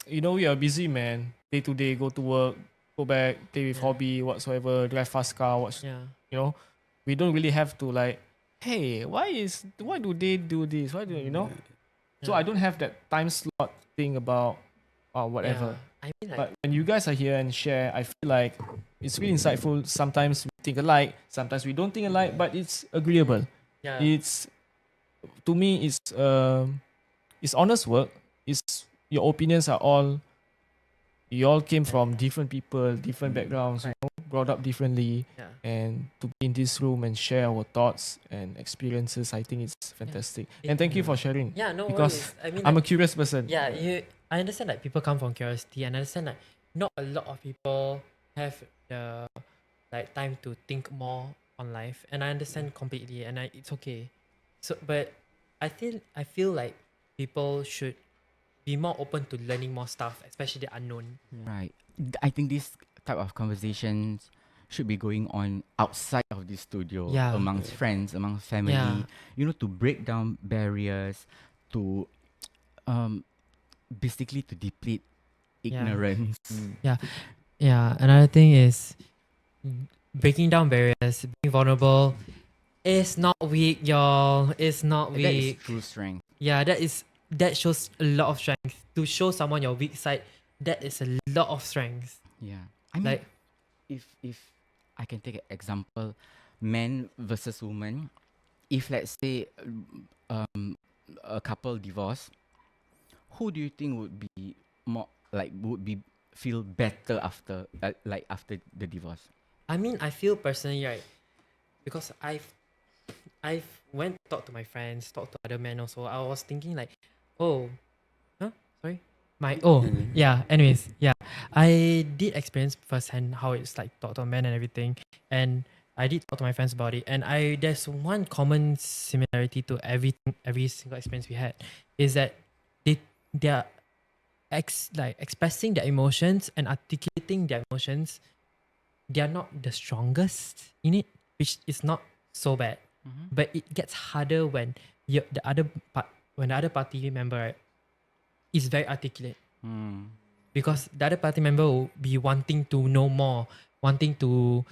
you know, we are busy man. Day to day, go to work, go back, play with Yeah. hobby, whatsoever, drive fast car, watch. Yeah. You know, we don't really have to like, hey, why do they do this? Why do you know? So Yeah. I don't have that time slot thing about whatever. Yeah. I mean, like, But when you guys are here and share, I feel like it's really insightful. Sometimes we think alike, sometimes we don't think alike, but it's agreeable. yeah. It's to me, it's honest work. It's your opinions are all. You all came from different people, different backgrounds, you know, brought up differently, Yeah. and to be in this room and share our thoughts and experiences, I think it's fantastic. And thank you for sharing. Yeah, no because worries. I mean, I'm a like, curious person. yeah, I understand like people come from curiosity, and I understand like not a lot of people have the like time to think more on life, and I understand completely, and it's okay. So, but I feel like people should be more open to learning more stuff, especially the unknown. Right. I think this type of conversations should be going on outside of the studio, Yeah. amongst friends, amongst family. Yeah. You know, to break down barriers, to basically to deplete Yeah. ignorance. Yeah, another thing is breaking down barriers, being vulnerable. It's not weak, y'all. It's not That is weak. true strength. Yeah, that shows a lot of strength. To show someone your weak side, that is a lot of strength. Yeah. I mean, Like, if I can take an example, men versus women. If let's say a couple divorce, who do you think would be more like would be feel better after after the divorce? I mean, I feel personally, right, because I've went to talk to my friends, talk to other men also. I was thinking like, oh, huh? Sorry, yeah. Anyways, yeah, I did experience firsthand how it's like talk to a man and everything, and I did talk to my friends about it. And there's one common similarity to every single experience we had, is that they are expressing their emotions and articulating their emotions. They are not the strongest in it, which is not so bad. But it gets harder when the other party member, right, is very articulate, because the other party member will be wanting to know more, wanting to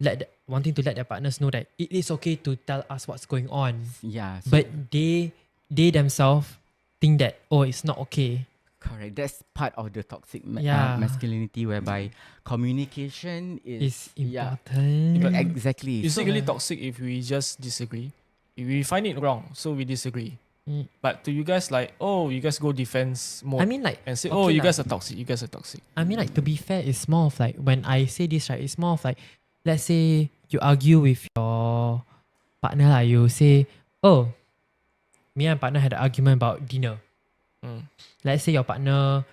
let their partners know that it is okay to tell us what's going on. Yeah. But they themselves think that, oh, it's not okay. correct. That's part of the toxic Yeah. masculinity, whereby communication It's is important. exactly. It's So- not really toxic if we just disagree. If we find it wrong, so we disagree. Mm. But to you guys, like, oh, you guys go defense mode I mean, like, and say, okay oh, you lah. guys are toxic. You guys are toxic. I mean, like, to be fair, it's more of like, when I say this, right, it's more of like, let's say you argue with your partner, like, you say, oh, me and partner had an argument about dinner. Mm. Let's say your partner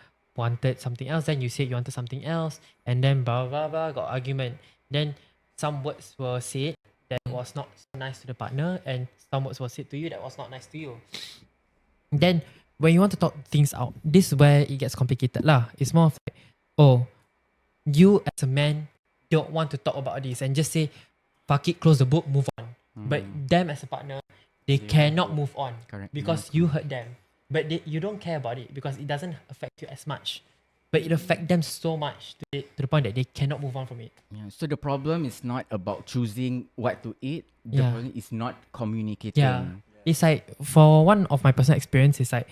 wanted something else, then you said you wanted something else, and then blah blah blah, got argument. Then some words were said that was not so nice to the partner, and some words were said to you that was not nice to you. Then when you want to talk things out, this is where it gets complicated lah. It's more of like, oh, you as a man don't want to talk about this and just say, fuck it, close the book, move on. But them as a partner, they cannot move on Correct. because you hurt them. But you don't care about it because it doesn't affect you as much. But it affects them so much to the point that they cannot move on from it. Yeah. So the problem is not about choosing what to eat. The Yeah. problem is not communicating. Yeah. It's like, for one of my personal experience, it's like,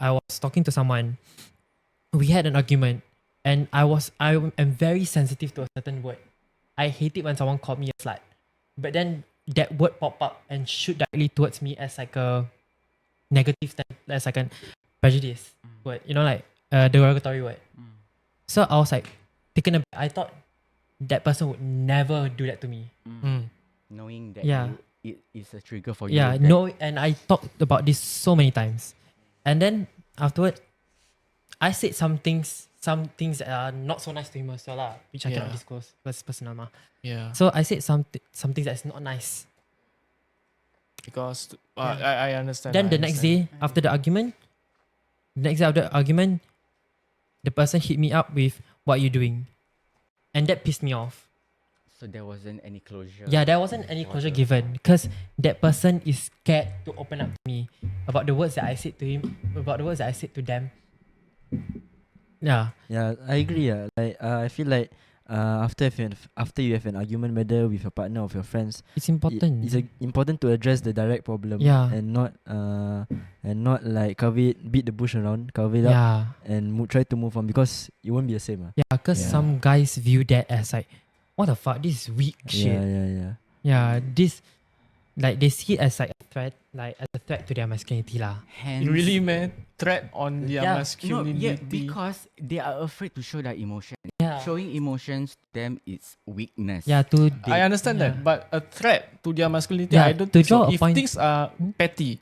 I was talking to someone, we had an argument, and I am very sensitive to a certain word. I hate it when someone called me a slut. But then that word pop up and shoot directly towards me as like a negative thing, as like a prejudice word, you know, like a derogatory word. So I was like taken aback. I thought that person would never do that to me. Knowing that Yeah. it is a trigger for Yeah, you. no, and I talked about this so many times. And then afterward, I said some things that are not so nice to him as well, lah, which I cannot Yeah. disclose because it's personal. Ma. Yeah. So I said some things that's not nice. Because Yeah. I understand. Then I the next understand. day after the argument, the person hit me up with, "What are you doing?" And that pissed me off. So there wasn't any closure. Yeah, there wasn't any closure given because that person is scared to open up to me about the words that I said to him, about the words that I said to them. Yeah. Yeah, I agree. Like I feel like after you have an argument, whether with your partner or with your friends, It's important. it's important to address the direct problem. Yeah. And not like beat the bush around, cover it up, Yeah. and try to move on because it won't be the same. Yeah, because Yeah. some guys view that as like, what the fuck, this is weak shit. Yeah. Yeah, this, like, they see it as like a threat, to their masculinity lah. Hence, Really, man, threat on their Yeah. No, masculinity. yeah, because they are afraid to show their emotion. Yeah. Showing emotions to them is weakness. Yeah, I understand yeah. that, but a threat to their masculinity, Yeah, I don't to think so. draw a If point- things are petty,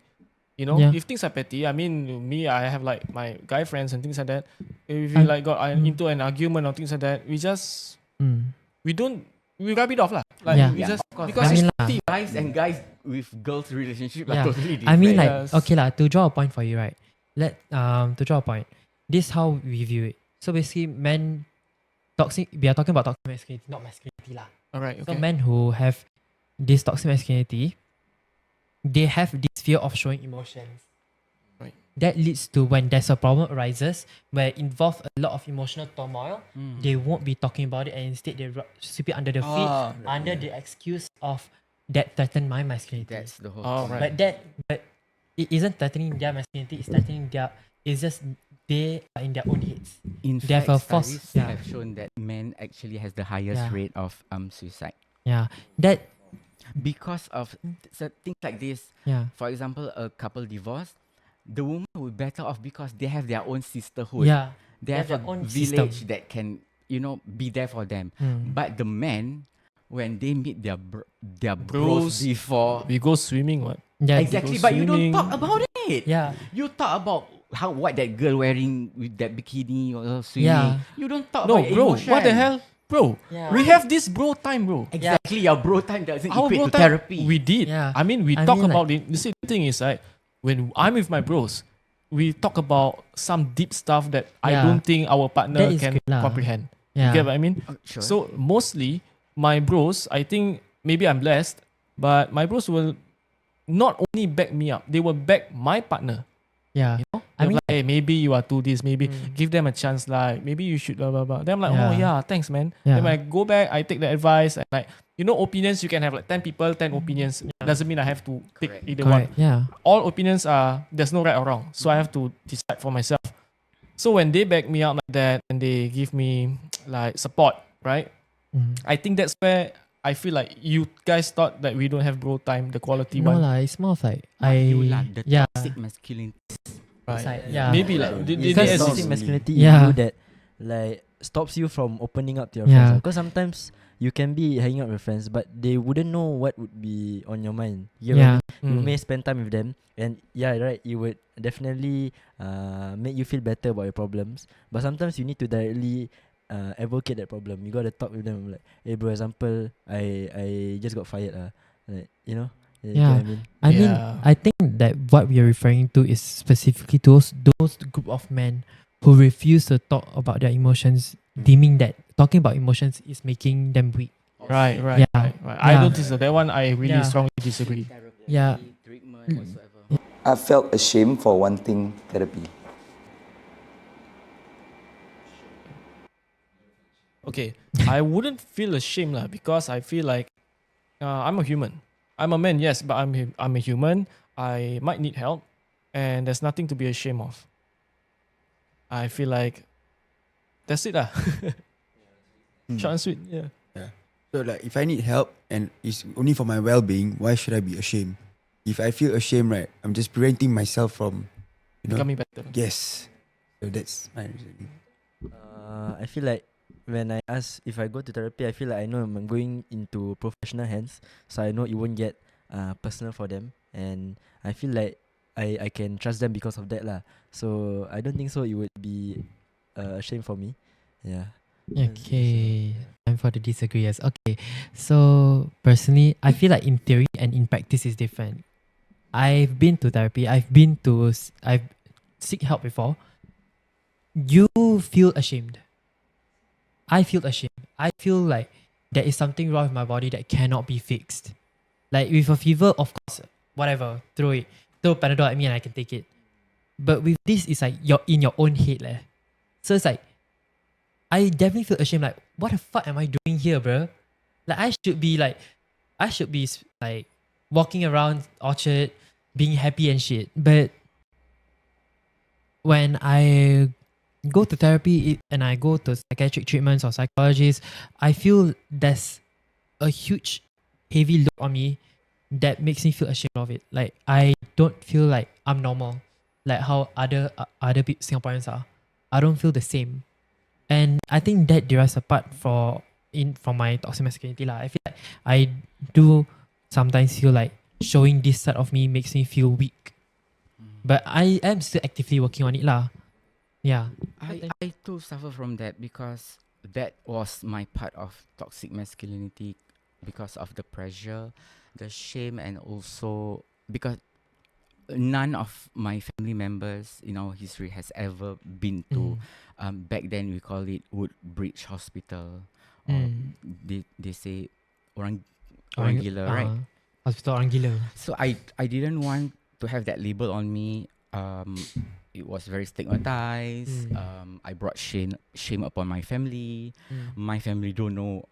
you know, Yeah. if things are petty, I mean, me, I have like my guy friends and things like that. If we like got into an argument or things like that, we rub it off lah. Like Yeah. we Yeah, just of course. because I mean it's lah. petty. Guys and guys with girls relationship Yeah. are totally different. I mean, like, Yes. okay lah, to draw a point for you, right? To draw a point, this is how we view it. So basically, we are talking about toxic masculinity, not masculinity lah. Alright, So okay. men who have this toxic masculinity, they have this fear of showing emotions. Right. That leads to when there's a problem arises where it involves a lot of emotional turmoil, they won't be talking about it and instead they sweep it under the feet under the excuse of that threaten my masculinity. That's the whole. Oh, point. right. But it isn't threatening their masculinity, it's just they are in their own heads. In They have fact, a false- studies yeah. have shown that men actually has the highest Yeah. rate of suicide Yeah. That because of things like this. yeah. For example, a couple divorced, the woman will be better off because they have their own sisterhood. Yeah. They have their a own village system. that can, be there for them. Mm. But the men, when they meet their Bros. bros before, We go swimming, what? Yeah. exactly. go But you don't swimming. talk about it. Yeah. You talk about what that girl wearing with that bikini or swimming. Yeah. You don't talk No, about bro. emotion. What the hell, bro? Yeah. We have this bro time, bro. Exactly. Your bro time doesn't Our equate bro to time, therapy. we did. Yeah. I mean, we I talk mean, about it. You see, the thing is, like, when I'm with my bros, we talk about some deep stuff that I Yeah. don't think our partner That is can good lah. comprehend. Yeah. You get what I mean? Sure. So mostly my bros, I think maybe I'm blessed, but my bros will not only back me up, they will back my partner. Yeah. You know, I They're mean- like, hey, maybe you are to this, maybe give them a chance, like maybe you should blah blah blah. Then I'm like, oh Yeah. yeah, thanks, man. Yeah. Then when I go back, I take the advice and like, opinions you can have like 10 people, 10 opinions. Doesn't mean I have to pick Correct. either one. Correct. Yeah. All opinions there's no right or wrong. So I have to decide for myself. So when they back me up like that and they give me like support, right? Mm. I think that's where I feel like you guys thought that we don't have bro time, the quality No one. lah, it's more of like You lah, the yeah. toxic masculinity. It's Right. like, yeah. Maybe like Because they toxic assume- masculinity Yeah. in you that like stops you from opening up to your Yeah. friends. Because sometimes you can be hanging out with friends, but they wouldn't know what would be on your mind. You get what I Yeah. mean? You may spend time with them, and yeah, right, it would definitely make you feel better about your problems. But sometimes you need to directly advocate that problem. You gotta talk with them like, hey bro, example, I just got fired. Like, you know, you get Yeah. what I mean? I mean, Yeah. I think that what we are referring to is specifically those group of men who refuse to talk about their emotions, deeming that talking about emotions is making them weak. Right. Yeah. I Yeah. don't think so. That one I really Yeah. strongly disagree. Yeah. I felt ashamed for wanting therapy. Okay, I wouldn't feel ashamed lah, because I feel like I'm a human. I'm a man, yes, but I'm a human. I might need help, and there's nothing to be ashamed of. I feel like that's it lah. Short and sweet. Yeah. Yeah. So like if I need help and it's only for my well-being, why should I be ashamed? If I feel ashamed, right, I'm just preventing myself from, Becoming better. yes. So that's my reasoning. I feel like when I ask if I go to therapy, I feel like I know I'm going into professional hands, so I know it won't get personal for them, and I feel like I can trust them because of that lah. So I don't think so. It would be a shame for me. Yeah. Okay. Time for the disagreeers. Okay. So personally, I feel like in theory and in practice is different. I've been to therapy. I've seek help before. You feel ashamed. I feel ashamed. I feel like there is something wrong with my body that cannot be fixed. Like with a fever, of course, whatever, throw it. Throw Panadol at me and I can take it. But with this, it's like you're in your own head. Leh. So it's like, I definitely feel ashamed. Like, what the fuck am I doing here, bro? Like, I should be like walking around Orchard, being happy and shit. But when I go to therapy and I go to psychiatric treatments or psychologists, I feel there's a huge, heavy load on me that makes me feel ashamed of it. Like, I don't feel like I'm normal, like how other Singaporeans are. I don't feel the same. And I think that derives apart from my toxic masculinity lah. I feel like I do sometimes feel like showing this side of me makes me feel weak. But I am still actively working on it lah. Yeah. I too suffer from that because that was my part of toxic masculinity because of the pressure, the shame, and also because none of my family members in our history has ever been to back then we call it Woodbridge Hospital, or they say orang gila, right? Hospital orang gila. So I didn't want to have that label on me. It was very stigmatized. I brought shame upon my family. My family don't know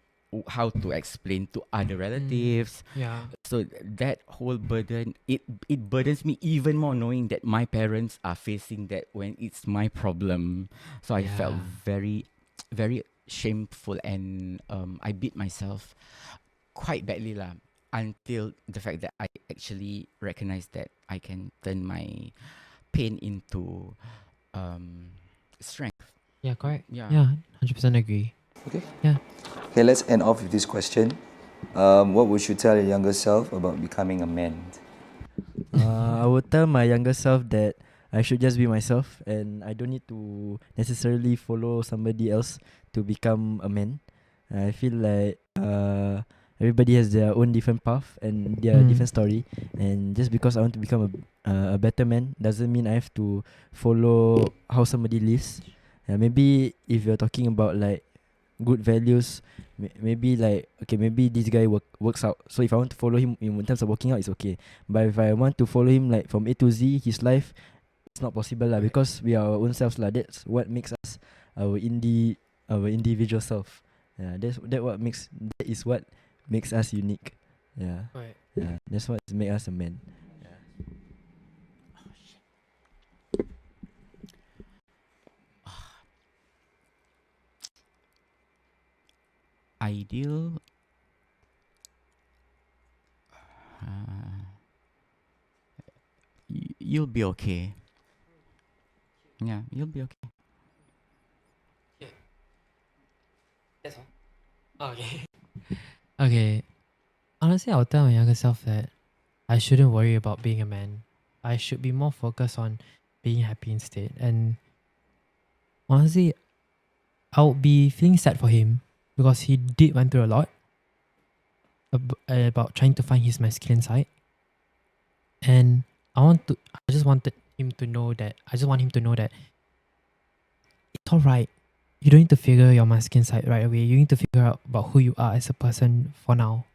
how to explain to other relatives. Yeah. So that whole burden, it burdens me even more knowing that my parents are facing that when it's my problem. So I felt very, very shameful, and I beat myself quite badly lah, until the fact that I actually recognized that I can turn my pain into strength. Yeah, correct. Yeah. Yeah, 100% agree. Okay. Yeah. Okay, let's end off with this question. What would you tell your younger self about becoming a man? I would tell my younger self that I should just be myself and I don't need to necessarily follow somebody else to become a man. I feel like everybody has their own different path and their different story, and just because I want to become a better man doesn't mean I have to follow how somebody lives. Maybe if you're talking about like good values, maybe like, okay, maybe this guy works out, so if I want to follow him in terms of working out, it's okay. But if I want to follow him like from A to Z, his life, it's not possible lah, because we are our own selves lah. That's what makes us our individual self. That is what makes us unique. Right. That's what makes us a man. Ideal. You'll be okay. Yeah, you'll be okay. That's all. Okay. Okay. Honestly, I would tell my younger self that I shouldn't worry about being a man. I should be more focused on being happy instead. And honestly, I would be feeling sad for him because he did went through a lot about trying to find his masculine side. And I just wanted him to know that, I just want him to know that it's all right. You don't need to figure your masculine side right away. You need to figure out about who you are as a person for now.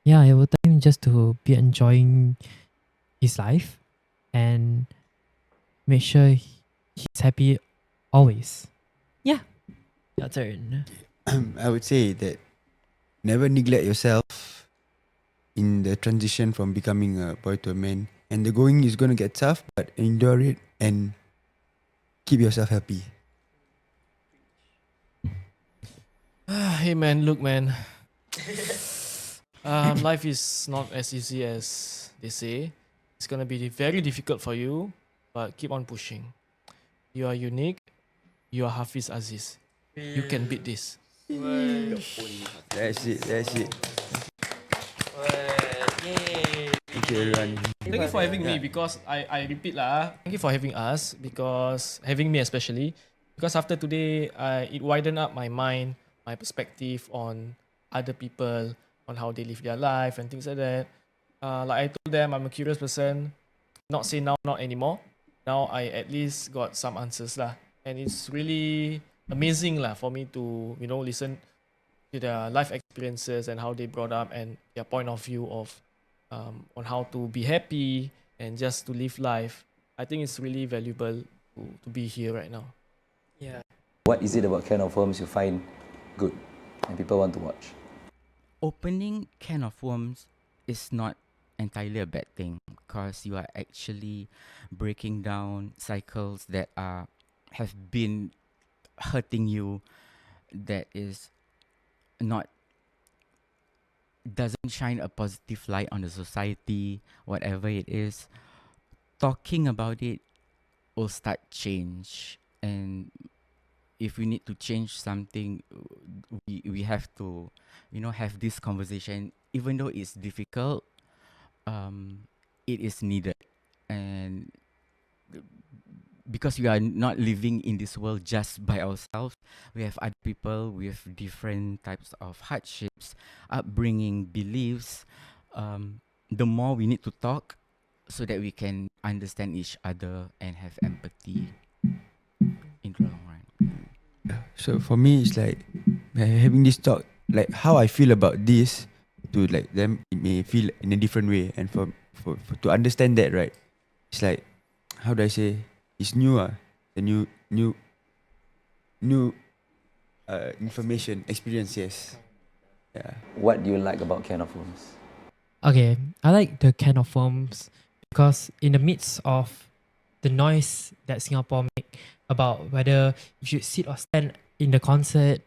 Yeah, I will tell him just to be enjoying his life and make sure he's happy always. Yeah. Your turn. I would say that never neglect yourself in the transition from becoming a boy to a man. And the going is gonna get tough, but endure it and keep yourself happy. Hey man, look man. Life is not as easy as they say. It's gonna be very difficult for you, but keep on pushing. You are unique. You are Hafiz Aziz. You can beat this. That's it. That's it. Thank you, everyone. Thank you for having me because I repeat lah. Thank you for having us because having me especially because after today it widened up my mind, my perspective on other people, on how they live their life and things like that. Like I told them, I'm a curious person. Not say now, not anymore. Now I at least got some answers lah, and it's really amazing lah for me to listen to their life experiences and how they brought up and their point of view of on how to be happy and just to live life. I think it's really valuable to be here right now. Yeah. What is it about Can of Worms you find good and people want to watch? Opening can of worms is not entirely a bad thing because you are actually breaking down cycles that have been hurting you, that is not doesn't shine a positive light on the society, whatever it is. Talking about it will start change, and if we need to change something, we have to have this conversation, even though it's difficult. It is needed, and because we are not living in this world just by ourselves, we have other people with different types of hardships, upbringing, beliefs. The more we need to talk so that we can understand each other and have empathy in the long run. So for me, it's like having this talk, like how I feel about this, to like them, it may feel in a different way, and for to understand that, right? It's like, how do I say? It's new, the new information experience. Yes, yeah. What do you like about Can of Worms? Okay, I like the Can of Worms because in the midst of the noise that Singapore make about whether you should sit or stand in the concert,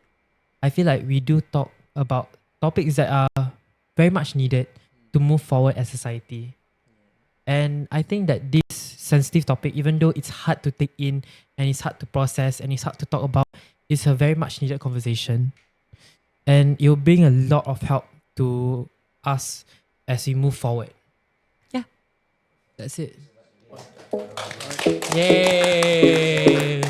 I feel like we do talk about topics that are very much needed to move forward as society. And I think that this sensitive topic, even though it's hard to take in and it's hard to process and it's hard to talk about, is a very much needed conversation. And it will bring a lot of help to us as we move forward. Yeah, that's it. Yay!